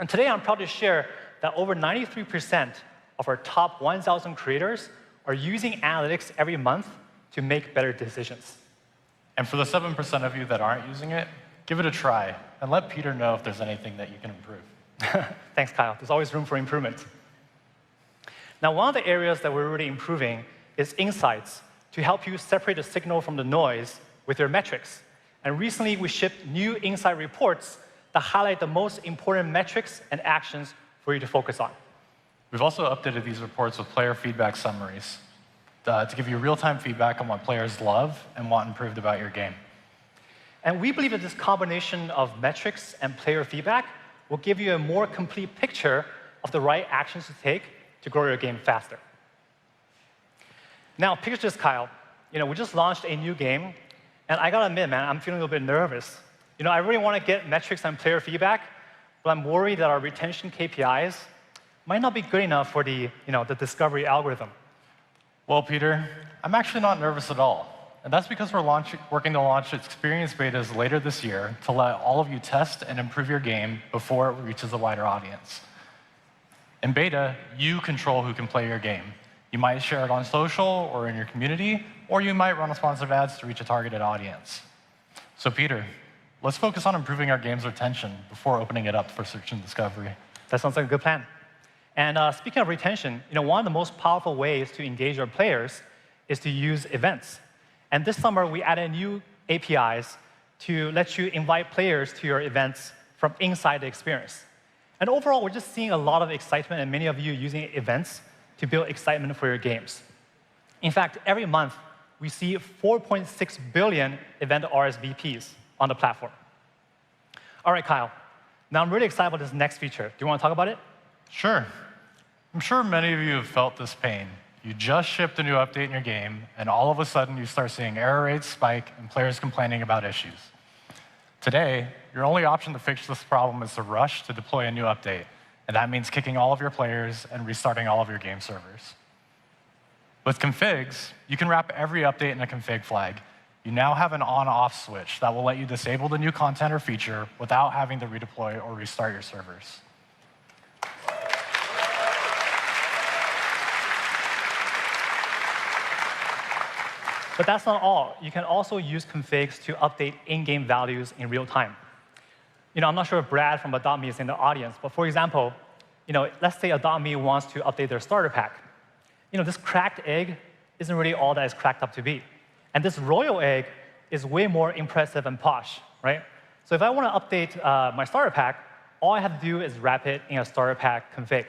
And today, I'm proud to share that over 93% of our top 1,000 creators are using analytics every month to make better decisions. And for the 7% of you that aren't using it, give it a try and let Peter know if there's anything that you can improve. Thanks, Kyle. There's always room for improvement. Now, one of the areas that we're really improving is insights to help you separate the signal from the noise with your metrics. And recently, we shipped new insight reports that highlight the most important metrics and actions for you to focus on. We've also updated these reports with player feedback summaries to give you real-time feedback on what players love and want improved about your game. And we believe that this combination of metrics and player feedback will give you a more complete picture of the right actions to take to grow your game faster. Now, picture this, Kyle. We just launched a new game, and I gotta admit, man, I'm feeling a little bit nervous. I really want to get metrics and player feedback, but I'm worried that our retention KPIs might not be good enough for the discovery algorithm. Well, Peter, I'm actually not nervous at all. And that's because we're working to launch experience betas later this year to let all of you test and improve your game before it reaches a wider audience. In beta, you control who can play your game. You might share it on social or in your community, or you might run sponsored ads to reach a targeted audience. So, Peter, let's focus on improving our game's retention before opening it up for search and discovery. That sounds like a good plan. And speaking of retention, one of the most powerful ways to engage your players is to use events. And this summer, we added new APIs to let you invite players to your events from inside the experience. And overall, we're just seeing a lot of excitement and many of you using events to build excitement for your games. In fact, every month, we see 4.6 billion event RSVPs on the platform. All right, Kyle. Now I'm really excited about this next feature. Do you want to talk about it? Sure. I'm sure many of you have felt this pain. You just shipped a new update in your game, and all of a sudden you start seeing error rates spike and players complaining about issues. Today, your only option to fix this problem is to rush to deploy a new update, and that means kicking all of your players and restarting all of your game servers. With configs, you can wrap every update in a config flag. You now have an on-off switch that will let you disable the new content or feature without having to redeploy or restart your servers. But that's not all. You can also use configs to update in-game values in real time. I'm not sure if Brad from Adopt Me is in the audience, but for example, let's say Adopt Me wants to update their starter pack. This cracked egg isn't really all that it's cracked up to be. And this royal egg is way more impressive and posh, right? So if I want to update my starter pack, all I have to do is wrap it in a starter pack config.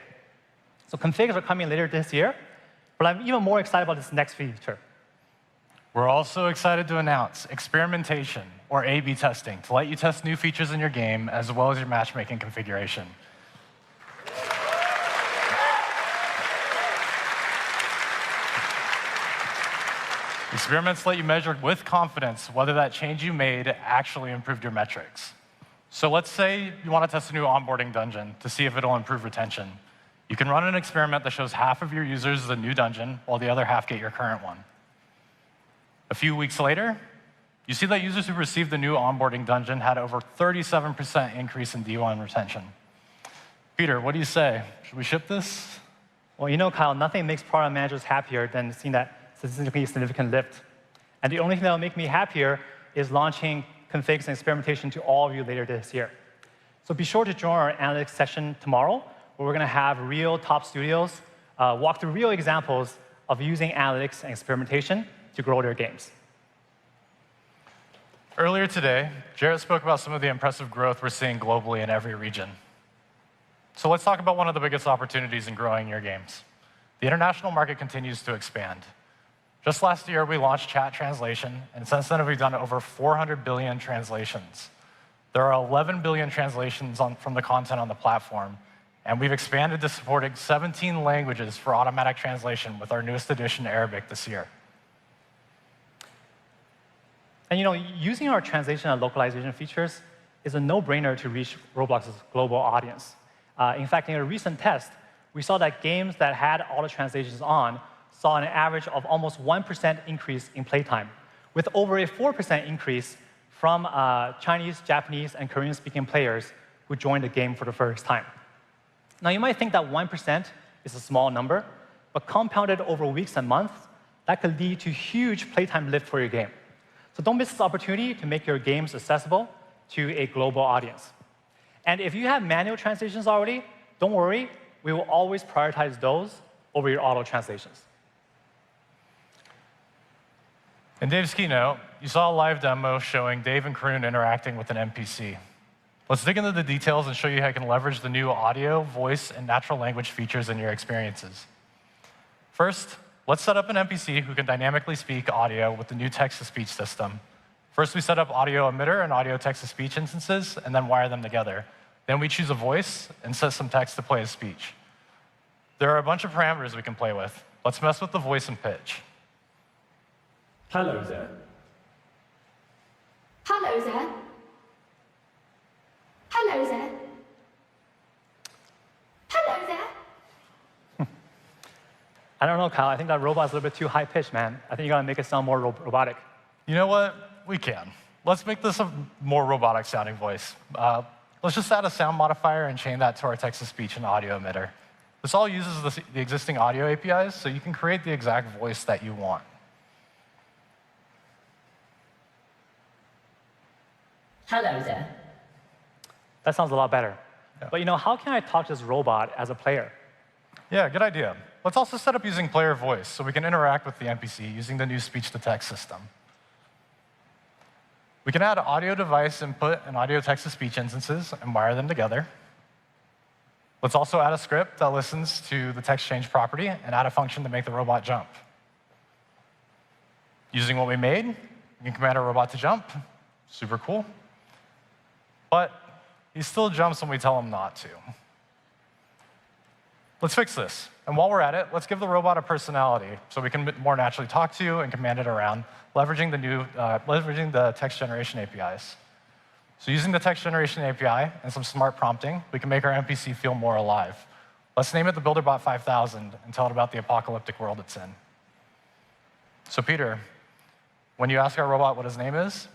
So configs are coming later this year, but I'm even more excited about this next feature. We're also excited to announce experimentation, or A/B testing, to let you test new features in your game as well as your matchmaking configuration. Experiments let you measure with confidence whether that change you made actually improved your metrics. So let's say you want to test a new onboarding dungeon to see if it'll improve retention. You can run an experiment that shows half of your users the new dungeon, while the other half get your current one. A few weeks later, you see that users who received the new onboarding dungeon had over 37% increase in D1 retention. Peter, what do you say? Should we ship this? Well, Kyle, nothing makes product managers happier than seeing that statistically significant lift. And the only thing that will make me happier is launching configs and experimentation to all of you later this year. So be sure to join our analytics session tomorrow, where we're going to have real top studios walk through real examples of using analytics and experimentation to grow their games. Earlier today, Jarrett spoke about some of the impressive growth we're seeing globally in every region. So let's talk about one of the biggest opportunities in growing your games. The international market continues to expand. Just last year, we launched chat translation, and since then, we've done over 400 billion translations. There are 11 billion translations from the content on the platform, and we've expanded to supporting 17 languages for automatic translation with our newest edition, Arabic, this year. And using our translation and localization features is a no-brainer to reach Roblox's global audience. In fact, in a recent test, we saw that games that had auto translations on saw an average of almost 1% increase in playtime, with over a 4% increase from Chinese, Japanese, and Korean-speaking players who joined the game for the first time. Now, you might think that 1% is a small number, but compounded over weeks and months, that could lead to huge playtime lift for your game. So don't miss this opportunity to make your games accessible to a global audience. And if you have manual translations already, don't worry, we will always prioritize those over your auto translations. In Dave's keynote, you saw a live demo showing Dave and Karun interacting with an NPC. Let's dig into the details and show you how you can leverage the new audio, voice, and natural language features in your experiences. First, let's set up an NPC who can dynamically speak audio with the new text-to-speech system. First, we set up audio emitter and audio text-to-speech instances, and then wire them together. Then we choose a voice and set some text to play as speech. There are a bunch of parameters we can play with. Let's mess with the voice and pitch. Hello there. Hello there. Hello there. Hello there. I don't know, Kyle. I think that robot's a little bit too high-pitched, man. I think you gotta make it sound more robotic. You know what? We can. Let's make this a more robotic-sounding voice. Let's just add a sound modifier and chain that to our text-to-speech and audio emitter. This all uses the existing audio APIs, so you can create the exact voice that you want. Hello there. That sounds a lot better. Yeah. But how can I talk to this robot as a player? Yeah, good idea. Let's also set up using player voice so we can interact with the NPC using the new speech-to-text system. We can add audio device input and audio text-to-speech instances and wire them together. Let's also add a script that listens to the text change property and add a function to make the robot jump. Using what we made, you can command our robot to jump. Super cool. But he still jumps when we tell him not to. Let's fix this. And while we're at it, let's give the robot a personality so we can more naturally talk to you and command it around, leveraging the text generation APIs. So using the text generation API and some smart prompting, we can make our NPC feel more alive. Let's name it the BuilderBot 5000 and tell it about the apocalyptic world it's in. So Peter, when you ask our robot what his name is,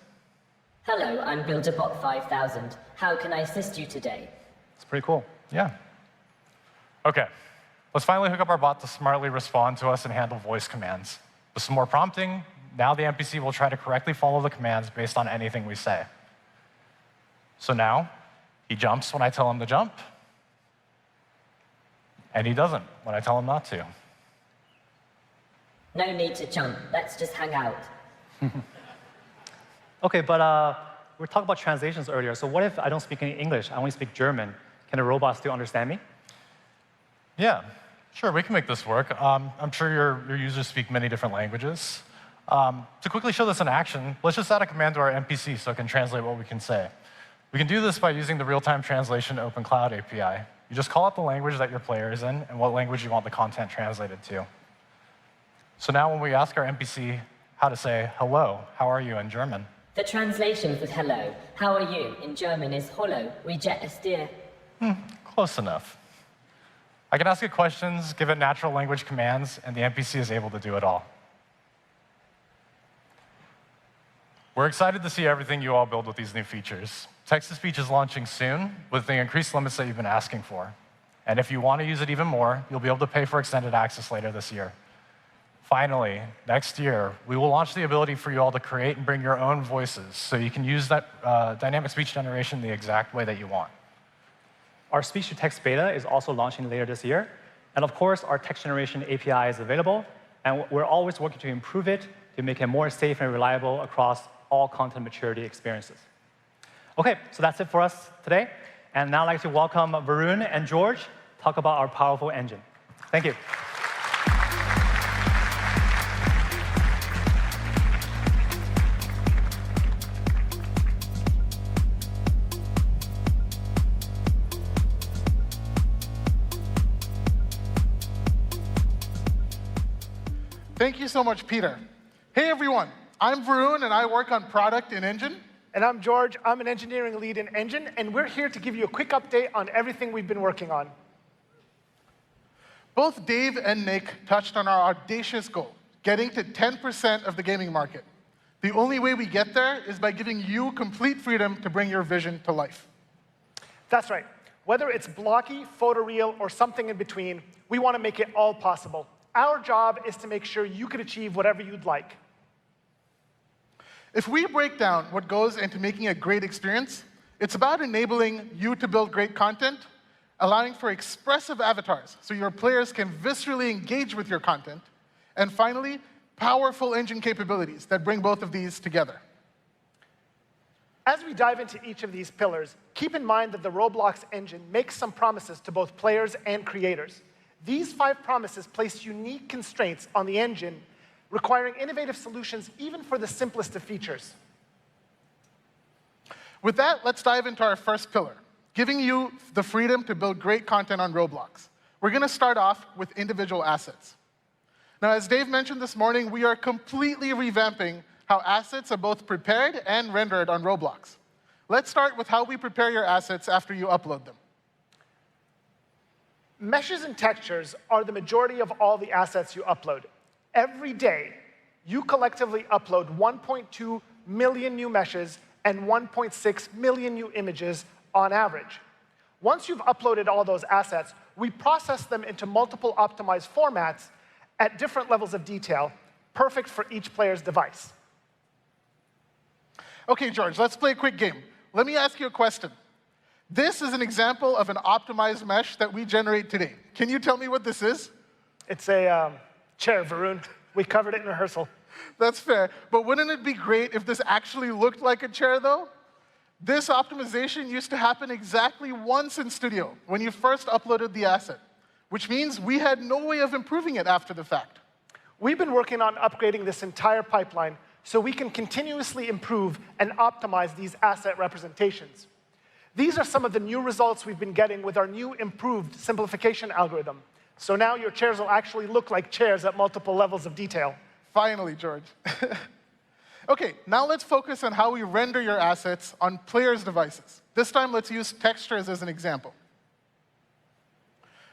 Hello, I'm BuilderBot 5000. How can I assist you today? it's pretty cool. Yeah. OK, let's finally hook up our bot to smartly respond to us and handle voice commands. With some more prompting, now the NPC will try to correctly follow the commands based on anything we say. So now, he jumps when I tell him to jump, and he doesn't when I tell him not to. No need to jump. Let's just hang out. OK, but we were talking about translations earlier. So what if I don't speak any English? I only speak German. Can a robot still understand me? Yeah, sure, we can make this work. I'm sure your users speak many different languages. To quickly show this in action, let's just add a command to our NPC so it can translate what we can say. We can do this by using the real-time translation Open Cloud API. You just call out the language that your player is in and what language you want the content translated to. So now when we ask our NPC how to say, hello, how are you in German? The translation for hello, how are you in German is Hallo, wie geht es dir? Close enough. I can ask it questions, give it natural language commands, and the NPC is able to do it all. We're excited to see everything you all build with these new features. Text-to-speech is launching soon with the increased limits that you've been asking for. And if you want to use it even more, you'll be able to pay for extended access later this year. Finally, next year, we will launch the ability for you all to create and bring your own voices so you can use that dynamic speech generation the exact way that you want. Our speech-to-text beta is also launching later this year. And of course, our text generation API is available. And we're always working to improve it to make it more safe and reliable across all content maturity experiences. OK, so that's it for us today. And now I'd like to welcome Varun and George to talk about our powerful engine. Thank you. Thank you so much, Peter. Hey, everyone. I'm Varun, and I work on product in Engine. And I'm George. I'm an engineering lead in Engine, and we're here to give you a quick update on everything we've been working on. Both Dave and Nick touched on our audacious goal, getting to 10% of the gaming market. The only way we get there is by giving you complete freedom to bring your vision to life. That's right. Whether it's blocky, photoreal, or something in between, we want to make it all possible. Our job is to make sure you can achieve whatever you'd like. If we break down what goes into making a great experience, it's about enabling you to build great content, allowing for expressive avatars so your players can viscerally engage with your content, and finally, powerful engine capabilities that bring both of these together. As we dive into each of these pillars, keep in mind that the Roblox engine makes some promises to both players and creators. These 5 promises place unique constraints on the engine, requiring innovative solutions even for the simplest of features. With that, let's dive into our first pillar, giving you the freedom to build great content on Roblox. We're going to start off with individual assets. Now, as Dave mentioned this morning, we are completely revamping how assets are both prepared and rendered on Roblox. Let's start with how we prepare your assets after you upload them. Meshes and textures are the majority of all the assets you upload. Every day, you collectively upload 1.2 million new meshes and 1.6 million new images on average. Once you've uploaded all those assets, we process them into multiple optimized formats at different levels of detail, perfect for each player's device. OK, George, let's play a quick game. Let me ask you a question. This is an example of an optimized mesh that we generate today. Can you tell me what this is? It's a chair, Varun. We covered it in rehearsal. That's fair. But wouldn't it be great if this actually looked like a chair, though? This optimization used to happen exactly once in Studio, when you first uploaded the asset, which means we had no way of improving it after the fact. We've been working on upgrading this entire pipeline so we can continuously improve and optimize these asset representations. These are some of the new results we've been getting with our new improved simplification algorithm. So now your chairs will actually look like chairs at multiple levels of detail. Finally, George. OK, now let's focus on how we render your assets on players' devices. This time, let's use textures as an example.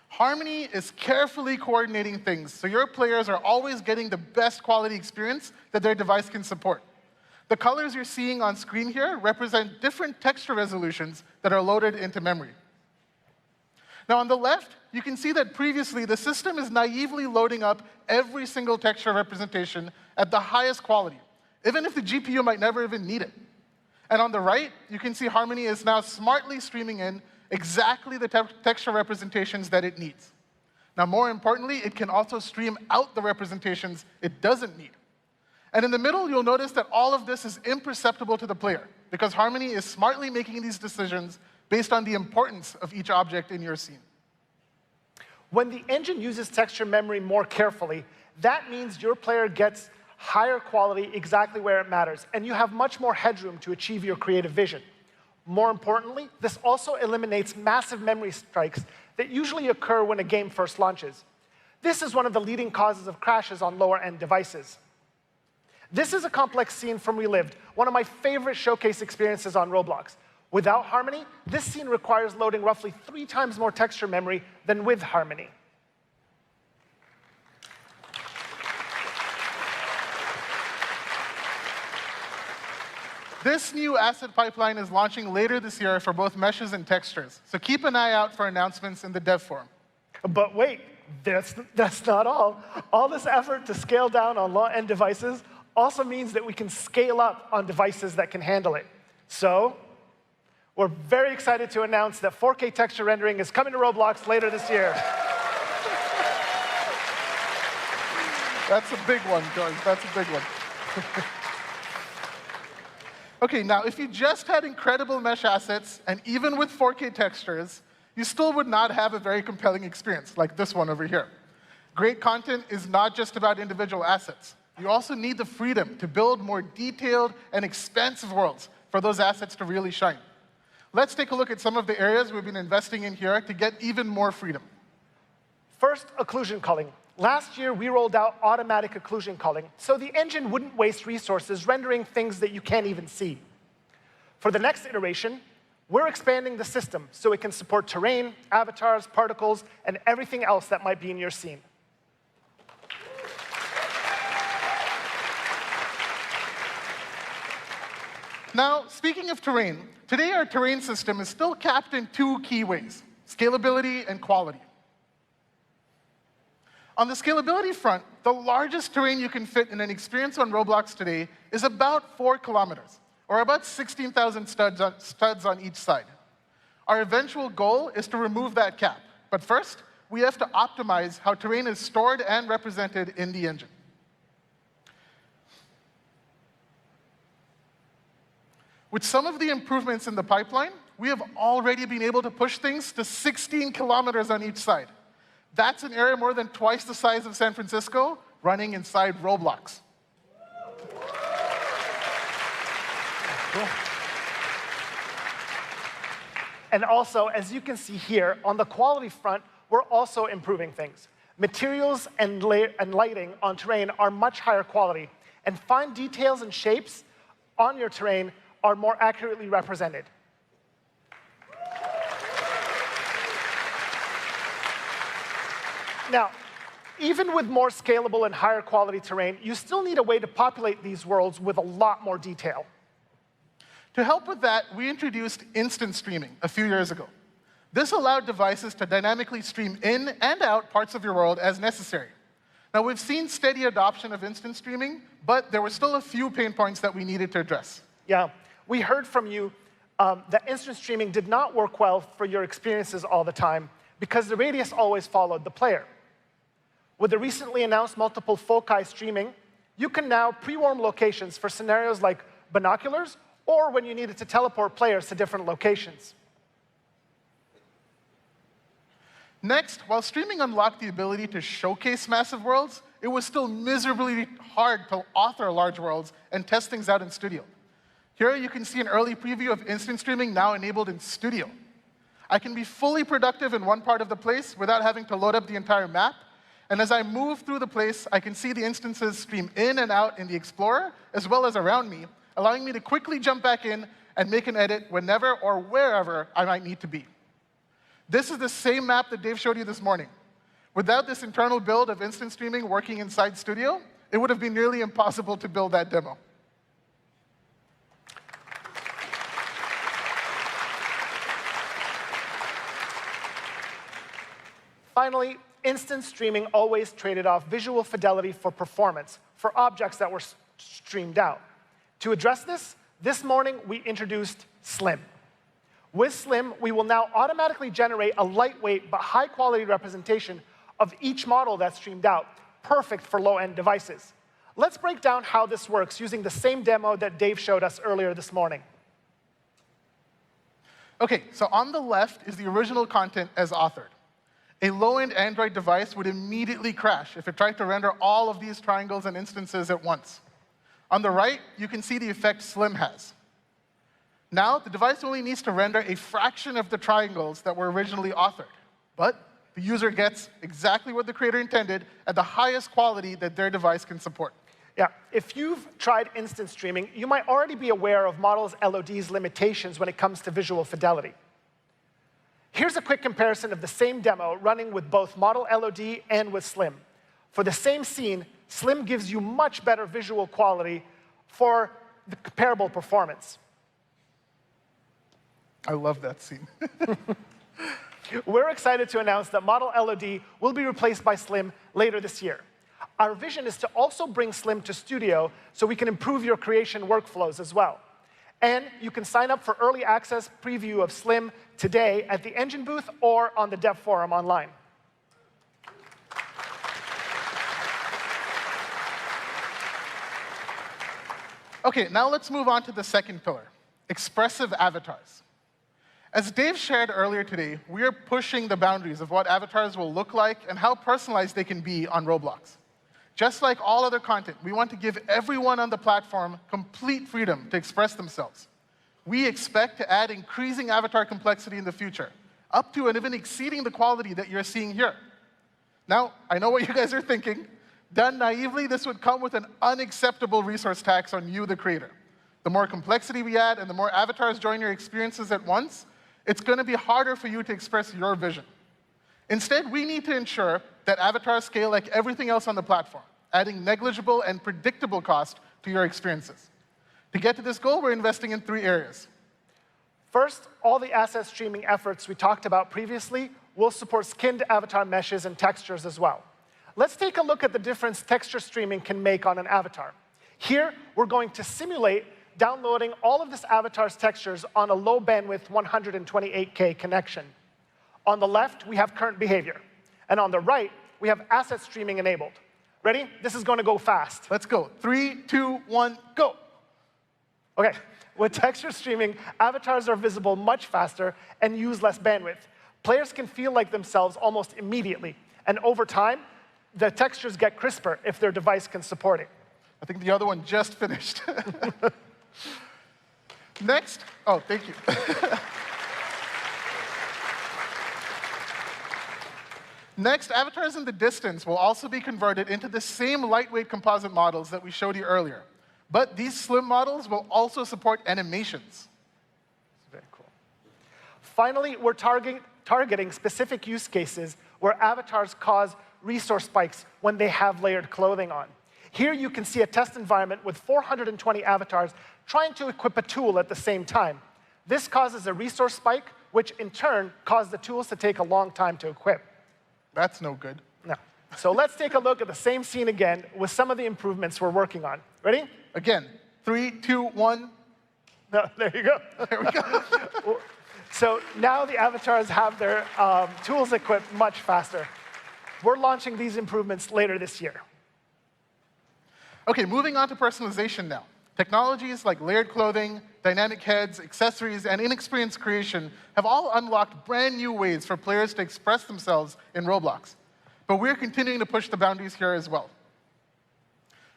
Harmony is carefully coordinating things, so your players are always getting the best quality experience that their device can support. The colors you're seeing on screen here represent different texture resolutions that are loaded into memory. Now, on the left, you can see that previously, the system is naively loading up every single texture representation at the highest quality, even if the GPU might never even need it. And on the right, you can see Harmony is now smartly streaming in exactly the texture representations that it needs. Now, more importantly, it can also stream out the representations it doesn't need. And in the middle, you'll notice that all of this is imperceptible to the player, because Harmony is smartly making these decisions based on the importance of each object in your scene. When the engine uses texture memory more carefully, that means your player gets higher quality exactly where it matters, and you have much more headroom to achieve your creative vision. More importantly, this also eliminates massive memory strikes that usually occur when a game first launches. This is one of the leading causes of crashes on lower-end devices. This is a complex scene from Relived, one of my favorite showcase experiences on Roblox. Without Harmony, this scene requires loading roughly 3 times more texture memory than with Harmony. This new asset pipeline is launching later this year for both meshes and textures, so keep an eye out for announcements in the dev forum. But wait, that's not all. All this effort to scale down on low-end devices also means that we can scale up on devices that can handle it. So we're very excited to announce that 4K texture rendering is coming to Roblox later this year. That's a big one, George. That's a big one. OK, now, if you just had incredible mesh assets, and even with 4K textures, you still would not have a very compelling experience, like this one over here. Great content is not just about individual assets. You also need the freedom to build more detailed and expansive worlds for those assets to really shine. Let's take a look at some of the areas we've been investing in here to get even more freedom. First, occlusion culling. Last year, we rolled out automatic occlusion culling, so the engine wouldn't waste resources rendering things that you can't even see. For the next iteration, we're expanding the system so it can support terrain, avatars, particles, and everything else that might be in your scene. Now, speaking of terrain, today our terrain system is still capped in 2 key ways: scalability and quality. On the scalability front, the largest terrain you can fit in an experience on Roblox today is about 4 kilometers, or about 16,000 studs on each side. Our eventual goal is to remove that cap. But first, we have to optimize how terrain is stored and represented in the engine. With some of the improvements in the pipeline, we have already been able to push things to 16 kilometers on each side. That's an area more than twice the size of San Francisco running inside Roblox. Cool. And also, as you can see here, on the quality front, we're also improving things. Materials and lighting on terrain are much higher quality, and fine details and shapes on your terrain are more accurately represented. Now, even with more scalable and higher quality terrain, you still need a way to populate these worlds with a lot more detail. To help with that, we introduced instant streaming a few years ago. This allowed devices to dynamically stream in and out parts of your world as necessary. Now, we've seen steady adoption of instant streaming, but there were still a few pain points that we needed to address. Yeah, we heard from you that instant streaming did not work well for your experiences all the time because the radius always followed the player. With the recently announced multiple foci streaming, you can now pre-warm locations for scenarios like binoculars or when you needed to teleport players to different locations. Next, while streaming unlocked the ability to showcase massive worlds, it was still miserably hard to author large worlds and test things out in Studio. Here you can see an early preview of instant streaming now enabled in Studio. I can be fully productive in one part of the place without having to load up the entire map. And as I move through the place, I can see the instances stream in and out in the Explorer, as well as around me, allowing me to quickly jump back in and make an edit whenever or wherever I might need to be. This is the same map that Dave showed you this morning. Without this internal build of instant streaming working inside Studio, it would have been nearly impossible to build that demo. Finally, instant streaming always traded off visual fidelity for performance for objects that were streamed out. To address this morning we introduced Slim. With Slim, we will now automatically generate a lightweight but high-quality representation of each model that's streamed out, perfect for low-end devices. Let's break down how this works using the same demo that Dave showed us earlier this morning. OK, so on the left is the original content as authored. A low-end Android device would immediately crash if it tried to render all of these triangles and instances at once. On the right, you can see the effect Slim has. Now, the device only needs to render a fraction of the triangles that were originally authored. But the user gets exactly what the creator intended at the highest quality that their device can support. Yeah, if you've tried instant streaming, you might already be aware of Model's LOD's limitations when it comes to visual fidelity. Here's a quick comparison of the same demo running with both Model LOD and with Slim. For the same scene, Slim gives you much better visual quality for the comparable performance. I love that scene. We're excited to announce that Model LOD will be replaced by Slim later this year. Our vision is to also bring Slim to Studio so we can improve your creation workflows as well. And you can sign up for early access preview of Slim today at the Engine booth or on the Dev Forum online. OK, now let's move on to the second pillar, expressive avatars. As Dave shared earlier today, we are pushing the boundaries of what avatars will look like and how personalized they can be on Roblox. Just like all other content, we want to give everyone on the platform complete freedom to express themselves. We expect to add increasing avatar complexity in the future, up to and even exceeding the quality that you're seeing here. Now, I know what you guys are thinking. Done naively, this would come with an unacceptable resource tax on you, the creator. The more complexity we add and the more avatars join your experiences at once, it's going to be harder for you to express your vision. Instead, we need to ensure that avatars scale like everything else on the platform, adding negligible and predictable cost to your experiences. To get to this goal, we're investing in 3 areas. First, all the asset streaming efforts we talked about previously will support skinned avatar meshes and textures as well. Let's take a look at the difference texture streaming can make on an avatar. Here, we're going to simulate downloading all of this avatar's textures on a low bandwidth 128K connection. On the left, we have current behavior. And on the right, we have asset streaming enabled. Ready? This is going to go fast. Let's go. 3, 2, 1, go. OK, with texture streaming, avatars are visible much faster and use less bandwidth. Players can feel like themselves almost immediately. And over time, the textures get crisper if their device can support it. I think the other one just finished. Next. Oh, thank you. Next, avatars in the distance will also be converted into the same lightweight composite models that we showed you earlier. But these slim models will also support animations. Very cool. Finally, we're targeting specific use cases where avatars cause resource spikes when they have layered clothing on. Here you can see a test environment with 420 avatars trying to equip a tool at the same time. This causes a resource spike, which in turn causes the tools to take a long time to equip. That's no good. No. So let's take a look at the same scene again with some of the improvements we're working on. Ready? Again, 3, 2, 1. No, there you go. There we go. So now the avatars have their tools equipped much faster. We're launching these improvements later this year. OK, moving on to personalization now. Technologies like layered clothing, dynamic heads, accessories, and in-experience creation have all unlocked brand new ways for players to express themselves in Roblox. But we're continuing to push the boundaries here as well.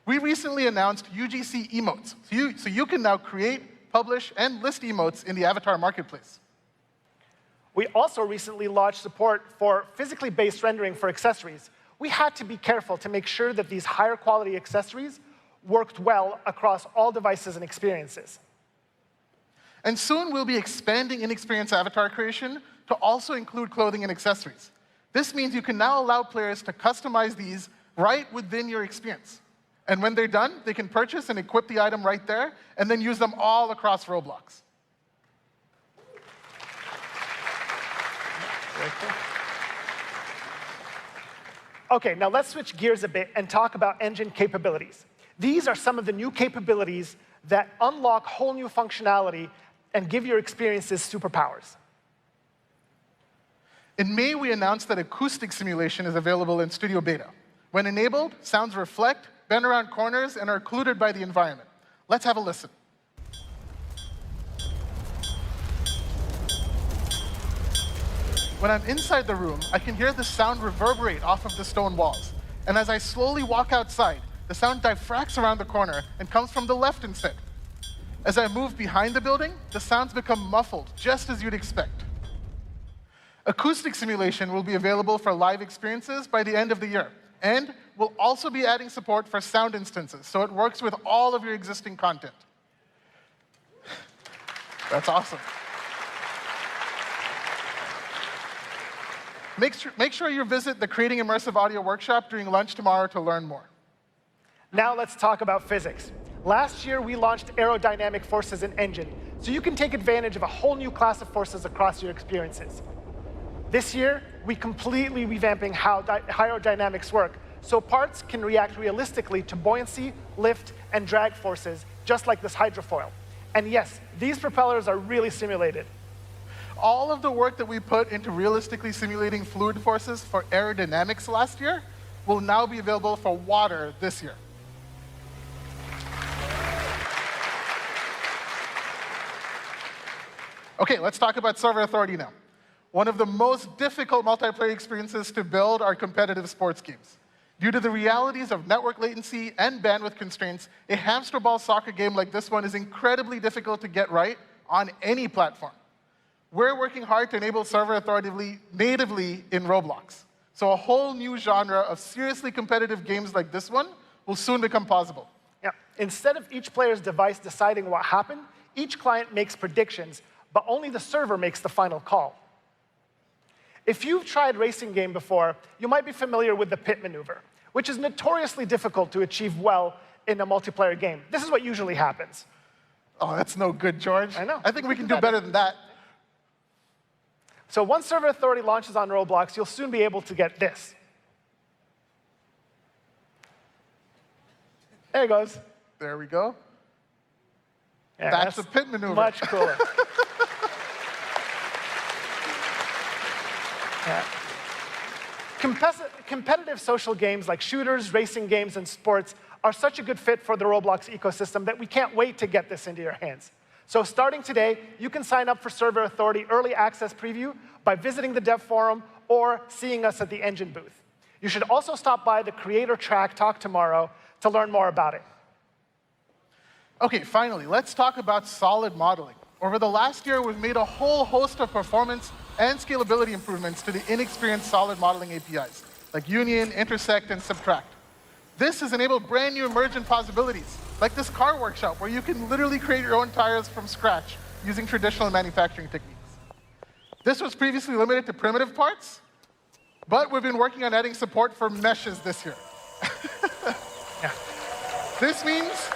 We recently announced UGC emotes, so you can now create, publish, and list emotes in the Avatar Marketplace. We also recently launched support for physically based rendering for accessories. We had to be careful to make sure that these higher quality accessories worked well across all devices and experiences. And soon we'll be expanding in-experience avatar creation to also include clothing and accessories. This means you can now allow players to customize these right within your experience. And when they're done, they can purchase and equip the item right there, and then use them all across Roblox. OK, now let's switch gears a bit and talk about engine capabilities. These are some of the new capabilities that unlock whole new functionality and give your experiences superpowers. In May, we announced that acoustic simulation is available in Studio Beta. When enabled, sounds reflect, bend around corners, and are occluded by the environment. Let's have a listen. When I'm inside the room, I can hear the sound reverberate off of the stone walls. And as I slowly walk outside, the sound diffracts around the corner and comes from the left instead. As I move behind the building, the sounds become muffled, just as you'd expect. Acoustic simulation will be available for live experiences by the end of the year. And we'll also be adding support for sound instances, so it works with all of your existing content. That's awesome. Make sure you visit the Creating Immersive Audio workshop during lunch tomorrow to learn more. Now let's talk about physics. Last year, we launched aerodynamic forces in Engine, so you can take advantage of a whole new class of forces across your experiences. This year, we're completely revamping how aerodynamics work, so parts can react realistically to buoyancy, lift, and drag forces, just like this hydrofoil. And yes, these propellers are really simulated. All of the work that we put into realistically simulating fluid forces for aerodynamics last year will now be available for water this year. OK, let's talk about server authority now. One of the most difficult multiplayer experiences to build are competitive sports games. Due to the realities of network latency and bandwidth constraints, a hamster ball soccer game like this one is incredibly difficult to get right on any platform. We're working hard to enable server authority natively in Roblox. So a whole new genre of seriously competitive games like this one will soon become possible. Yeah. Instead of each player's device deciding what happened, each client makes predictions, but only the server makes the final call. If you've tried racing game before, you might be familiar with the pit maneuver, which is notoriously difficult to achieve well in a multiplayer game. This is what usually happens. Oh, that's no good, George. I know. I think we can do better than that. So once server authority launches on Roblox, you'll soon be able to get this. There it goes. There we go. Yeah, that's the pit maneuver. Much cooler. Yeah. Competitive social games like shooters, racing games, and sports are such a good fit for the Roblox ecosystem that we can't wait to get this into your hands. So starting today, you can sign up for Server Authority Early Access Preview by visiting the dev forum or seeing us at the Engine booth. You should also stop by the Creator Track Talk tomorrow to learn more about it. OK, finally, let's talk about solid modeling. Over the last year, we've made a whole host of performance and scalability improvements to the inexperienced solid modeling APIs, like union, intersect, and subtract. This has enabled brand new emergent possibilities, like this car workshop, where you can literally create your own tires from scratch using traditional manufacturing techniques. This was previously limited to primitive parts, but we've been working on adding support for meshes this year. Yeah. This means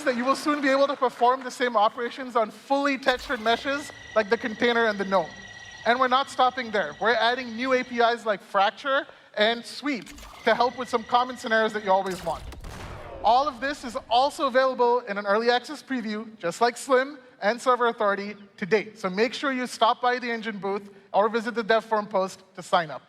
that you will soon be able to perform the same operations on fully textured meshes like the container and the gnome. And we're not stopping there. We're adding new APIs like fracture and sweep to help with some common scenarios that you always want. All of this is also available in an early access preview, just like Slim and Server Authority to date. So make sure you stop by the Engine booth or visit the dev forum post to sign up.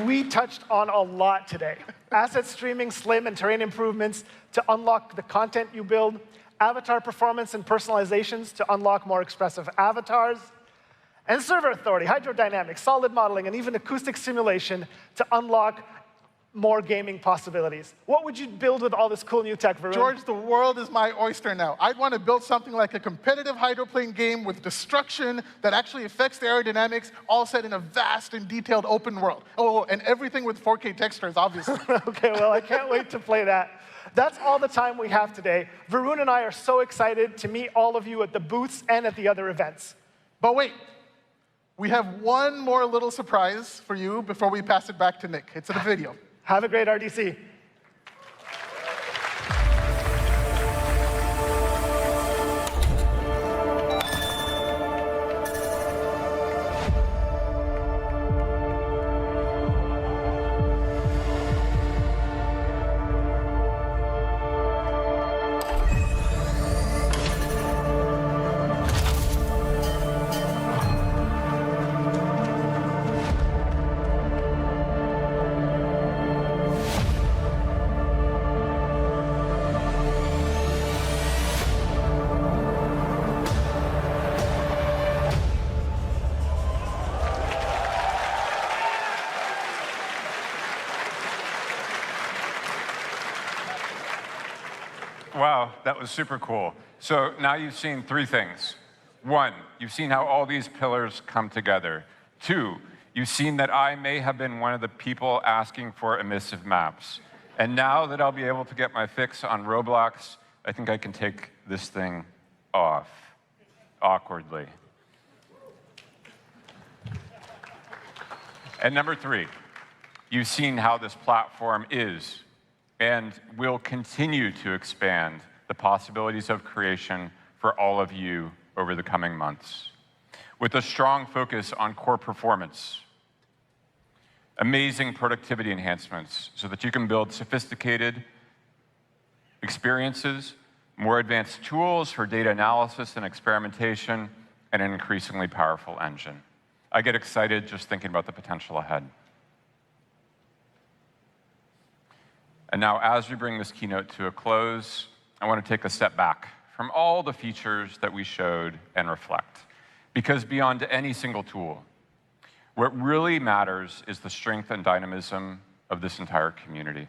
We touched on a lot today. Asset streaming, Slim, and terrain improvements to unlock the content you build, avatar performance and personalizations to unlock more expressive avatars, and server authority, hydrodynamics, solid modeling, and even acoustic simulation to unlock more gaming possibilities. What would you build with all this cool new tech, Varun? George, the world is my oyster now. I'd want to build something like a competitive hydroplane game with destruction that actually affects the aerodynamics, all set in a vast and detailed open world. Oh, and everything with 4K textures, obviously. Okay, well, I can't wait to play that. That's all the time we have today. Varun and I are so excited to meet all of you at the booths and at the other events. But wait, we have one more little surprise for you before we pass it back to Nick. It's in a video. Have a great RDC. Wow, that was super cool. So now you've seen three things. One, you've seen how all these pillars come together. Two, you've seen that I may have been one of the people asking for emissive maps. And now that I'll be able to get my fix on Roblox, I think I can take this thing off awkwardly. And number three, you've seen how this platform is and will continue to expand the possibilities of creation for all of you over the coming months. With a strong focus on core performance, amazing productivity enhancements so that you can build sophisticated experiences, more advanced tools for data analysis and experimentation, and an increasingly powerful engine. I get excited just thinking about the potential ahead. And now, as we bring this keynote to a close, I want to take a step back from all the features that we showed and reflect. Because beyond any single tool, what really matters is the strength and dynamism of this entire community.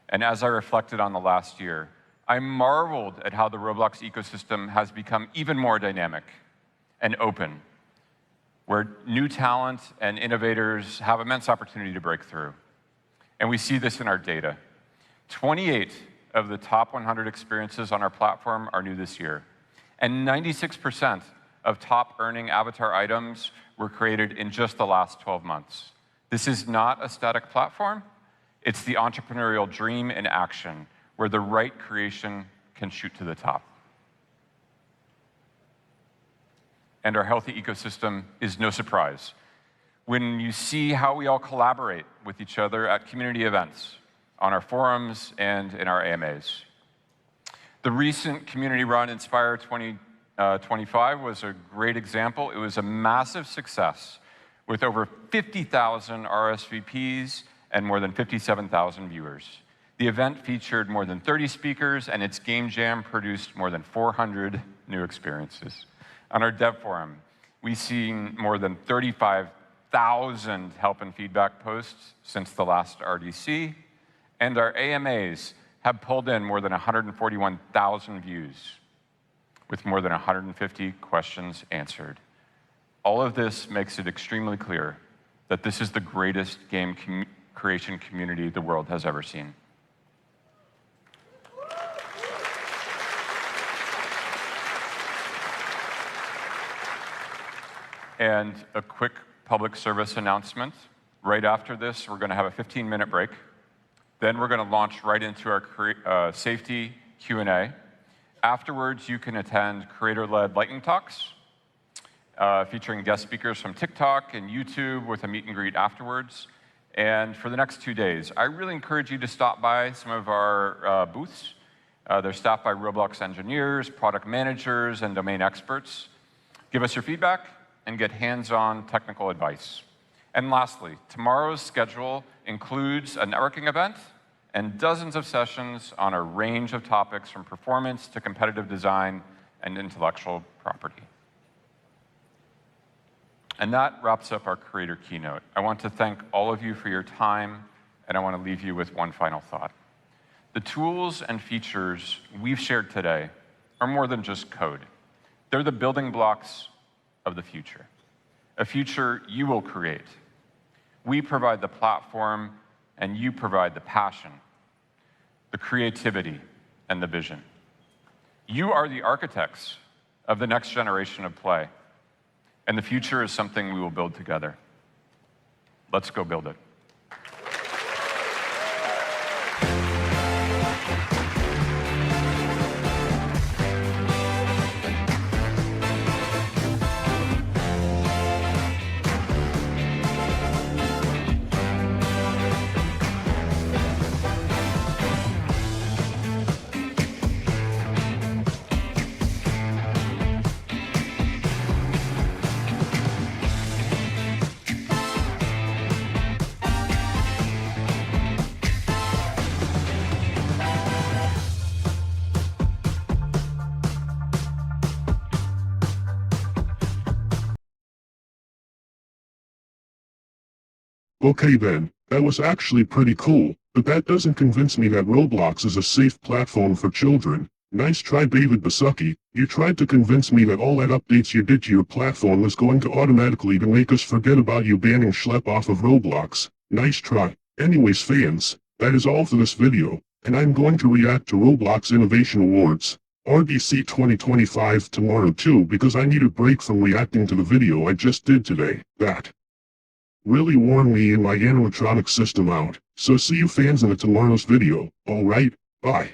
And as I reflected on the last year, I marveled at how the Roblox ecosystem has become even more dynamic and open, where new talent and innovators have immense opportunity to break through. And we see this in our data. 28 of the top 100 experiences on our platform are new this year. And 96% of top earning avatar items were created in just the last 12 months. This is not a static platform. It's the entrepreneurial dream in action, where the right creation can shoot to the top. And our healthy ecosystem is no surprise. When you see how we all collaborate with each other at community events, on our forums, and in our AMAs. The recent community-run Inspire 2025 was a great example. It was a massive success with over 50,000 RSVPs and more than 57,000 viewers. The event featured more than 30 speakers, and its game jam produced more than 400 new experiences. On our dev forum, we've seen more than 35,000 help and feedback posts since the last RDC, and our AMAs have pulled in more than 141,000 views, with more than 150 questions answered. All of this makes it extremely clear that this is the greatest game creation community the world has ever seen. And a quick public service announcement. Right after this, we're going to have a 15-minute break. Then we're going to launch right into our safety Q&A. Afterwards, you can attend creator-led lightning talks, featuring guest speakers from TikTok and YouTube with a meet and greet afterwards. And for the next 2 days, I really encourage you to stop by some of our booths. They're staffed by Roblox engineers, product managers, and domain experts. Give us your feedback and get hands-on technical advice. And lastly, tomorrow's schedule includes a networking event and dozens of sessions on a range of topics from performance to competitive design and intellectual property. And that wraps up our creator keynote. I want to thank all of you for your time, and I want to leave you with one final thought. The tools and features we've shared today are more than just code. They're the building blocks of the future, a future you will create. We provide the platform, and you provide the passion, the creativity, and the vision. You are the architects of the next generation of play, and the future is something we will build together. Let's go build it. Okay then, that was actually pretty cool, but that doesn't convince me that Roblox is a safe platform for children. Nice try, David Bassucki. You tried to convince me that all that updates you did to your platform was going to automatically to make us forget about you banning Schlep off of Roblox. Nice try. Anyways fans, that is all for this video, and I'm going to react to Roblox Innovation Awards, RBC 2025 tomorrow too because I need a break from reacting to the video I just did today. That really worn me and my animatronic system out. So see you fans in the tomorrow's video. Alright, bye.